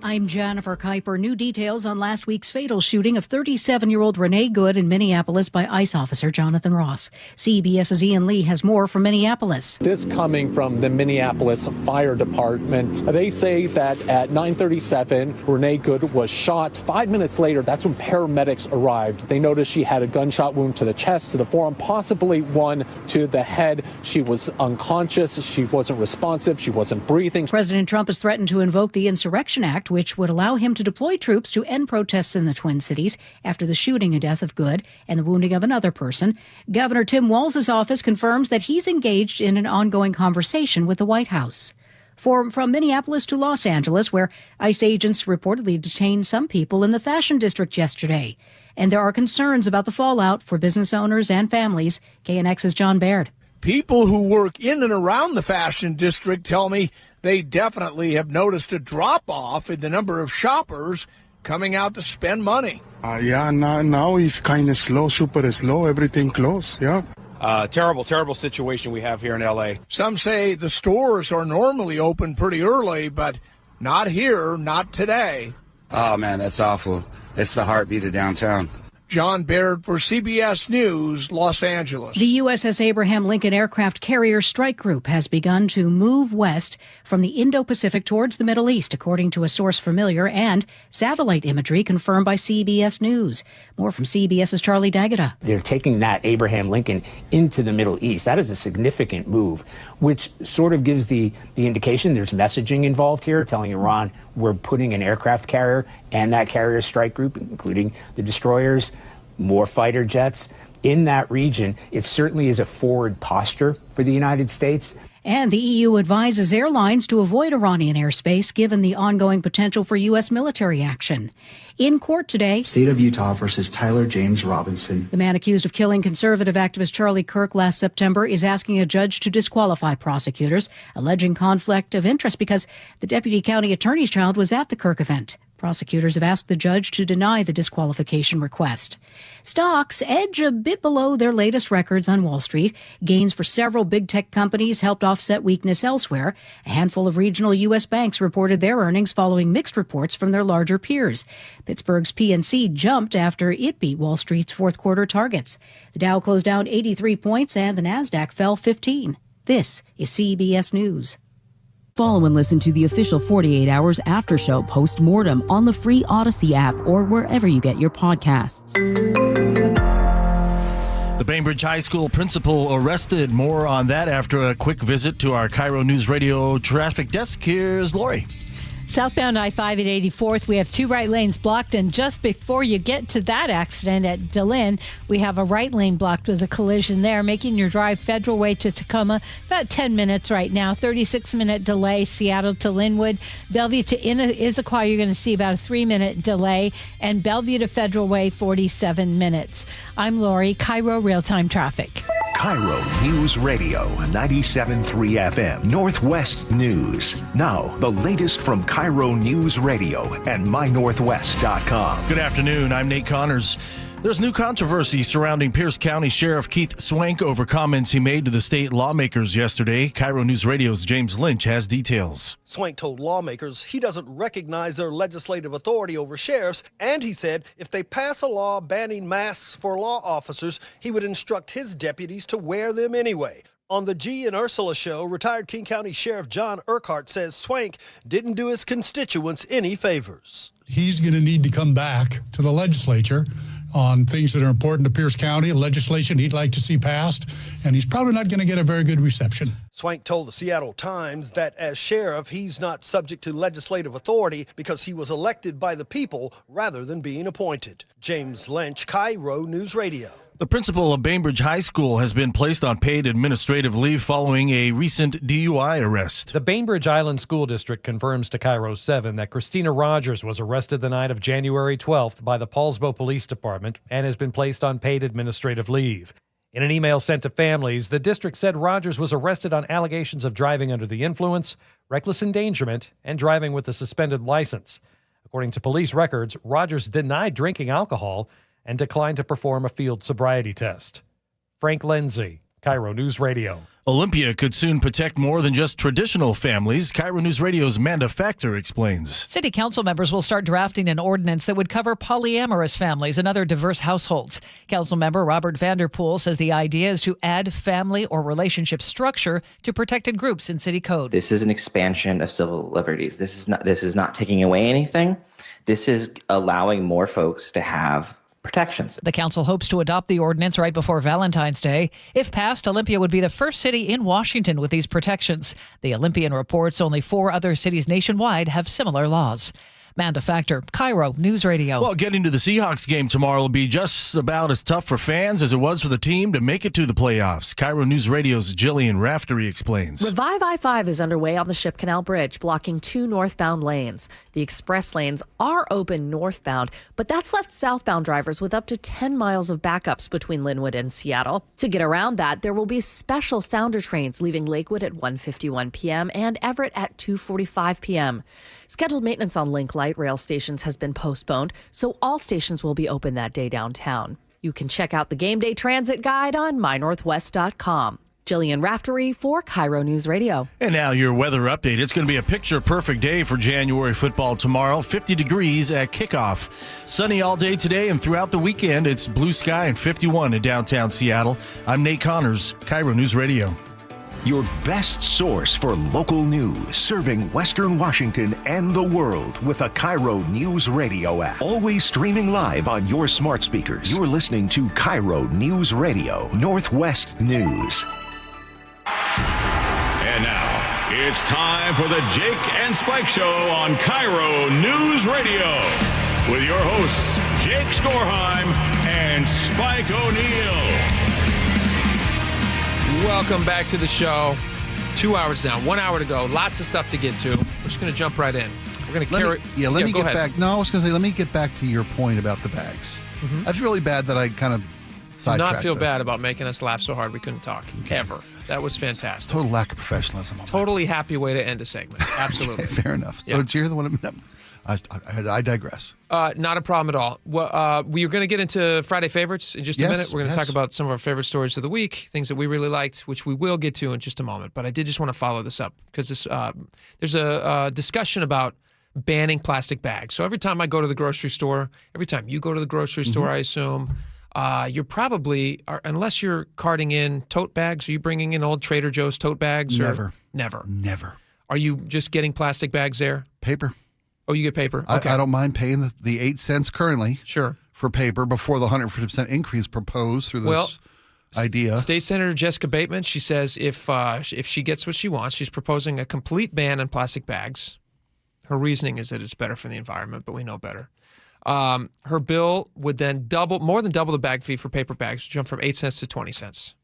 I'm Jennifer Kuiper. New details on last week's fatal shooting of 37-year-old Renee Good in Minneapolis by ICE officer Jonathan Ross. CBS's Ian Lee has more from Minneapolis. This coming from the Minneapolis Fire Department. They say that at 9:37, Renee Good was shot. 5 minutes later, that's when paramedics arrived. They noticed she had a gunshot wound to the chest, to the forearm, possibly one to the head. She was unconscious. She wasn't responsive. She wasn't breathing. President Trump has threatened to invoke the Insurrection Act, which would allow him to deploy troops to end protests in the Twin Cities after the shooting and death of Good and the wounding of another person. Governor Tim Walz's office confirms that he's engaged in an ongoing conversation with the White House. From Minneapolis to Los Angeles, where ICE agents reportedly detained some people in the Fashion District yesterday. And there are concerns about the fallout for business owners and families. KNX's John Baird. People who work in and around the Fashion District tell me they definitely have noticed a drop-off in the number of shoppers coming out to spend money. Now it's kind of slow, super slow, everything closed, yeah. Terrible situation we have here in L.A. Some say the stores are normally open pretty early, but not here, not today. Oh, man, that's awful. It's the heartbeat of downtown. John Baird for CBS News, Los Angeles. The USS Abraham Lincoln Aircraft Carrier Strike Group has begun to move west from the Indo-Pacific towards the Middle East, according to a source familiar and satellite imagery confirmed by CBS News. More from CBS's Charlie D'Agata. They're taking that Abraham Lincoln into the Middle East. That is a significant move, which sort of gives the indication there's messaging involved here, telling Iran we're putting an aircraft carrier and that carrier strike group, including the destroyers, more fighter jets in that region. It certainly is a forward posture for the United States. And the EU advises airlines to avoid Iranian airspace given the ongoing potential for U.S. military action. In court today, State of Utah versus Tyler James Robinson. The man accused of killing conservative activist Charlie Kirk last September is asking a judge to disqualify prosecutors, alleging conflict of interest because the deputy county attorney's child was at the Kirk event. Prosecutors have asked the judge to deny the disqualification request. Stocks edge a bit below their latest records on Wall Street. Gains for several big tech companies helped offset weakness elsewhere. A handful of regional U.S. banks reported their earnings following mixed reports from their larger peers. Pittsburgh's PNC jumped after it beat Wall Street's fourth quarter targets. The Dow closed down 83 points and the Nasdaq fell 15. This is CBS News. Follow and listen to the official 48 Hours After Show post-mortem on the free Odyssey app or wherever you get your podcasts. The Bainbridge High School principal arrested. More on that after a quick visit to our KIRO News Radio traffic desk. Here's Lori. Southbound I-5 at 84th, we have two right lanes blocked, and just before you get to that accident at DeLynn, we have a right lane blocked with a collision there, making your drive Federal Way to Tacoma about 10 minutes right now. 36-minute delay, Seattle to Linwood. Bellevue to Issaquah, you're going to see about a 3-minute delay, and Bellevue to Federal Way, 47 minutes. I'm Lori, KIRO Real-Time Traffic. KIRO News Radio, 97.3 FM, Northwest News. Now, the latest from KIRO News Radio and mynorthwest.com. Good afternoon. I'm Nate Connors. There's new controversy surrounding Pierce County Sheriff Keith Swank over comments he made to the state lawmakers yesterday. KIRO News Radio's James Lynch has details. Swank told lawmakers he doesn't recognize their legislative authority over sheriffs, and he said if they pass a law banning masks for law officers, he would instruct his deputies to wear them anyway. On the G and Ursula show, retired King County Sheriff John Urquhart says Swank didn't do his constituents any favors. He's going to need to come back to the legislature on things that are important to Pierce County, legislation he'd like to see passed, and he's probably not going to get a very good reception. Swank told the Seattle Times that as sheriff, he's not subject to legislative authority because he was elected by the people rather than being appointed. James Lynch, KIRO News Radio. The principal of Bainbridge High School has been placed on paid administrative leave following a recent DUI arrest. The Bainbridge Island School District confirms to KIRO 7 that Christina Rogers was arrested the night of January 12th by the Paulsbo Police Department and has been placed on paid administrative leave. In an email sent to families, the district said Rogers was arrested on allegations of driving under the influence, reckless endangerment, and driving with a suspended license. According to police records, Rogers denied drinking alcohol and declined to perform a field sobriety test. Frank Lindsay, KIRO News Radio. Olympia could soon protect more than just traditional families. KIRO News Radio's Amanda Factor explains. City council members will start drafting an ordinance that would cover polyamorous families and other diverse households. Council member Robert Vanderpool says the idea is to add family or relationship structure to protected groups in city code. This is an expansion of civil liberties. This is not taking away anything. This is allowing more folks to have protections. The council hopes to adopt the ordinance right before Valentine's Day. If passed, Olympia would be the first city in Washington with these protections. The Olympian reports only 4 other cities nationwide have similar laws. Amanda Factor, KIRO News Radio. Well, getting to the Seahawks game tomorrow will be just about as tough for fans as it was for the team to make it to the playoffs. KIRO News Radio's Jillian Raftery explains. Revive I-5 is underway on the Ship Canal Bridge, blocking 2 northbound lanes. The express lanes are open northbound, but that's left southbound drivers with up to 10 miles of backups between Linwood and Seattle. To get around that, there will be special sounder trains leaving Lakewood at 1:51 p.m. and Everett at 2:45 p.m. Scheduled maintenance on Link Light rail stations has been postponed, so all stations will be open that day downtown. You can check out the game day transit guide on mynorthwest.com. Jillian Raftery for KIRO News Radio. And now your weather update. It's going to be a picture-perfect day for January football tomorrow. 50 degrees at kickoff. Sunny all day today and throughout the weekend. It's blue sky and 51 in downtown Seattle. I'm Nate Connors, KIRO News Radio. Your best source for local news, serving Western Washington and the world with a KIRO News Radio app. Always streaming live on your smart speakers. You're listening to KIRO News Radio, Northwest News. And now, it's time for the Jake and Spike Show on KIRO News Radio with your hosts, Jake Skorheim and Spike O'Neill. Welcome back to the show. 2 hours down, 1 hour to go. Lots of stuff to get to. We're just going to jump right in. We're going to carry. Let me go get ahead. back. No, I was going to say, let me get back to your point about the bags. I feel really bad that I kind of Do not feel bad about making us laugh so hard we couldn't talk. Ever. That was fantastic. Total lack of professionalism. Totally happy way to end a segment. Absolutely. Okay, fair enough. Yeah. So you're the one. I digress. Not a problem at all. Well, we're going to get into Friday favorites in just a minute. We're going to talk about some of our favorite stories of the week, things that we really liked, which we will get to in just a moment. But I did just want to follow this up because there's a discussion about banning plastic bags. So every time I go to the grocery store, every time you go to the grocery store, I assume, you're probably, unless you're carting in tote bags, are you bringing in old Trader Joe's tote bags? Never. Never. Are you just getting plastic bags there? Paper. Oh, you get paper? Okay. I don't mind paying the 8 cents currently for paper before the 150% increase proposed through this idea. State Senator Jessica Bateman, she says if she gets what she wants, she's proposing a complete ban on plastic bags. Her reasoning is that it's better for the environment, but we know better. Her bill would then more than double the bag fee for paper bags, jump from 8 cents to 20 cents.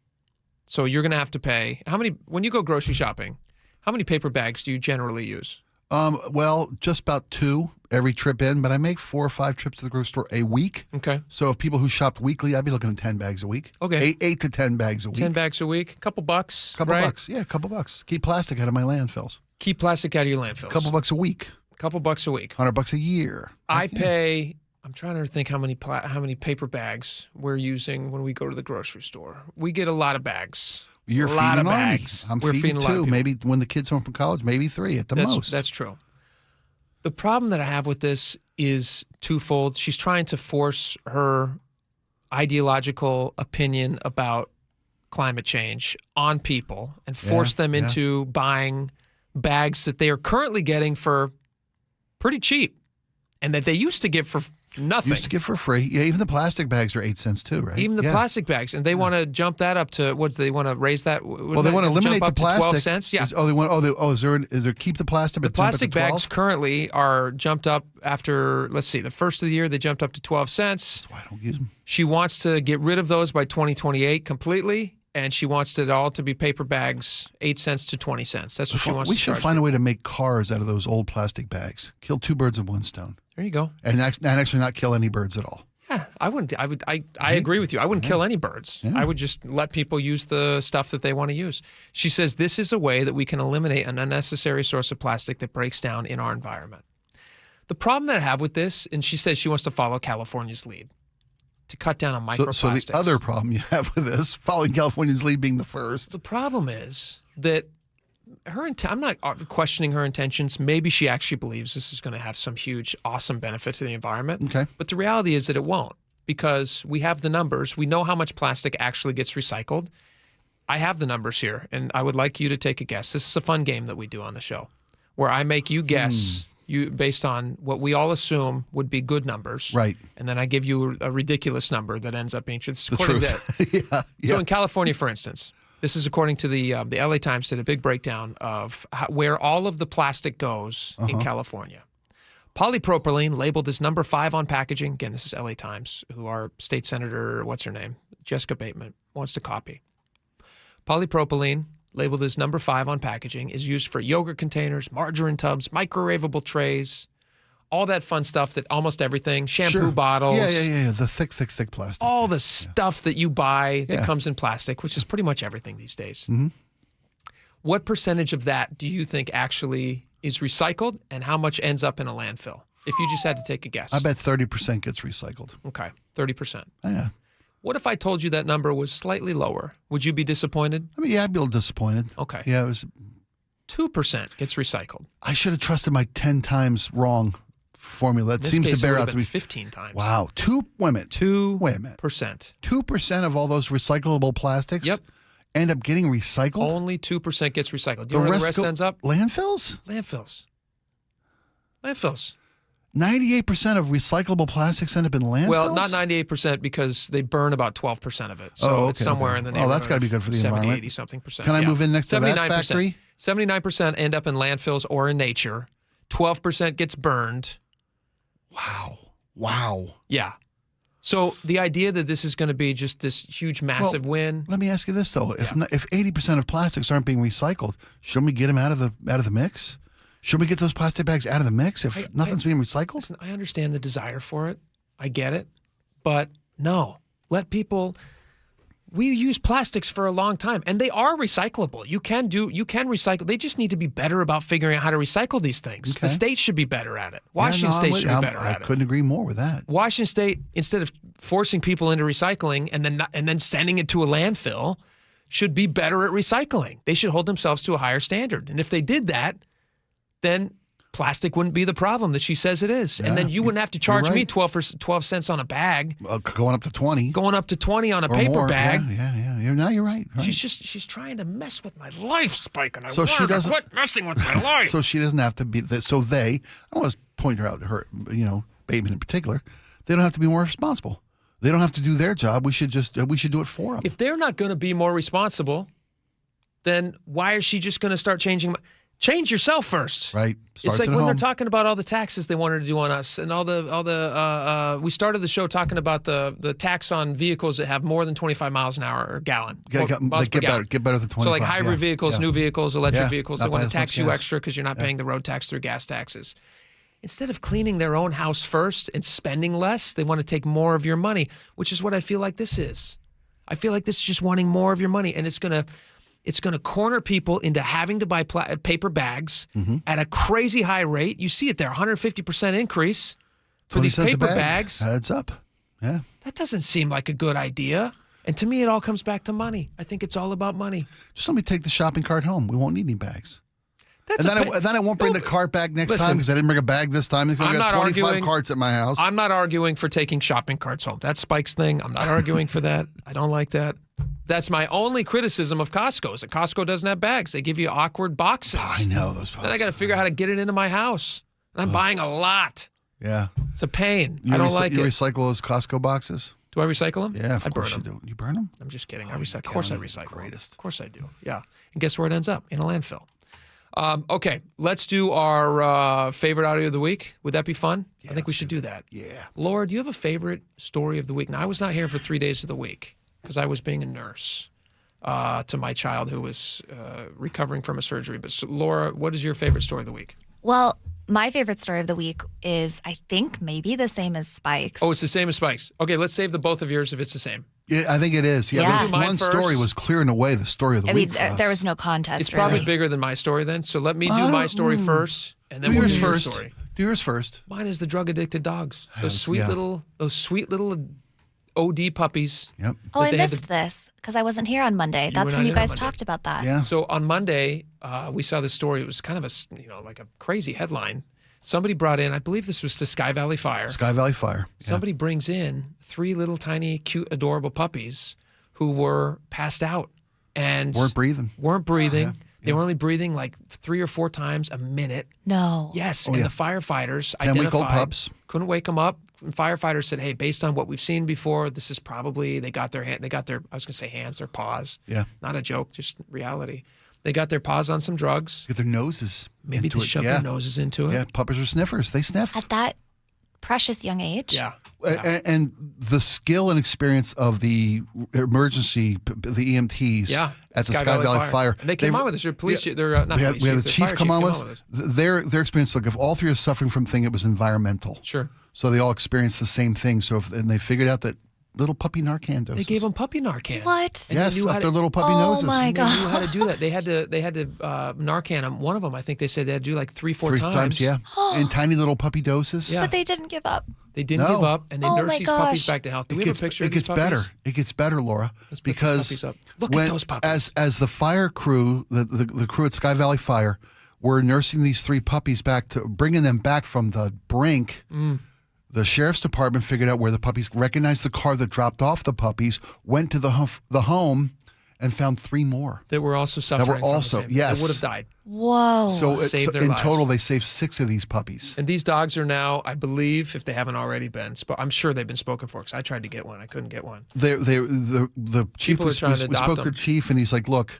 So you're going to have to pay, when you go grocery shopping, how many paper bags do you generally use? Well, just about 2 every trip in, but I make 4 or 5 trips to the grocery store a week. Okay. So if people who shopped weekly, I'd be looking at 10 bags a week. Okay. 8 to 10 bags a week. 10 bags a week, couple bucks. Couple bucks. Yeah, couple bucks. Keep plastic out of my landfills. Keep plastic out of your landfills. Couple bucks a week. Couple bucks a week. $100 a year. I pay. I'm trying to think how many paper bags we're using when we go to the grocery store. We get a lot of bags. You're a lot of feeding on me. bags. I'm We're feeding a lot of 2. people. Maybe when the kids home from college, maybe 3 at the most. That's true. The problem that I have with this is twofold. She's trying to force her ideological opinion about climate change on people and force them into buying bags that they are currently getting for pretty cheap and that they used to get for nothing. Used to get for free. Yeah, even the plastic bags are 8 cents too, right? Even the plastic bags, and they want to jump that up to they want to raise that. Well, they want to eliminate the plastic. 12 cents. Yeah. Is there keep the plastic? The plastic bags currently are jumped up after. Let's see, the first of the year they jumped up to 12 cents. That's why I don't use them. She wants to get rid of those by 2028 completely. And she wants it all to be paper bags, 8 cents to 20 cents. That's what she wants. We to should charge find a way to make cars out of those old plastic bags. Kill 2 birds with 1 stone. There you go. And actually not kill any birds at all. Yeah, I wouldn't. I agree with you. I wouldn't kill any birds. Yeah. I would just let people use the stuff that they want to use. She says this is a way that we can eliminate an unnecessary source of plastic that breaks down in our environment. The problem that I have with this, and she says she wants to follow California's lead to cut down on microplastics. So the other problem you have with this, following California's lead being the first. The problem is that I'm not questioning her intentions. Maybe she actually believes this is going to have some huge, awesome benefit to the environment. Okay. But the reality is that it won't, because we have the numbers. We know how much plastic actually gets recycled. I have the numbers here, and I would like you to take a guess. This is a fun game that we do on the show, where I make you guess based on what we all assume would be good numbers. Right. And then I give you a ridiculous number that ends up being true. This is The according truth. to So in California, for instance, this is according to the LA Times did a big breakdown of where all of the plastic goes in California. Polypropylene labeled as number 5 on packaging. Again, this is LA Times, who our state senator, what's her name? Jessica Bateman, wants to copy. Polypropylene, labeled as number 5 on packaging, is used for yogurt containers, margarine tubs, microwavable trays, all that fun stuff that almost everything, shampoo bottles. Yeah. The thick plastic. All the stuff that you buy that comes in plastic, which is pretty much everything these days. Mm-hmm. What percentage of that do you think actually is recycled, and how much ends up in a landfill? If you just had to take a guess. I bet 30% gets recycled. Okay, 30%. Yeah. What if I told you that number was slightly lower? Would you be disappointed? I mean, yeah, I'd be a little disappointed. Okay. Yeah, it was 2% gets recycled. I should have trusted my 10 times wrong formula. It seems to bear out to be 15 times. Wow. 2% 2% of all those recyclable plastics end up getting recycled? Only 2% gets recycled. Do you know where the rest ends up? Landfills? Landfills. 98% of recyclable plastics end up in landfills? Well, not 98% because they burn about 12% of it. So it's somewhere in the neighborhood. Oh, that's got to be good for the 70, environment. 80 something percent. Can I move in next to that factory? 79% end up in landfills or in nature. 12% gets burned. Wow. Yeah. So the idea that this is going to be just this huge, massive win. Let me ask you this though: if 80% of plastics aren't being recycled, shouldn't we get them out of the mix? Should we get those plastic bags out of the mix if nothing's being recycled? Listen, I understand the desire for it. I get it, but no, let people. We use plastics for a long time, and they are recyclable. You can recycle. They just need to be better about figuring out how to recycle these things. The state should be better at it. Washington State should be better at it. I couldn't agree more with that. Washington State, instead of forcing people into recycling and then sending it to a landfill, should be better at recycling. They should hold themselves to a higher standard. And if they did that, then plastic wouldn't be the problem that she says it is. And then you wouldn't have to charge me 12 cents on a bag. Going up to 20. Going up to 20 on a paper bag. Yeah. You're right. She's trying to mess with my life, Spike, and I want her to quit messing with my life. So she doesn't have to be, I want to point her out, Bateman in particular, they don't have to be more responsible. They don't have to do their job. We should do it for them. If they're not going to be more responsible, then why is she just going to start changing? Change yourself first. Right. It's like when they're talking about all the taxes they wanted to do on us and all the we started the show talking about the tax on vehicles that have more than 25 miles an hour or gallon. Get better than 25. So like hybrid vehicles, new vehicles, electric vehicles, they want to tax you extra because you're not paying the road tax through gas taxes. Instead of cleaning their own house first and spending less, they want to take more of your money, which is what I feel like this is. I feel like this is just wanting more of your money, and it's going to corner people into having to buy paper bags at a crazy high rate. You see it there, 150% increase for these paper bags. Adds up. Yeah. That doesn't seem like a good idea. And to me, it all comes back to money. I think it's all about money. Just let me take the shopping cart home. We won't need any bags. Then I won't bring the cart back next time because I didn't bring a bag this time. I've got 25 carts at my house. I'm not arguing for taking shopping carts home. That's Spike's thing. I'm not arguing for that. I don't like that. That's my only criticism of Costco is that Costco doesn't have bags. They give you awkward boxes. I know those boxes. Then I got to figure out how to get it into my house. And I'm buying a lot. Yeah. It's a pain. I don't like it. You recycle those Costco boxes? Do I recycle them? Yeah, of course you do. You burn them? I'm just kidding. Of course I recycle them. Of course I do. Yeah. And guess where it ends up? In a landfill. Okay, let's do our favorite audio of the week. Would that be fun? Yeah, I think we should do that. Yeah. Laura, do you have a favorite story of the week? Now, I was not here for 3 days of the week because I was being a nurse to my child who was recovering from a surgery. But Laura, what is your favorite story of the week? Well, my favorite story of the week is, I think, maybe the same as Spike's. Oh, it's the same as Spike's. Okay, let's save the both of yours if it's the same. Yeah, I think it is. Yeah. This one story was clearing away the story of the week. There was no contest. It's probably bigger than my story then. So let me do my story first, and then we'll do your story. Do yours first. Mine is the drug addicted dogs. Those sweet little OD puppies. Yep. Oh, I missed this because I wasn't here on Monday. That's when you guys talked about that. Yeah. So on Monday, we saw this story. It was kind of like a crazy headline. Somebody brought in, I believe this was to Sky Valley Fire. Sky Valley Fire. Yeah. Somebody brings in 3 little tiny, cute, adorable puppies who were passed out and weren't breathing. Yeah. They were only breathing like 3 or 4 times a minute. No. Yes, the firefighters 10-week-old pups couldn't wake them up. And firefighters said, "Hey, based on what we've seen before, this is probably they got their I was going to say hands, their paws. Yeah, not a joke, just reality." They got their paws on some drugs. Get their noses. Maybe they shoved their noses into it. Yeah, puppies are sniffers. They sniff. At that precious young age. Yeah. And the skill and experience of the emergency, the EMTs at the Sky Valley Fire. And they came on with us. Police, we have the chief come on with us. Their experience, look, if all 3 are suffering from thing, it was environmental. Sure. So they all experienced the same thing. And they figured out that little puppy Narcan doses. They gave them puppy Narcan. What? And Yes, up their little puppy noses. Oh my And god! they knew how to do that. They had to Narcan them. One of them, I think they said they had to do like 3-4 times. Yeah, in tiny little puppy doses. Yeah. But they didn't give up. They didn't give up, and they Oh nursed my these puppies gosh. back to health. Do we have a picture of It these gets puppies? better. It gets better, Laura, Let's put these because puppies up. Look at those puppies. As the fire crew, the crew at Sky Valley Fire, were nursing these 3 puppies back to bringing them back from the brink. The sheriff's department figured out where the puppies, recognized the car that dropped off the puppies, went to the home, and found 3 more That were also suffering. that were also from the same. yes They would have died. Whoa! So Saved their in lives. total, they saved 6 of these puppies. And these dogs are now, I believe, if they haven't already been, I'm sure they've been spoken for because I tried to get one. I couldn't get one. The chief People are was, trying to we adopt spoke to them. the chief, and he's like, "Look,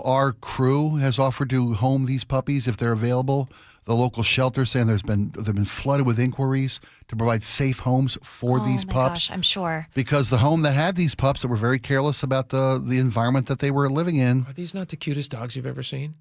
our crew has offered to home these puppies if they're available. The local shelter saying they've been flooded with inquiries to provide safe homes for these Oh my pups. gosh, I'm sure. Because the home that had these pups that were very careless about the environment that they were living in. Are these not the cutest dogs you've ever seen?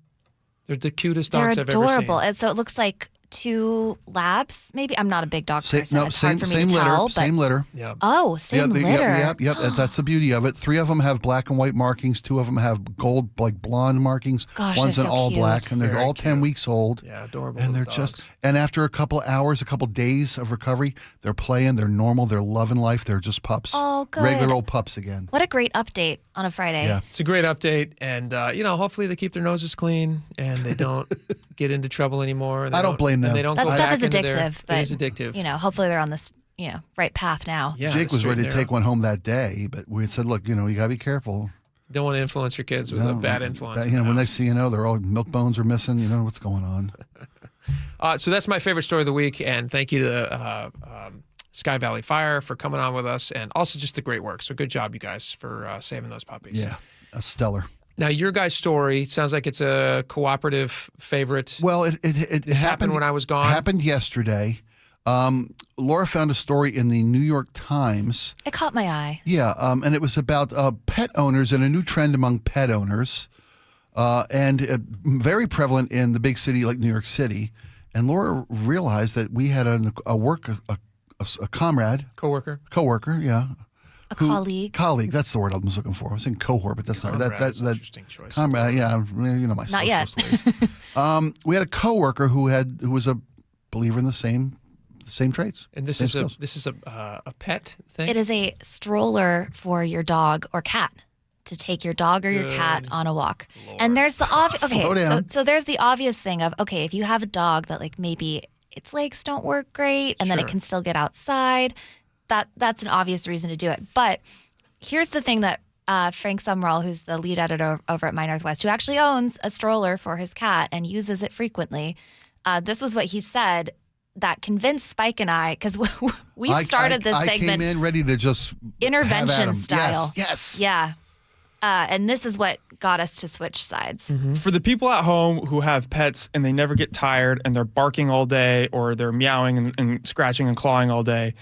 They're the cutest They're dogs I've ever adorable. seen. And so it looks like 2 labs. Maybe I'm not a big dog Same, person. no, it's same, hard for me same to litter. tell. Same but, litter. Yeah. Oh, same litter. Yep. That's the beauty of it. 3 of them have black and white markings. 2 of them have gold, like blonde markings. Gosh, One's they're an so all cute. black, and they're Very all 10 cute. weeks old. Yeah, adorable. And they're little just, dogs. and after a couple hours, a couple days of recovery, they're playing, they're normal, they're loving life, they're just pups. Oh, good. Regular old pups again. What a great update on a Friday. Yeah. It's a great update, and hopefully they keep their noses clean and they don't get into trouble anymore. And I don't blame them. And they don't That go stuff back is into addictive, but it is addictive. Hopefully they're on this, right path now. Yeah, Jake the was ready straight to and take one home that day, but we said, look, you got to be careful. Don't want to influence your kids with a bad influence. When they see, they're all milk bones are missing, what's going on. So that's my favorite story of the week, and thank you to Sky Valley Fire for coming on with us, and also just the great work. So good job, you guys, for saving those puppies. Yeah, stellar. Now, your guys' story sounds like it's a cooperative favorite. Well, it happened when I was gone. Happened yesterday. Laura found a story in the New York Times. It caught my eye. Yeah, and it was about pet owners and a new trend among pet owners, and very prevalent in the big city like New York City. And Laura realized that we had a comrade, coworker, yeah. Colleague, that's the word I was looking for. I was saying cohort, but that's not that's interesting choice. Comrade, yeah, my Not yet. socialist ways. We had a coworker who was a believer in the same traits. And this is a pet thing. It is a stroller for your dog or cat to take your dog or your cat on a walk. Lord. And there's the obvious. Okay, Slow down. so there's the obvious thing of if you have a dog that maybe its legs don't work great, and then it Sure. can still get outside. That's an obvious reason to do it. But here's the thing that Frank Summerall, who's the lead editor over at My Northwest, who actually owns a stroller for his cat and uses it frequently, this was what he said that convinced Spike and I, because we started this segment. I came in ready to just intervention have at 'em. style. Yes. Yeah. And this is what got us to switch sides. For the people at home who have pets and they never get tired and they're barking all day or they're meowing and scratching and clawing all day,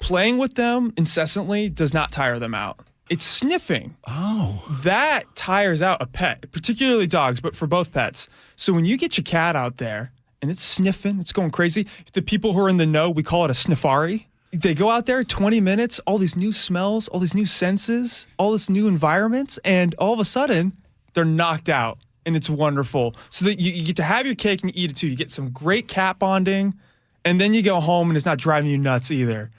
playing with them incessantly does not tire them out. It's sniffing. Oh. That tires out a pet, particularly dogs, but for both pets. So when you get your cat out there and it's sniffing, it's going crazy, the people who are in the know, we call it a sniffari. They go out there 20 minutes, all these new smells, all these new senses, all this new environment, and all of a sudden, they're knocked out, and it's wonderful. So that you get to have your cake and eat it too. You get some great cat bonding, and then you go home and it's not driving you nuts either.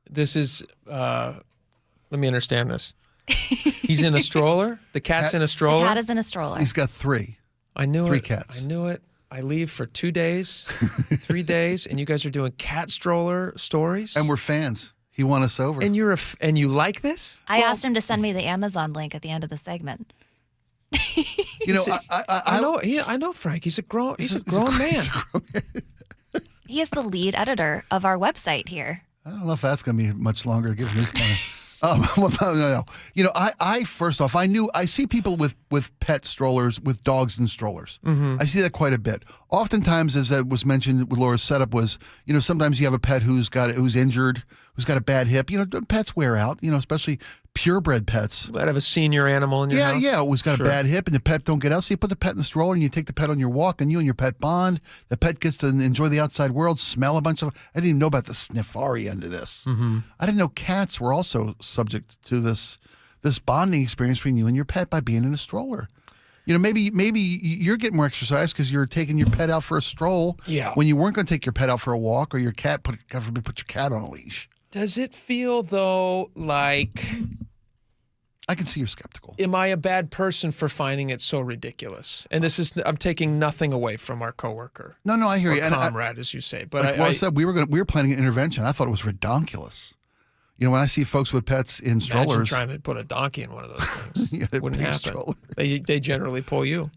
This is, let me understand this. He's in a stroller? The cat's in a stroller? The cat is in a stroller. He's got 3. I knew Three it. cats. I knew it. I leave for 2 days, 3 days, and you guys are doing cat stroller stories? And we're fans. He won us over. And you like this? I asked him to send me the Amazon link at the end of the segment. I know Frank. He's a grown man. He is the lead editor of our website here. I don't know if that's going to be much longer given this kind of. No. I first off, I see people with pet strollers, with dogs and strollers. Mm-hmm. I see that quite a bit. Oftentimes, as was mentioned with Laura's setup, was sometimes you have a pet who's injured, who's got a bad hip. Pets wear out. Especially purebred pets. Might have a senior animal in your house. Yeah, it was got a bad hip, and the pet don't get out. So you put the pet in the stroller, and you take the pet on your walk, and you and your pet bond. The pet gets to enjoy the outside world, smell a bunch of. I didn't even know about the sniffari end of this. Mm-hmm. I didn't know cats were also subject to this bonding experience between you and your pet by being in a stroller. Maybe you're getting more exercise because you're taking your pet out for a stroll. Yeah. When you weren't going to take your pet out for a walk, or your cat God forbid, put your cat on a leash. Does it feel though like? I can see you're skeptical. Am I a bad person for finding it so ridiculous? And I'm taking nothing away from our coworker. No, I hear you. And comrade, as you say. But like I said, we were planning an intervention. I thought it was redonkulous. When I see folks with pets in strollers, imagine trying to put a donkey in one of those things. It wouldn't happen. They generally pull you.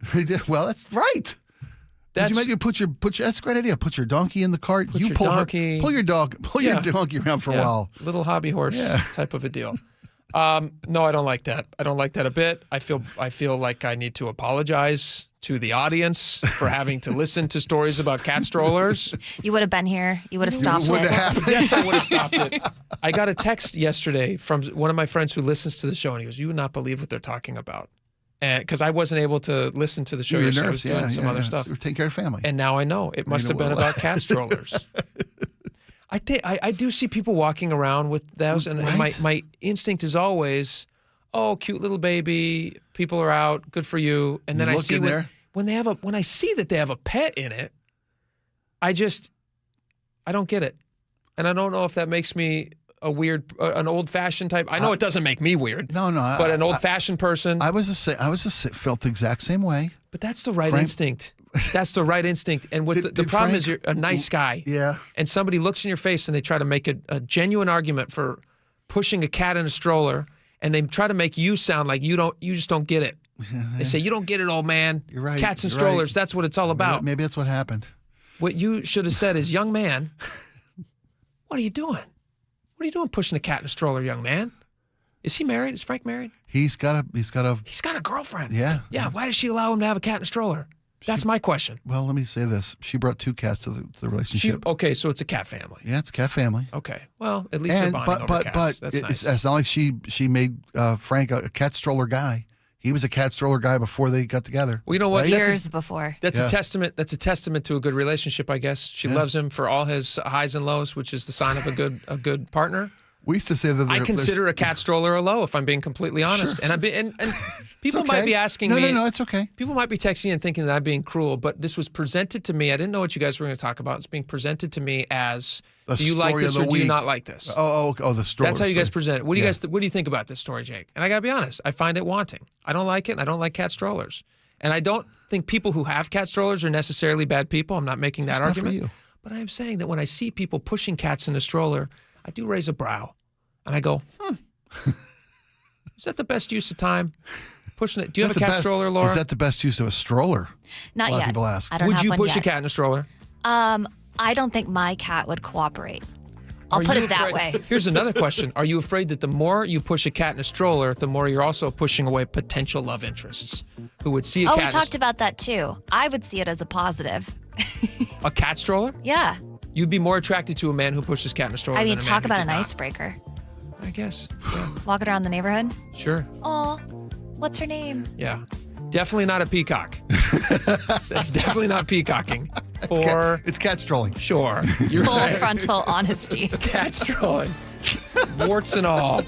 Well, that's right. That's a great idea. Put your donkey in the cart. Pull your donkey around for a while. Little hobby horse type of a deal. No, I don't like that. I don't like that a bit. I feel like I need to apologize to the audience for having to listen to stories about cat strollers. You would have been here. You would have stopped it. Yes, I would have stopped it. I got a text yesterday from one of my friends who listens to the show, and he goes, "You would not believe what they're talking about." And because I wasn't able to listen to the show yesterday, I was doing some other stuff. So taking care of family. And now I know. It must have been about cat strollers. I do see people walking around with those, and my instinct is always, oh, cute little baby, people are out, good for you. And then I see when I see that they have a pet in it, I don't get it. And I don't know if that makes me an old-fashioned type. I know it doesn't make me weird. No, but an old-fashioned person. I felt the exact same way. But that's the right instinct. That's the right instinct. And the problem is you're a nice guy. Yeah. And somebody looks in your face and they try to make a genuine argument for pushing a cat in a stroller, and they try to make you sound like you just don't get it. They say, you don't get it, old man. You're right. Cats and strollers, that's what it's all about. Maybe that's what happened. What you should have said is, young man, what are you doing? What are you doing pushing a cat in a stroller, young man? Is he married? Is Frank married? He's got a girlfriend. Yeah. Yeah. Why does she allow him to have a cat in a stroller? That's my question. Well, let me say this. She brought 2 cats to the relationship. Okay, so it's a cat family. Yeah, it's a cat family. Okay. Well, at least they're bonding over cats. That's nice. It's not like she made Frank a cat stroller guy. He was a cat stroller guy before they got together. Well, you know what? Right? Years before. That's a testament. That's a testament to a good relationship, I guess. She loves him for all his highs and lows, which is the sign of a good partner. We used to say that I consider a cat stroller a low, if I'm being completely honest. Sure. And people might be asking me. No, it's okay. People might be texting and thinking that I'm being cruel, but this was presented to me. I didn't know what you guys were going to talk about. It's being presented to me as, do you like this or do you not like this? Oh, the story. That's how you guys present it. What do you guys? What do you think about this story, Jake? And I got to be honest, I find it wanting. I don't like it, and I don't like cat strollers. And I don't think people who have cat strollers are necessarily bad people. I'm not making that argument. Not for you. But I am saying that when I see people pushing cats in a stroller, I do raise a brow. And I go, is that the best use of time? Pushing it. Do you have a cat stroller, Laura? Is that the best use of a stroller? Not yet. A lot of people ask. Would you push a cat in a stroller? I don't think my cat would cooperate. I'll put it that way. Here's another question. Are you afraid that the more you push a cat in a stroller, the more you're also pushing away potential love interests who would see a cat we talked about that too. I would see it as a positive. A cat stroller? Yeah. You'd be more attracted to a man who pushes cat in a stroller than a man talk who about did an not. icebreaker. I guess. Yeah. Walking around the neighborhood? Sure. Oh, what's her name? Yeah. Definitely not a peacock. That's definitely not peacocking. It's cat strolling. Sure. You're Full right. frontal honesty. Cat strolling. Warts and all.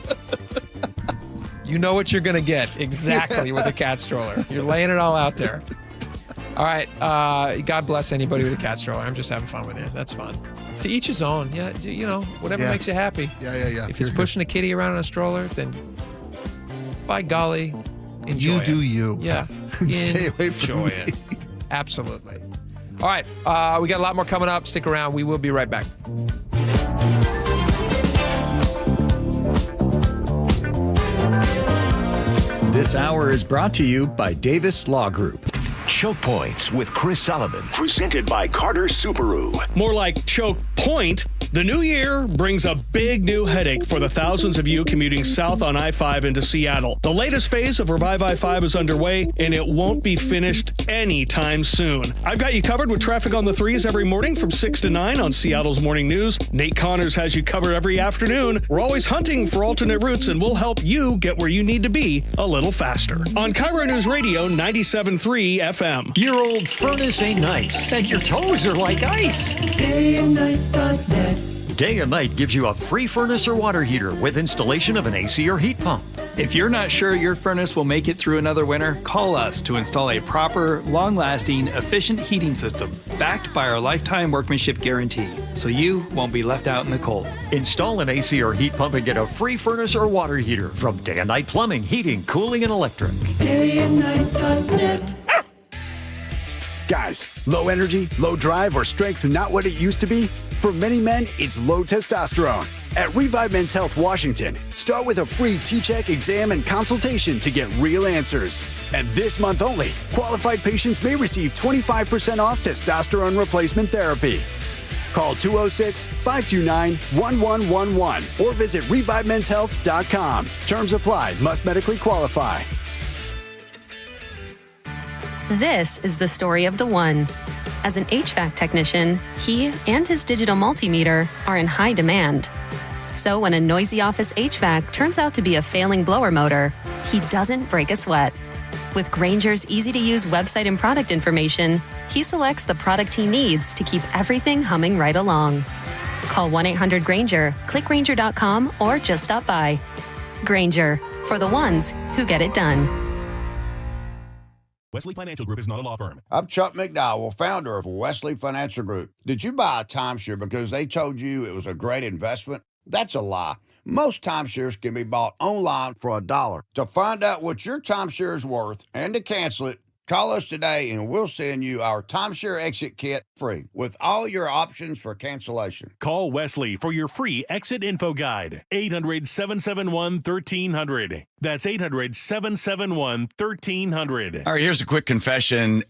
You know what you're going to get exactly with a cat stroller. You're laying it all out there. All right. God bless anybody with a cat stroller. I'm just having fun with you. That's fun. To each his own. Yeah, whatever makes you happy. Yeah. If it's pushing a kitty around in a stroller, then by golly, enjoy it. You do you. Yeah. Stay away from Enjoy me. it. Absolutely. All right. We got a lot more coming up. Stick around. We will be right back. This hour is brought to you by Davis Law Group. Choke Points with Chris Sullivan, presented by Carter Subaru. More like choke point. The new year brings a big new headache for the thousands of you commuting south on I-5 into Seattle. The latest phase of Revive I-5 is underway, and it won't be finished anytime soon. I've got you covered with traffic on the 3s every morning from 6 to 9 on Seattle's Morning News. Nate Connors has you covered every afternoon. We're always hunting for alternate routes, and we'll help you get where you need to be a little faster. On KIRO News Radio 97.3 FM. Your old furnace ain't nice, and your toes are like ice. DayandNight.net. Day and Night gives you a free furnace or water heater with installation of an AC or heat pump. If you're not sure your furnace will make it through another winter, call us to install a proper, long-lasting, efficient heating system backed by our lifetime workmanship guarantee, so you won't be left out in the cold. Install an AC or heat pump and get a free furnace or water heater from Day and Night Plumbing, Heating, Cooling, and Electric. DayandNight.net. Guys, low energy, low drive, or strength not what it used to be? For many men, it's low testosterone. At Revive Men's Health Washington, start with a free T-Check exam and consultation to get real answers. And this month only, qualified patients may receive 25% off testosterone replacement therapy. Call 206-529-1111 or visit ReviveMen'sHealth.com. Terms apply. Must medically qualify. This is the story of the one. As an HVAC technician, he and his digital multimeter are in high demand. So when a noisy office HVAC turns out to be a failing blower motor, he doesn't break a sweat. With Grainger's easy-to-use website and product information, he selects the product he needs to keep everything humming right along. Call 1-800-GRAINGER, click Grainger.com, or just stop by. Grainger, for the ones who get it done. Wesley Financial Group is not a law firm. I'm Chuck McDowell, founder of Wesley Financial Group. Did you buy a timeshare because they told you it was a great investment? That's a lie. Most timeshares can be bought online for $1. To find out what your timeshare is worth and to cancel it, call us today and we'll send you our timeshare exit kit free with all your options for cancellation. Call Wesley for your free exit info guide. 800-771-1300. That's 800-771-1300. All right, here's a quick confession.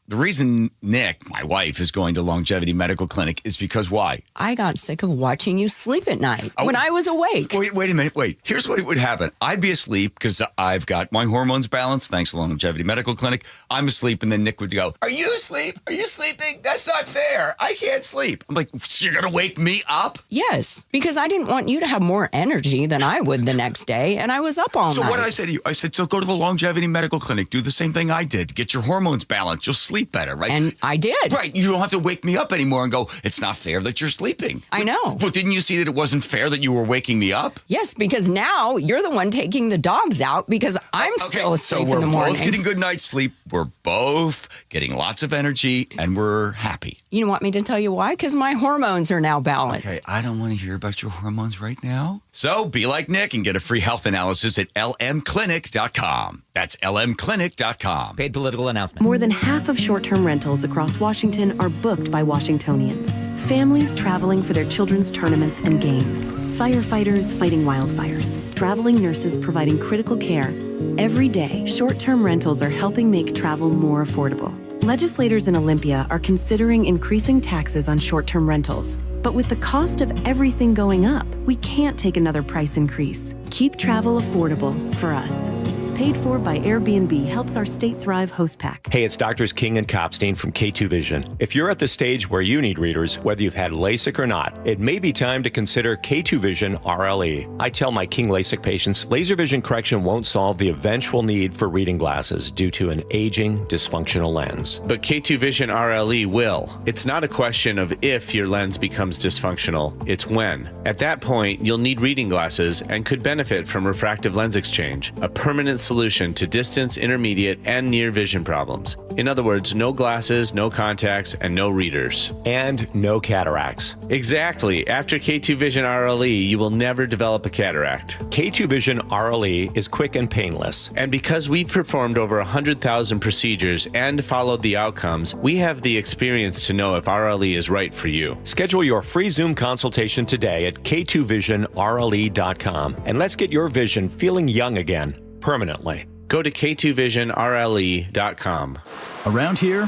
The reason Nick, my wife, is going to Longevity Medical Clinic is because why? I got sick of watching you sleep at night when I was awake. Wait a minute. Here's what would happen. I'd be asleep because I've got my hormones balanced thanks to Longevity Medical Clinic. I'm asleep, and then Nick would go, "Are you asleep? Are you sleeping? That's not fair. I can't sleep." I'm like, "So you're going to wake me up?" Yes, because I didn't want you to have more energy than I would the next day, and I was up all night. So what did I say to you? I said, so go to the Longevity Medical Clinic. Do the same thing I did. Get your hormones balanced. You'll sleep better, right? And I did. Right. You don't have to wake me up anymore and go, it's not fair that you're sleeping. I know. But didn't you see that it wasn't fair that you were waking me up? Yes, because now you're the one taking the dogs out because I'm still asleep in the morning. So we're both getting good night's sleep. We're both getting lots of energy, and we're happy. You want me to tell you why? Because my hormones are now balanced. Okay, I don't want to hear about your hormones right now. So be like Nick and get a free health analysis at lmclinic.com. That's lmclinic.com. Paid political announcement. More than half of short-term rentals across Washington are booked by Washingtonians. Families traveling for their children's tournaments and games. Firefighters fighting wildfires. Traveling nurses providing critical care. Every day, short-term rentals are helping make travel more affordable. Legislators in Olympia are considering increasing taxes on short-term rentals. But with the cost of everything going up, we can't take another price increase. Keep travel affordable for us. Paid for by Airbnb helps our state thrive host pack. Hey, it's Doctors King and Copstein from K2 Vision. If you're at the stage where you need readers, whether you've had LASIK or not, it may be time to consider K2 Vision RLE. I tell my King LASIK patients, laser vision correction won't solve the eventual need for reading glasses due to an aging, dysfunctional lens. But K2 Vision RLE will. It's not a question of if your lens becomes dysfunctional, it's when. At that point, you'll need reading glasses and could benefit from refractive lens exchange, a permanent solution to distance, intermediate, and near vision problems. In other words, no glasses, no contacts, and no readers. And no cataracts. Exactly. After K2 Vision RLE, you will never develop a cataract. K2 Vision RLE is quick and painless. And because we've performed over 100,000 procedures and followed the outcomes, we have the experience to know if RLE is right for you. Schedule your free Zoom consultation today at k2visionrle.com and let's get your vision feeling young again. Permanently. Go to k2visionrle.com. Around here,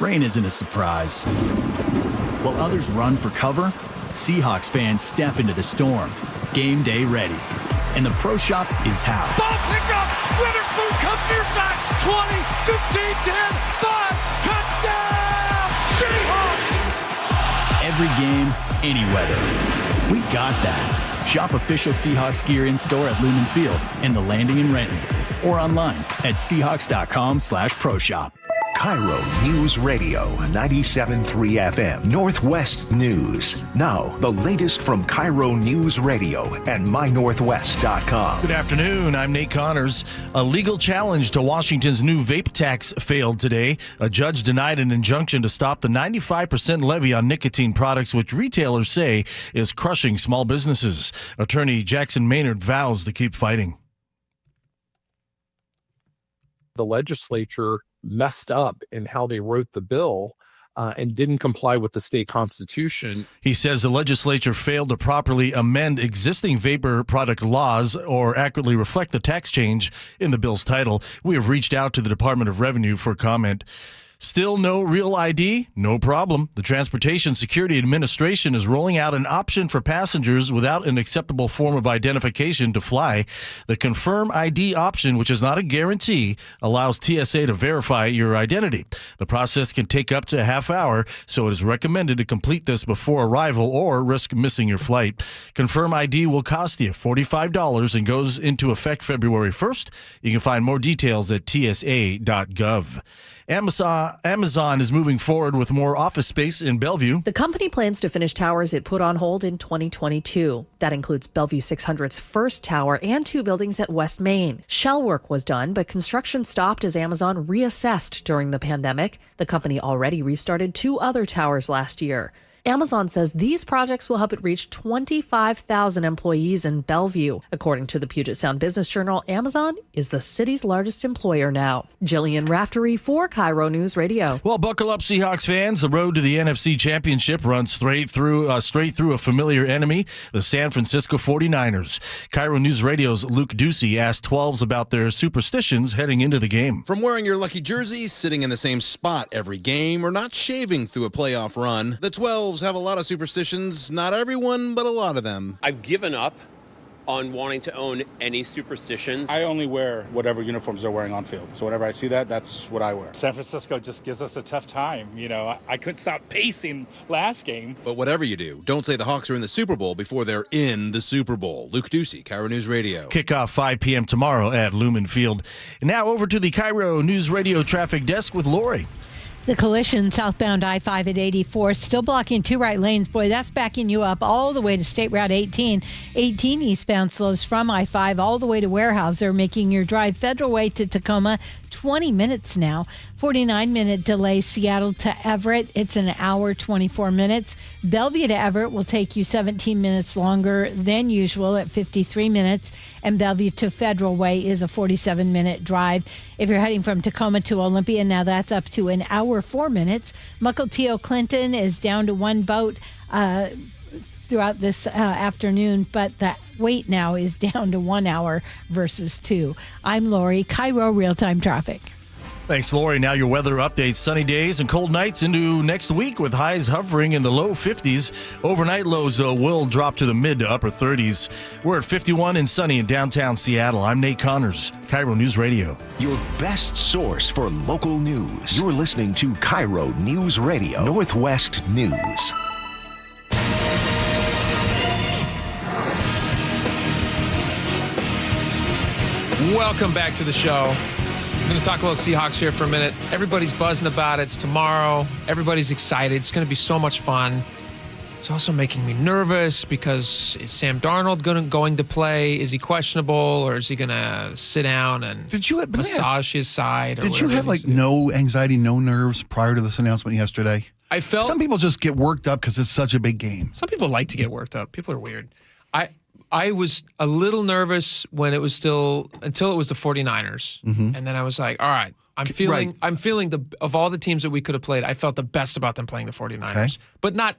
rain isn't a surprise. While others run for cover, Seahawks fans step into the storm, game day ready. And the Pro Shop is how. Ball picked up. Witherspoon comes near side. 20, 15, 10, 5. Touchdown! Seahawks! Every game, any weather. We got that. Shop official Seahawks gear in store at Lumen Field and the Landing in Renton, or online at Seahawks.com/ProShop. KIRO News Radio 97.3 FM Northwest News. Now, the latest from KIRO News Radio and MyNorthwest.com. Good afternoon. I'm Nate Connors. A legal challenge to Washington's new vape tax failed today. A judge denied an injunction to stop the 95% levy on nicotine products, which retailers say is crushing small businesses. Attorney Jackson Maynard vows to keep fighting. The legislature messed up in how they wrote the bill and didn't comply with the state constitution. He says the legislature failed to properly amend existing vapor product laws or accurately reflect the tax change in the bill's title. We have reached out to the Department of Revenue for comment. Still no real ID? No problem. The Transportation Security Administration is rolling out an option for passengers without an acceptable form of identification to fly. The Confirm ID option, which is not a guarantee, allows TSA to verify your identity. The process can take up to a half hour, so it is recommended to complete this before arrival or risk missing your flight. Confirm ID will cost you $45 and goes into effect February 1st. You can find more details at tsa.gov. Amazon is moving forward with more office space in Bellevue. The company plans to finish towers it put on hold in 2022. That includes Bellevue 600's first tower and 2 buildings at West Main. Shell work was done, but construction stopped as Amazon reassessed during the pandemic. The company already restarted 2 other towers last year. Amazon says these projects will help it reach 25,000 employees in Bellevue. According to the Puget Sound Business Journal, Amazon is the city's largest employer now. Jillian Raftery for KIRO News Radio. Well, buckle up, Seahawks fans. The road to the NFC Championship runs straight through a familiar enemy, the San Francisco 49ers. KIRO News Radio's Luke Ducey asked 12s about their superstitions heading into the game. From wearing your lucky jersey, sitting in the same spot every game, or not shaving through a playoff run, the 12s have a lot of superstitions. Not everyone, but a lot of them. I've given up on wanting to own any superstitions. I only wear whatever uniforms they're wearing on field. So whenever I see that, that's what I wear. San Francisco just gives us a tough time. You know, I couldn't stop pacing last game. But whatever you do, don't say the Hawks are in the Super Bowl before they're in the Super Bowl. Luke Ducey, KIRO News Radio. Kickoff 5 p.m. tomorrow at Lumen Field. And now over to the KIRO News Radio traffic desk with Lori. The collision southbound I-5 at 84 still blocking 2 right lanes. Boy, that's backing you up all the way to State Route 18. 18 eastbound slows from I-5 all the way to Weyerhaeuser, making your drive Federal Way to Tacoma 20 minutes now. 49-minute delay Seattle to Everett. It's an hour, 24 minutes. Bellevue to Everett will take you 17 minutes longer than usual at 53 minutes. And Bellevue to Federal Way is a 47-minute drive. If you're heading from Tacoma to Olympia, now that's up to an hour, 4 minutes. Mukilteo Clinton is down to 1 boat throughout this afternoon, but the wait now is down to 1 hour versus 2. I'm Lori, KIRO Real-Time Traffic. Thanks, Lori. Now your weather updates. Sunny days and cold nights into next week with highs hovering in the low 50s. Overnight lows, though, will drop to the mid to upper 30s. We're at 51 and sunny in downtown Seattle. I'm Nate Connors, KIRO News Radio. Your best source for local news. You're listening to KIRO News Radio, Northwest News. Welcome back to the show. I'm going to talk a little Seahawks here for a minute. Everybody's buzzing about it. It's tomorrow. Everybody's excited. It's going to be so much fun. It's also making me nervous because is Sam Darnold going to play? Is he questionable, or is he going to sit down and massage his side? Did you have no anxiety, no nerves prior to this announcement yesterday? I felt some people just get worked up because it's such a big game. Some people like to get worked up. People are weird. I was a little nervous when it was until it was the 49ers. Mm-hmm. And then I was like, all right, I'm feeling of all the teams that we could have played, I felt the best about them playing the 49ers. Okay. But not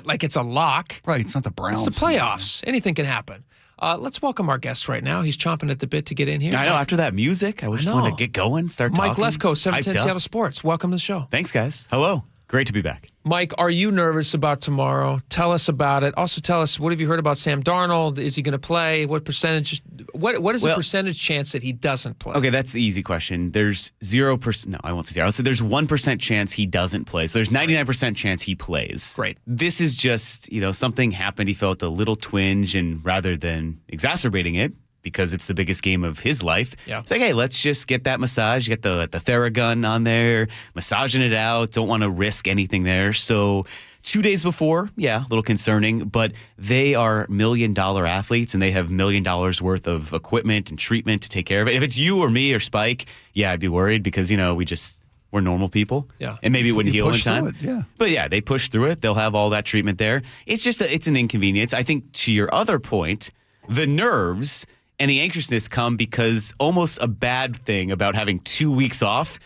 like it's a lock. Right, it's not the Browns. It's the playoffs. Anything can happen. Let's welcome our guest right now. He's chomping at the bit to get in here. I know, after that music, I just want to get going, start Mike talking. Lefko, 710 Seattle Sports. Welcome to the show. Thanks, guys. Hello. Great to be back. Mike, are you nervous about tomorrow? Tell us about it. Also, tell us, what have you heard about Sam Darnold? Is he going to play? What percentage? What is the percentage chance that he doesn't play? Okay, that's the easy question. There's 0%. No, I won't say 0. I'll say there's 1% chance he doesn't play. So there's 99% chance he plays. Great. This is just, something happened. He felt a little twinge, and rather than exacerbating it, because it's the biggest game of his life. Yeah. It's like, hey, let's just get that massage, get the Theragun on there, massaging it out. Don't want to risk anything there. So 2 days before, a little concerning, but they are $1 million athletes and they have $1 million worth of equipment and treatment to take care of it. If it's you or me or Spike, I'd be worried because, we're normal people. Yeah. And maybe it wouldn't heal in push time. through it, But they push through it. They'll have all that treatment there. It's just it's an inconvenience. I think to your other point, the nerves and the anxiousness come because almost a bad thing about having 2 weeks off,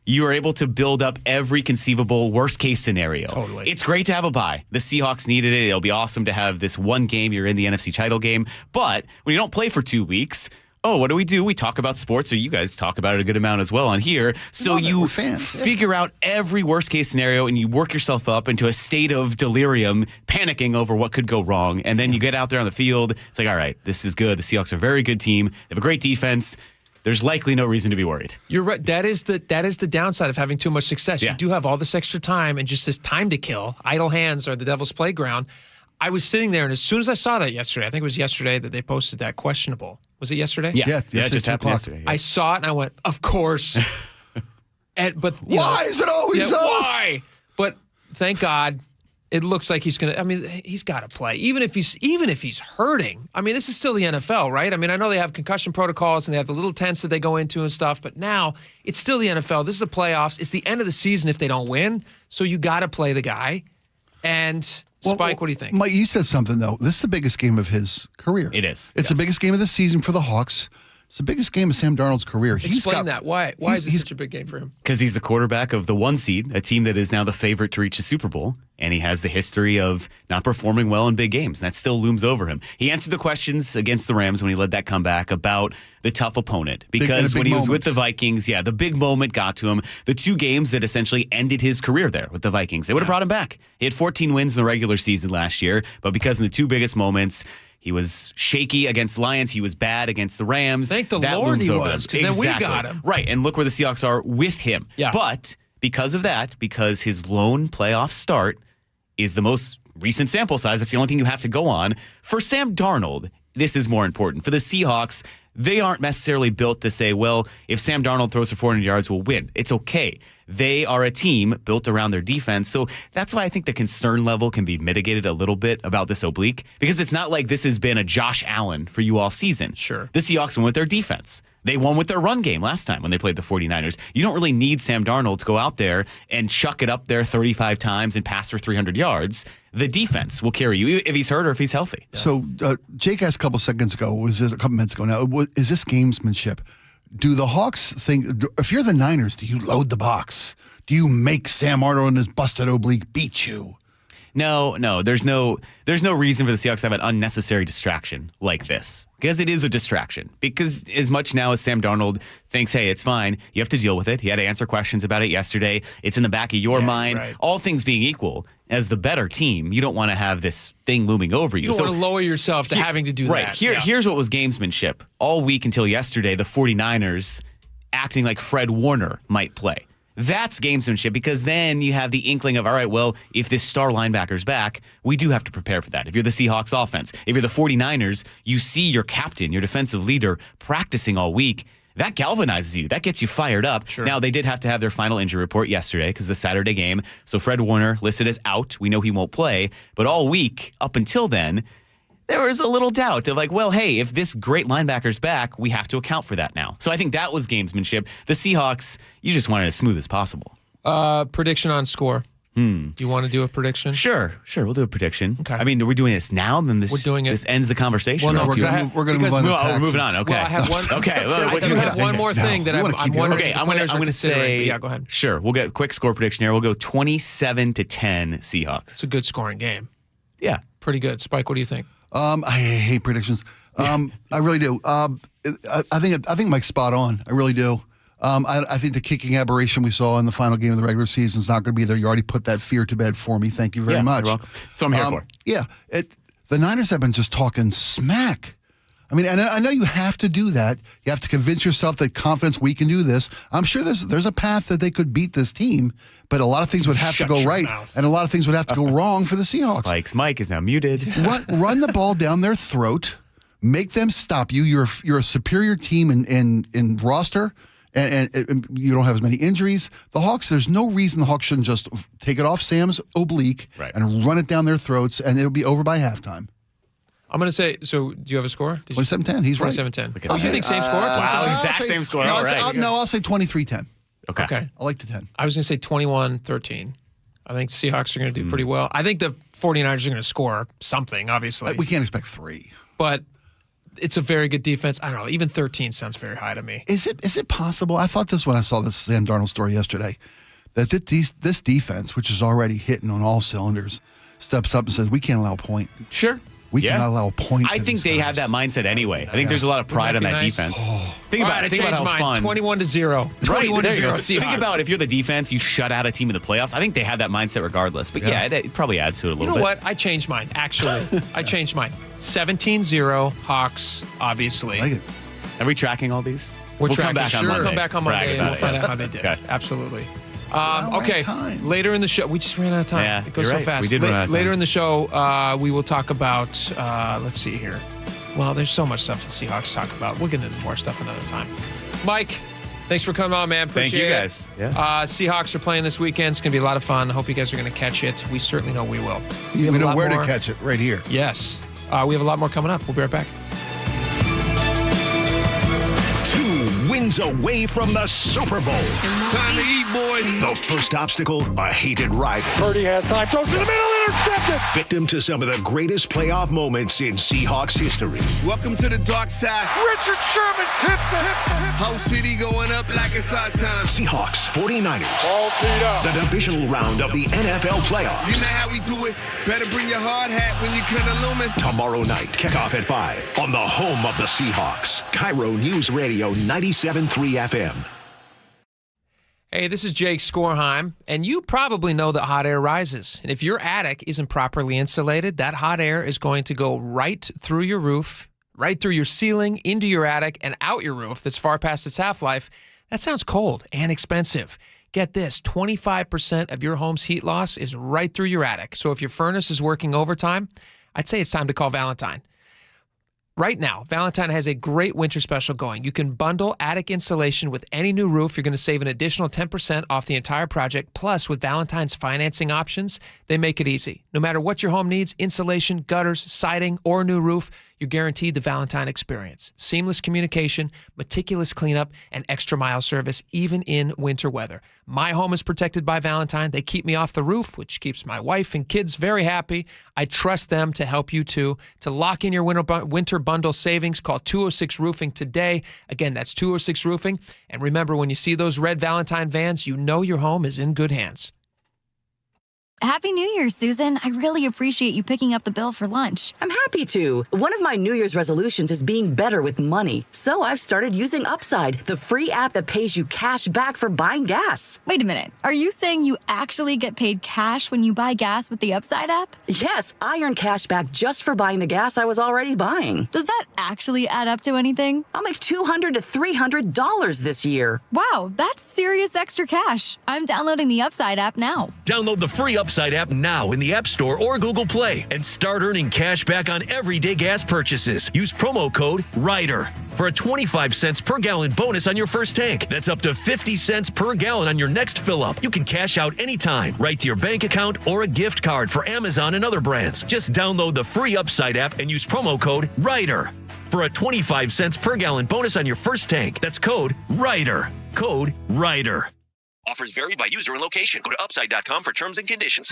you are able to build up every conceivable worst-case scenario. Totally. It's great to have a bye. The Seahawks needed it. It'll be awesome to have this one game. You're in the NFC title game. But when you don't play for 2 weeks, what do? We talk about sports, or you guys talk about it a good amount as well on here. So you figure out every worst-case scenario, and you work yourself up into a state of delirium, panicking over what could go wrong. And then you get out there on the field. It's like, all right, this is good. The Seahawks are a very good team. They have a great defense. There's likely no reason to be worried. You're right. That is the downside of having too much success. Yeah. You do have all this extra time and just this time to kill. Idle hands are the devil's playground. I was sitting there, and as soon as I saw that yesterday, I think it was yesterday that they posted that questionable. Was it yesterday? Yeah, it just happened yesterday. I saw it, and I went, of course. But why is it always us? Why? But thank God, it looks like he's going to. I mean, he's got to play, even if he's hurting. I mean, this is still the NFL, right? I mean, I know they have concussion protocols and they have the little tents that they go into and stuff, but now it's still the NFL. This is the playoffs. It's the end of the season if they don't win, so you got to play the guy. And Spike, what do you think? Mike, you said something, though. This is the biggest game of his career. It is. It's the biggest game of the season for the Hawks. It's the biggest game of Sam Darnold's career. Explain that. Why is it such a big game for him? Because he's the quarterback of the 1 seed, a team that is now the favorite to reach the Super Bowl, and he has the history of not performing well in big games, and that still looms over him. He answered the questions against the Rams when he led that comeback about the tough opponent, because when he was with the Vikings, the big moment got to him. The 2 games that essentially ended his career there with the Vikings, they would have brought him back. He had 14 wins in the regular season last year, but because in the 2 biggest moments, he was shaky against the Lions. He was bad against the Rams. Thank the Lord he was, because then we got him. Right, and look where the Seahawks are with him. Yeah. But because of that, because his lone playoff start is the most recent sample size, that's the only thing you have to go on. For Sam Darnold, this is more important. For the Seahawks, they aren't necessarily built to say, well, if Sam Darnold throws for 400 yards, we'll win. It's okay. They are a team built around their defense. So that's why I think the concern level can be mitigated a little bit about this oblique, because it's not like this has been a Josh Allen for you all season. Sure. The Seahawks won with their defense. They won with their run game last time when they played the 49ers. You don't really need Sam Darnold to go out there and chuck it up there 35 times and pass for 300 yards. The defense will carry you if he's hurt or if he's healthy. Yeah. So Jake asked a couple minutes ago now, is this gamesmanship? Do the Hawks think, if you're the Niners, do you load the box? Do you make Sam Darnold and his busted oblique beat you? No. There's no reason for the Seahawks to have an unnecessary distraction like this, because it is a distraction. Because as much now as Sam Darnold thinks, hey, it's fine, you have to deal with it. He had to answer questions about it yesterday. It's in the back of your mind. Right. All things being equal, as the better team, you don't want to have this thing looming over you. You don't want to lower yourself to having to do that. Here's what was gamesmanship. All week until yesterday, the 49ers acting like Fred Warner might play. That's gamesmanship, because then you have the inkling of, all right, well, if this star linebacker's back, we do have to prepare for that. If you're the Seahawks offense, if you're the 49ers, you see your captain, your defensive leader, practicing all week. That galvanizes you. That gets you fired up. Sure. Now, they did have to have their final injury report yesterday because the Saturday game. So Fred Warner listed as out. We know he won't play. But all week, up until then, there was a little doubt of like, well, hey, if this great linebacker's back, we have to account for that now. So I think that was gamesmanship. The Seahawks, you just wanted it as smooth as possible. Prediction on score. Do you want to do a prediction? Sure. We'll do a prediction. Okay. I mean, are we doing this now? Then this, we're doing it. This ends the conversation. Well, no, we're going to move on to taxes. We're moving on. Okay. Well, I have one. Okay. I do have one more thing that I'm wondering. Okay, I'm going to say. Yeah, go ahead. Sure. We'll get a quick score prediction here. We'll go 27-10 Seahawks. It's a good scoring game. Yeah. Pretty good. Spike, what do you think? I hate predictions. I really do. I think Mike's spot on. I really do. I think the kicking aberration we saw in the final game of the regular season is not going to be there. You already put that fear to bed for me. Thank you very much. You're welcome. That's what I'm here for. Yeah. The Niners have been just talking smack. I mean, and I know you have to do that. You have to convince yourself that confidence, we can do this. I'm sure there's a path that they could beat this team, but a lot of things would have to go right, and a lot of things would have to go wrong for the Seahawks. Spike's mic is now muted. Run the ball down their throat. Make them stop you. You're a superior team in roster, and you don't have as many injuries. The Hawks, there's no reason the Hawks shouldn't just take it off Sam's oblique and run it down their throats, and it'll be over by halftime. I'm going to say, so do you have a score? 27-10. He's right. 27-10. You think same score? Wow, exact same score. No, All right. I'll say 23-10. Okay. I like the 10. I was going to say 21-13. I think the Seahawks are going to do pretty well. I think the 49ers are going to score something, obviously. We can't expect 3. But it's a very good defense. I don't know. Even 13 sounds very high to me. Is it possible? I thought this when I saw this Sam Darnold story yesterday, that this defense, which is already hitting on all cylinders, steps up and says, we can't allow a point. Sure. We cannot allow a point. I think they have that mindset anyway. I think there's a lot of pride on that defense. Think about how fun. 21-0. 21-0. Think about if you're the defense, you shut out a team in the playoffs. I think they have that mindset regardless. But it probably adds to it a little bit. You know what? I changed mine, actually. I changed mine. 17-0 Hawks, obviously. I like it. Are we tracking all these? We'll come back on Monday. We'll come back on Monday and we'll find out how they did. Okay. Absolutely. Okay, later in the show, we just ran out of time. Yeah, it goes you're so right. fast. We did run out of time. Later in the show, we will talk about, let's see here. Well, there's so much stuff the Seahawks talk about. We'll get into more stuff another time. Mike, thanks for coming on, man. Appreciate Thank you, guys. it. Seahawks are playing this weekend. It's going to be a lot of fun. I hope you guys are going to catch it. We certainly know we will. We know where to catch it, right here. Yes. We have a lot more coming up. We'll be right back. Wins away from the Super Bowl. It's time to eat, boys. The first obstacle, a hated rival. Purdy has time, throws in the middle, intercepted. Victim to some of the greatest playoff moments in Seahawks history. Welcome to the dark side. Richard Sherman tips it. Whole city going up like it's our time. Seahawks, 49ers. All teed up. The divisional round of the NFL playoffs. You know how we do it. Better bring your hard hat when you can illumine. Tomorrow night, kickoff at 5 on the home of the Seahawks. KIRO Newsradio 97.3 FM. Hey, this is Jake Skorheim, and you probably know that hot air rises. And if your attic isn't properly insulated, that hot air is going to go right through your roof, right through your ceiling, into your attic, and out your roof that's far past its half-life. That sounds cold and expensive. Get this, 25% of your home's heat loss is right through your attic. So if your furnace is working overtime, I'd say it's time to call Valentine. Right now, Valentine has a great winter special going. You can bundle attic insulation with any new roof. You're going to save an additional 10% off the entire project. Plus, with Valentine's financing options, they make it easy. No matter what your home needs, insulation, gutters, siding, or a new roof, you're guaranteed the Valentine experience. Seamless communication, meticulous cleanup, and extra mile service, even in winter weather. My home is protected by Valentine. They keep me off the roof, which keeps my wife and kids very happy. I trust them to help you too. To lock in your winter bundle savings, call 206 Roofing today. Again, that's 206 Roofing. And remember, when you see those red Valentine vans, you know your home is in good hands. Happy New Year, Susan. I really appreciate you picking up the bill for lunch. I'm happy to. One of my New Year's resolutions is being better with money. So I've started using Upside, the free app that pays you cash back for buying gas. Wait a minute. Are you saying you actually get paid cash when you buy gas with the Upside app? Yes, I earn cash back just for buying the gas I was already buying. Does that actually add up to anything? I'll make $200 to $300 this year. Wow, that's serious extra cash. I'm downloading the Upside app now. Download the free Upside app now in the App Store or Google Play and start earning cash back on everyday gas purchases. Use promo code RIDER for a 25 cents per gallon bonus on your first tank. That's up to 50 cents per gallon on your next fill up. You can cash out anytime, right to your bank account or a gift card for Amazon and other brands. Just download the free Upside app and use promo code RIDER for a 25 cents per gallon bonus on your first tank. That's code RIDER. Code RIDER. Offers vary by user and location. Go to upside.com for terms and conditions.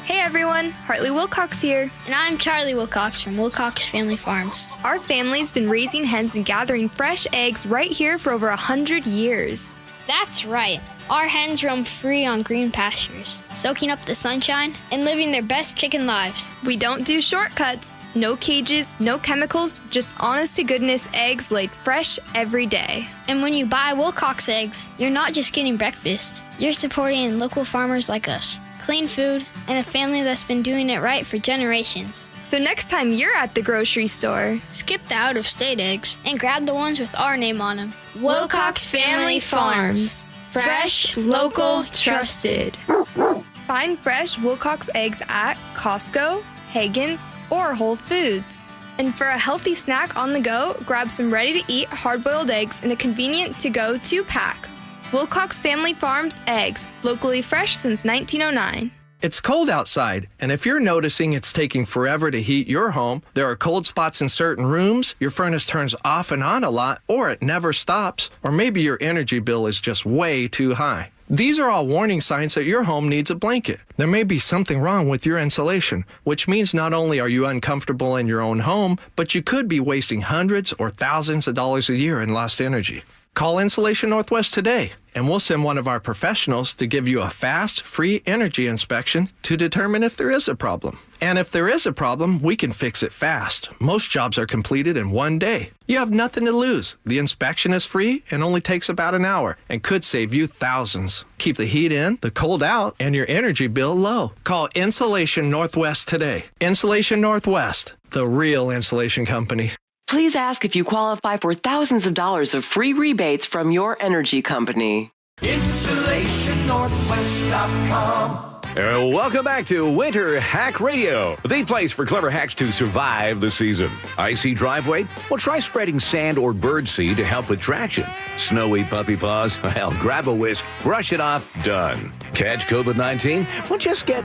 Hey everyone, Hartley Wilcox here. And I'm Charlie Wilcox from Wilcox Family Farms. Our family's been raising hens and gathering fresh eggs right here for over 100 years. That's right. Our hens roam free on green pastures, soaking up the sunshine and living their best chicken lives. We don't do shortcuts. No cages, no chemicals, just honest-to-goodness eggs laid fresh every day. And when you buy Wilcox eggs, you're not just getting breakfast. You're supporting local farmers like us. Clean food and a family that's been doing it right for generations. So next time you're at the grocery store, skip the out-of-state eggs and grab the ones with our name on them. Wilcox Family Farms. Fresh, local, trusted. Find fresh Wilcox eggs at Costco, Hagen's, or Whole Foods. And for a healthy snack on the go, grab some ready-to-eat hard-boiled eggs in a convenient to-go 2-pack. Wilcox Family Farms eggs, locally fresh since 1909. It's cold outside, and if you're noticing it's taking forever to heat your home, there are cold spots in certain rooms, your furnace turns off and on a lot, or it never stops, or maybe your energy bill is just way too high. These are all warning signs that your home needs a blanket. There may be something wrong with your insulation, which means not only are you uncomfortable in your own home, but you could be wasting hundreds or thousands of dollars a year in lost energy. Call Insulation Northwest today, and we'll send one of our professionals to give you a fast, free energy inspection to determine if there is a problem. And if there is a problem, we can fix it fast. Most jobs are completed in 1 day. You have nothing to lose. The inspection is free and only takes about an hour and could save you thousands. Keep the heat in, the cold out, and your energy bill low. Call Insulation Northwest today. Insulation Northwest, the real insulation company. Please ask if you qualify for thousands of dollars of free rebates from your energy company. InsulationNorthwest.com. Welcome back to Winter Hack Radio, the place for clever hacks to survive the season. Icy driveway? Well, try spreading sand or birdseed to help with traction. Snowy puppy paws? Well, grab a whisk, brush it off, done. Catch COVID-19? Well, just get...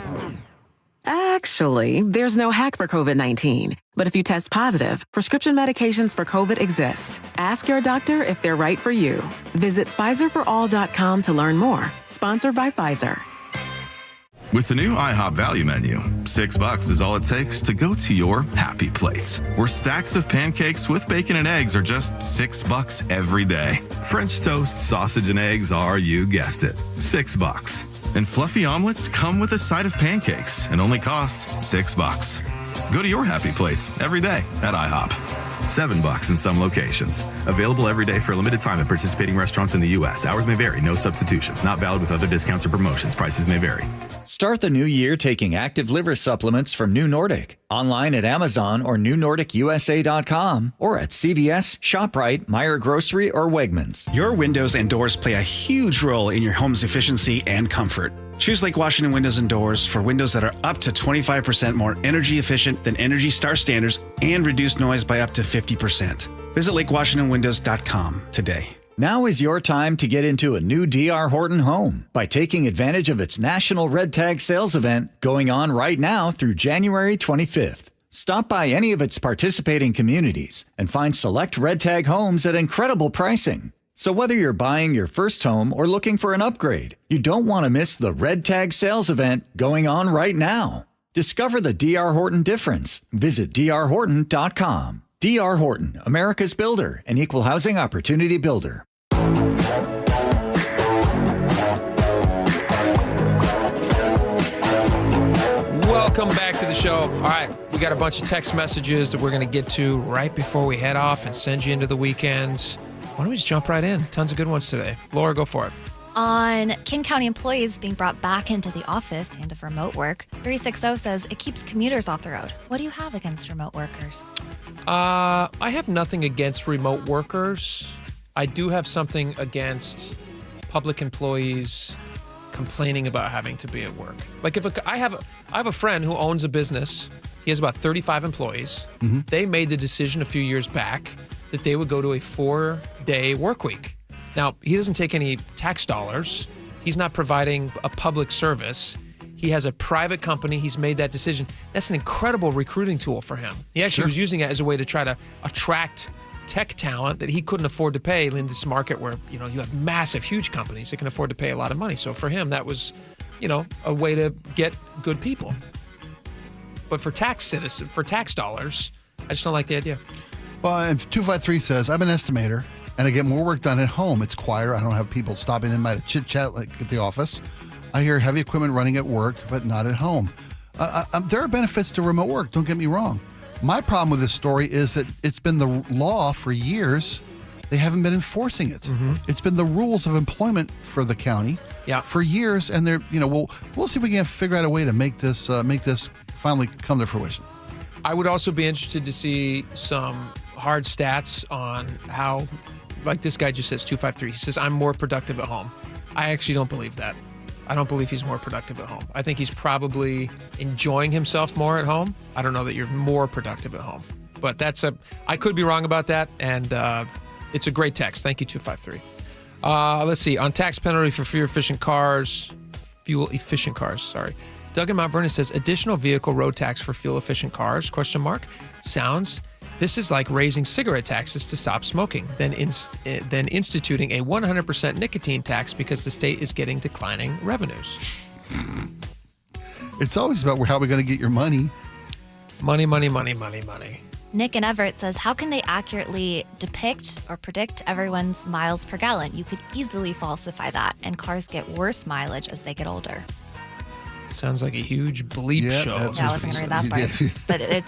Actually, there's no hack for COVID-19. But if you test positive, prescription medications for COVID exist. Ask your doctor if they're right for you. Visit PfizerForAll.com to learn more. Sponsored by Pfizer. With the new IHOP value menu, $6 is all it takes to go to your happy plates, where stacks of pancakes with bacon and eggs are just $6 every day. French toast, sausage, and eggs are, you guessed it, $6. And fluffy omelets come with a side of pancakes and only cost $6. Go to your happy plates every day at IHOP. $7 in some locations. Available every day for a limited time at participating restaurants in the U.S. Hours may vary. No substitutions. Not valid with other discounts or promotions. Prices may vary. Start the new year taking active liver supplements from New Nordic. Online at Amazon or NewNordicUSA.com or at CVS, ShopRite, Meijer Grocery, or Wegmans. Your windows and doors play a huge role in your home's efficiency and comfort. Choose Lake Washington Windows and Doors for windows that are up to 25% more energy efficient than Energy Star standards and reduce noise by up to 50%. Visit LakeWashingtonWindows.com today. Now is your time to get into a new D.R. Horton home by taking advantage of its National Red Tag Sales event going on right now through January 25th. Stop by any of its participating communities and find select Red Tag homes at incredible pricing. So whether you're buying your first home or looking for an upgrade, you don't want to miss the Red Tag Sales event going on right now. Discover the D.R. Horton difference. Visit drhorton.com. D.R. Horton, America's builder and equal housing opportunity builder. Welcome back to the show. All right, we got a bunch of text messages that we're going to get to right before we head off and send you into the weekend. Why don't we just jump right in? Tons of good ones today. Laura, go for it. On King County employees being brought back into the office and of remote work, 360 says it keeps commuters off the road. What do you have against remote workers? I have nothing against remote workers. I do have something against public employees complaining about having to be at work. Like I have a friend who owns a business. He has about 35 employees. Mm-hmm. They made the decision a few years back that they would go to a 4-day work week. Now, he doesn't take any tax dollars. He's not providing a public service. He has a private company. He's made that decision. That's an incredible recruiting tool for him. He actually was using it as a way to try to attract tech talent that he couldn't afford to pay in this market where, you have massive, huge companies that can afford to pay a lot of money. So for him, that was, a way to get good people. But for tax dollars, I just don't like the idea. Well, and 253 says, I'm an estimator. and I get more work done at home. It's quieter. I don't have people stopping in my chit-chat like at the office. I hear heavy equipment running at work, but not at home. There are benefits to remote work, don't get me wrong. My problem with this story is that it's been the law for years. They haven't been enforcing it. It's been the rules of employment for the county for years, and they're, we'll see if we can figure out a way to make this finally come to fruition. I would also be interested to see some hard stats on how, like this guy just says, 253. He says, I'm more productive at home. I actually don't believe that. I don't believe he's more productive at home. I think he's probably enjoying himself more at home. I don't know that you're more productive at home. But I could be wrong about that, and it's a great text. Thank you, 253. Let's see. On tax penalty for fuel-efficient cars, Doug in Mount Vernon says, additional vehicle road tax for fuel-efficient cars, ? This is like raising cigarette taxes to stop smoking, then instituting a 100% nicotine tax because the state is getting declining revenues. It's always about how we're going to get your money. Money. Nick in Everett says, how can they accurately depict or predict everyone's miles per gallon? You could easily falsify that, and cars get worse mileage as they get older. Sounds like a huge bleep show. Yeah, I wasn't going to read that part. But it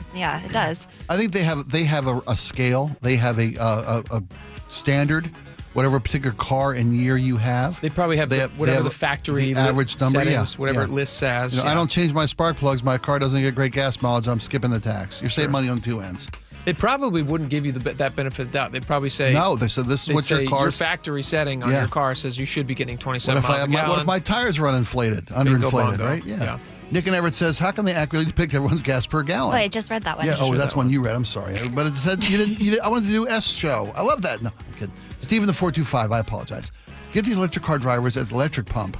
does. I think they have a scale. They have a standard, whatever particular car and year you have. They probably have whatever the factory average number, settings, whatever it lists as. I don't change my spark plugs. My car doesn't get great gas mileage. I'm skipping the tax. You're saving money on two ends. They probably wouldn't give you that benefit of the doubt. They'd probably say no. They said this is what your car's factory setting on your car says you should be getting 27 miles a gallon. What if my tires run underinflated, right? Yeah. Nick and Everett says, how can they accurately depict everyone's gas per gallon? Wait, I just read that one. Yeah. Oh, that's one you read. I'm sorry, but it said you didn't. I wanted to do S show. I love that. No, I'm kidding. Stephen the 425. I apologize. Get these electric car drivers at the electric pump,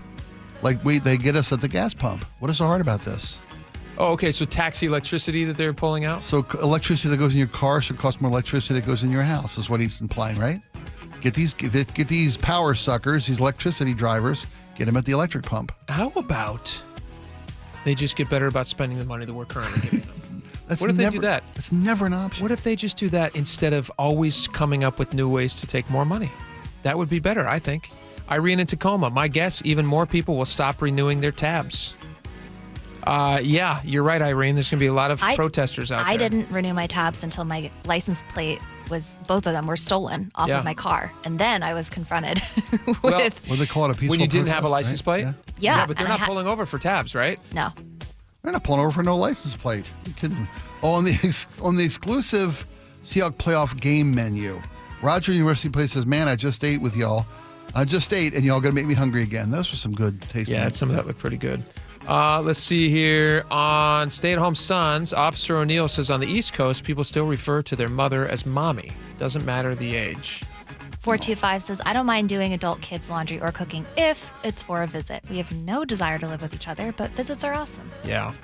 like they get us at the gas pump. What is so hard about this? Oh, okay. So tax electricity that they're pulling out? So electricity that goes in your car should cost more electricity that goes in your house, is what he's implying, right? Get these power suckers, these electricity drivers, get them at the electric pump. How about they just get better about spending the money that we're currently giving them? What if they do that? It's never an option. What if they just do that instead of always coming up with new ways to take more money? That would be better, I think. Irene in Tacoma, my guess, even more people will stop renewing their tabs. Yeah, you're right, Irene. There's going to be a lot of protesters out there. I didn't renew my tabs until my license plate both of them were stolen off of my car. And then I was confronted with... Well, they call it a peaceful when you didn't protest, have a license plate? Yeah. But they're not pulling over for tabs, right? No. They're not pulling over for no license plate. You kidding? Oh, on the exclusive Seahawks playoff game menu, Roger University Place says, man, I just ate with y'all. I just ate, and y'all going to make me hungry again. Those were some good tasting. Yeah, some of that looked pretty good. Let's see here. On Stay-at-Home Sons, Officer O'Neill says on the East Coast, people still refer to their mother as mommy. Doesn't matter the age. 425 says, I don't mind doing adult kids' laundry or cooking if it's for a visit. We have no desire to live with each other, but visits are awesome. Yeah.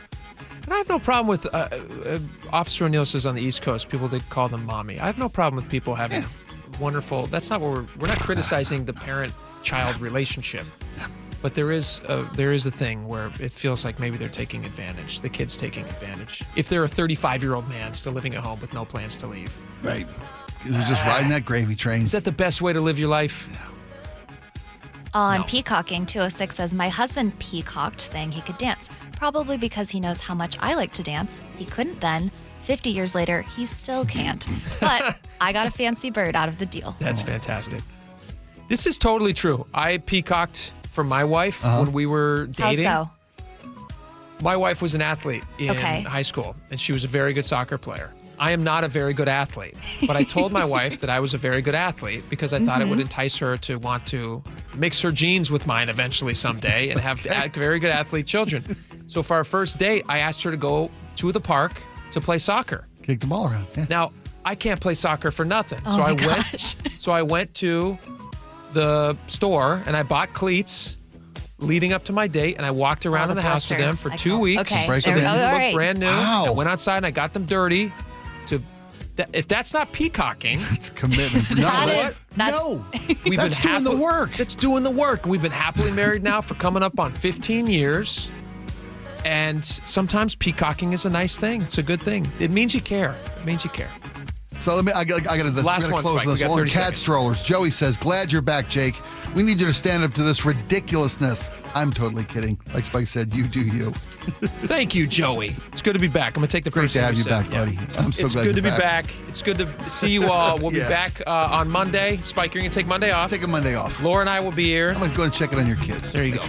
And I have no problem with, Officer O'Neill says on the East Coast, people that call them mommy. I have no problem with people having wonderful, that's not what we're not criticizing the parent-child relationship. But there is a thing where it feels like maybe they're taking advantage. The kid's taking advantage. If they're a 35-year-old man still living at home with no plans to leave. Right. They're just riding that gravy train. Is that the best way to live your life? On peacocking, 206 says, my husband peacocked saying he could dance. Probably because he knows how much I like to dance. He couldn't then. 50 years later, he still can't. But I got a fancy bird out of the deal. That's fantastic. This is totally true. I peacocked for my wife when we were dating. How so? My wife was an athlete in high school, and she was a very good soccer player. I am not a very good athlete, but I told my wife that I was a very good athlete because I thought it would entice her to want to mix her genes with mine eventually someday and have very good athlete children. So for our first date, I asked her to go to the park to play soccer. Kick the ball around. Yeah. Now, I can't play soccer for nothing. Oh my gosh. So I went to the store and I bought cleats leading up to my date, and I walked around in the house with them for 2 weeks. Okay. So they didn't look brand new. Wow. I went outside and I got them dirty. If that's not peacocking, it's commitment. No. That's doing the work. That's doing the work. We've been happily married now for coming up on 15 years. And sometimes peacocking is a nice thing. It's a good thing. It means you care. So I got this. Last one, close Spike. We this got one. 30 Cat seconds. strollers. Joey says, glad you're back, Jake. We need you to stand up to this ridiculousness. I'm totally kidding. Like Spike said, you do you. Thank you, Joey. It's good to be back. I'm going to take the Great first to have thing you back, buddy. I'm so it's glad good to you're be back. It's good to see you all. We'll be back on Monday. Spike, you're going to take Monday off. Take a Monday off. Laura and I will be here. I'm going to go and check it on your kids. There you go.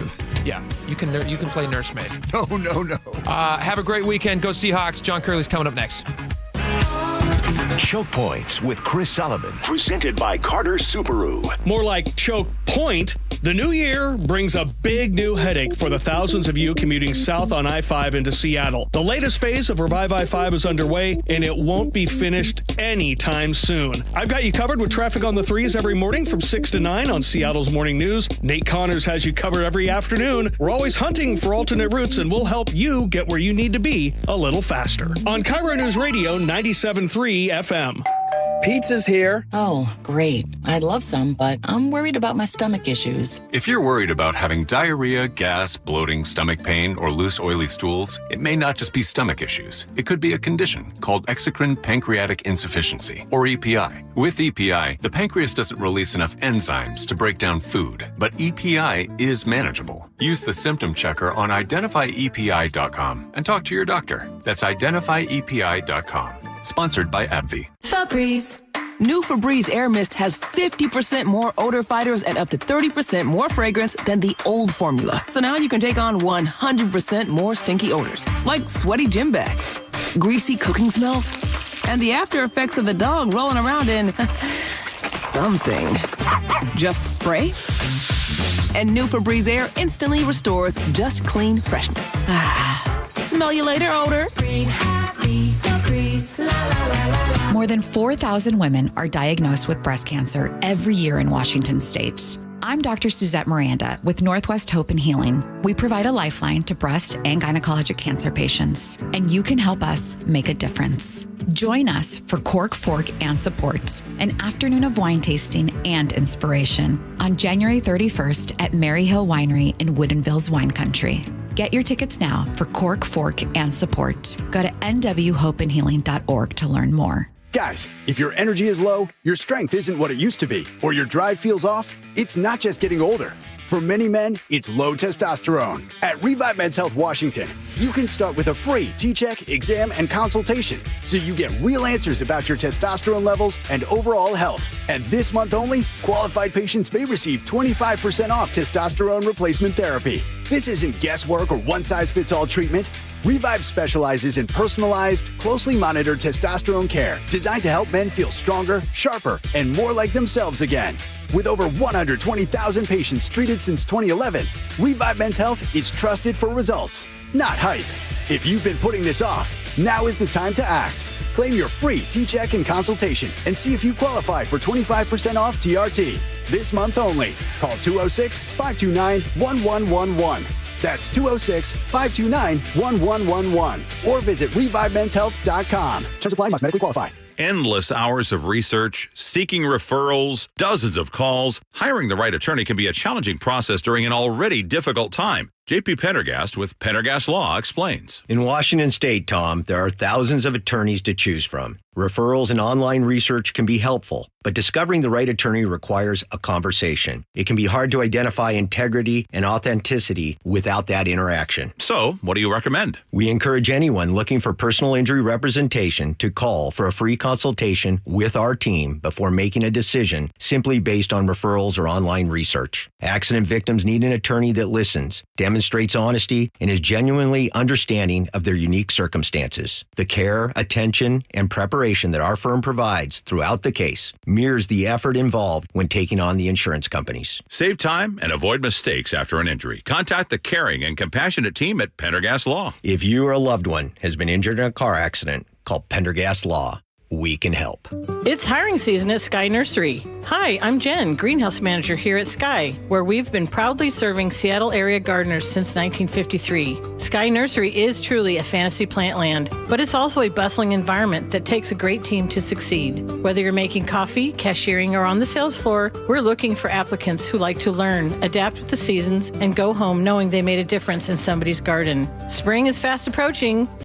Yeah, you can play nursemaid. No. Have a great weekend. Go Seahawks. John Curley's coming up next. Choke Points with Chris Sullivan. Presented by Carter Subaru. More like choke point. The new year brings a big new headache for the thousands of you commuting south on I-5 into Seattle. The latest phase of Revive I-5 is underway, and it won't be finished anytime soon. I've got you covered with traffic on the 3s every morning from 6 to 9 on Seattle's Morning News. Nate Connors has you covered every afternoon. We're always hunting for alternate routes, and we'll help you get where you need to be a little faster. On KIRO News Radio 97.3 FM. Pizza's here. Oh, great. I'd love some, but I'm worried about my stomach issues. If you're worried about having diarrhea, gas, bloating, stomach pain, or loose, oily stools, it may not just be stomach issues. It could be a condition called exocrine pancreatic insufficiency, or EPI. With EPI, the pancreas doesn't release enough enzymes to break down food, but EPI is manageable. Use the symptom checker on identifyepi.com and talk to your doctor. That's identifyepi.com. Sponsored by AbbVie. Febreze. New Febreze Air Mist has 50% more odor fighters and up to 30% more fragrance than the old formula. So now you can take on 100% more stinky odors, like sweaty gym bags, greasy cooking smells, and the after effects of the dog rolling around in something. Just spray, and new Febreze Air instantly restores just clean freshness. Smell you later, odor. Breathe happy, Febreze. La, la, la, la, la. More than 4,000 women are diagnosed with breast cancer every year in Washington state. I'm Dr. Suzette Miranda with Northwest Hope and Healing. We provide a lifeline to breast and gynecologic cancer patients, and you can help us make a difference. Join us for Cork, Fork, and Support, an afternoon of wine tasting and inspiration on January 31st at Mary Hill Winery in Woodinville's Wine Country. Get your tickets now for Cork, Fork, and Support. Go to nwhopeandhealing.org to learn more. Guys, if your energy is low, your strength isn't what it used to be, or your drive feels off, it's not just getting older. For many men, it's low testosterone. At Revive Men's Health Washington, you can start with a free T-check, exam, and consultation, so you get real answers about your testosterone levels and overall health. And this month only, qualified patients may receive 25% off testosterone replacement therapy. This isn't guesswork or one-size-fits-all treatment. Revive specializes in personalized, closely monitored testosterone care designed to help men feel stronger, sharper, and more like themselves again. With over 120,000 patients treated since 2011, Revive Men's Health is trusted for results, not hype. If you've been putting this off, now is the time to act. Claim your free T-check and consultation and see if you qualify for 25% off TRT. This month only. Call 206-529-1111. That's 206-529-1111. Or visit ReviveMen'sHealth.com. Terms apply. Must medically qualify. Endless hours of research, seeking referrals, dozens of calls. Hiring the right attorney can be a challenging process during an already difficult time. JP Pendergast with Pendergast Law explains. In Washington State, Tom, there are thousands of attorneys to choose from. Referrals and online research can be helpful, but discovering the right attorney requires a conversation. It can be hard to identify integrity and authenticity without that interaction. So, what do you recommend? We encourage anyone looking for personal injury representation to call for a free consultation with our team before making a decision simply based on referrals or online research. Accident victims need an attorney that listens, demonstrates honesty, and is genuinely understanding of their unique circumstances. The care, attention, and preparation that our firm provides throughout the case mirrors the effort involved when taking on the insurance companies. Save time and avoid mistakes after an injury. Contact the caring and compassionate team at Pendergast Law. If you or a loved one has been injured in a car accident, call Pendergast Law. We can help. It's hiring season at Sky Nursery. Hi, I'm Jen, greenhouse manager here at Sky, where we've been proudly serving Seattle area gardeners since 1953. Sky Nursery is truly a fantasy plant land, but it's also a bustling environment that takes a great team to succeed. Whether you're making coffee, cashiering, or on the sales floor, we're looking for applicants who like to learn, adapt with the seasons, and go home knowing they made a difference in somebody's garden. Spring is fast approaching.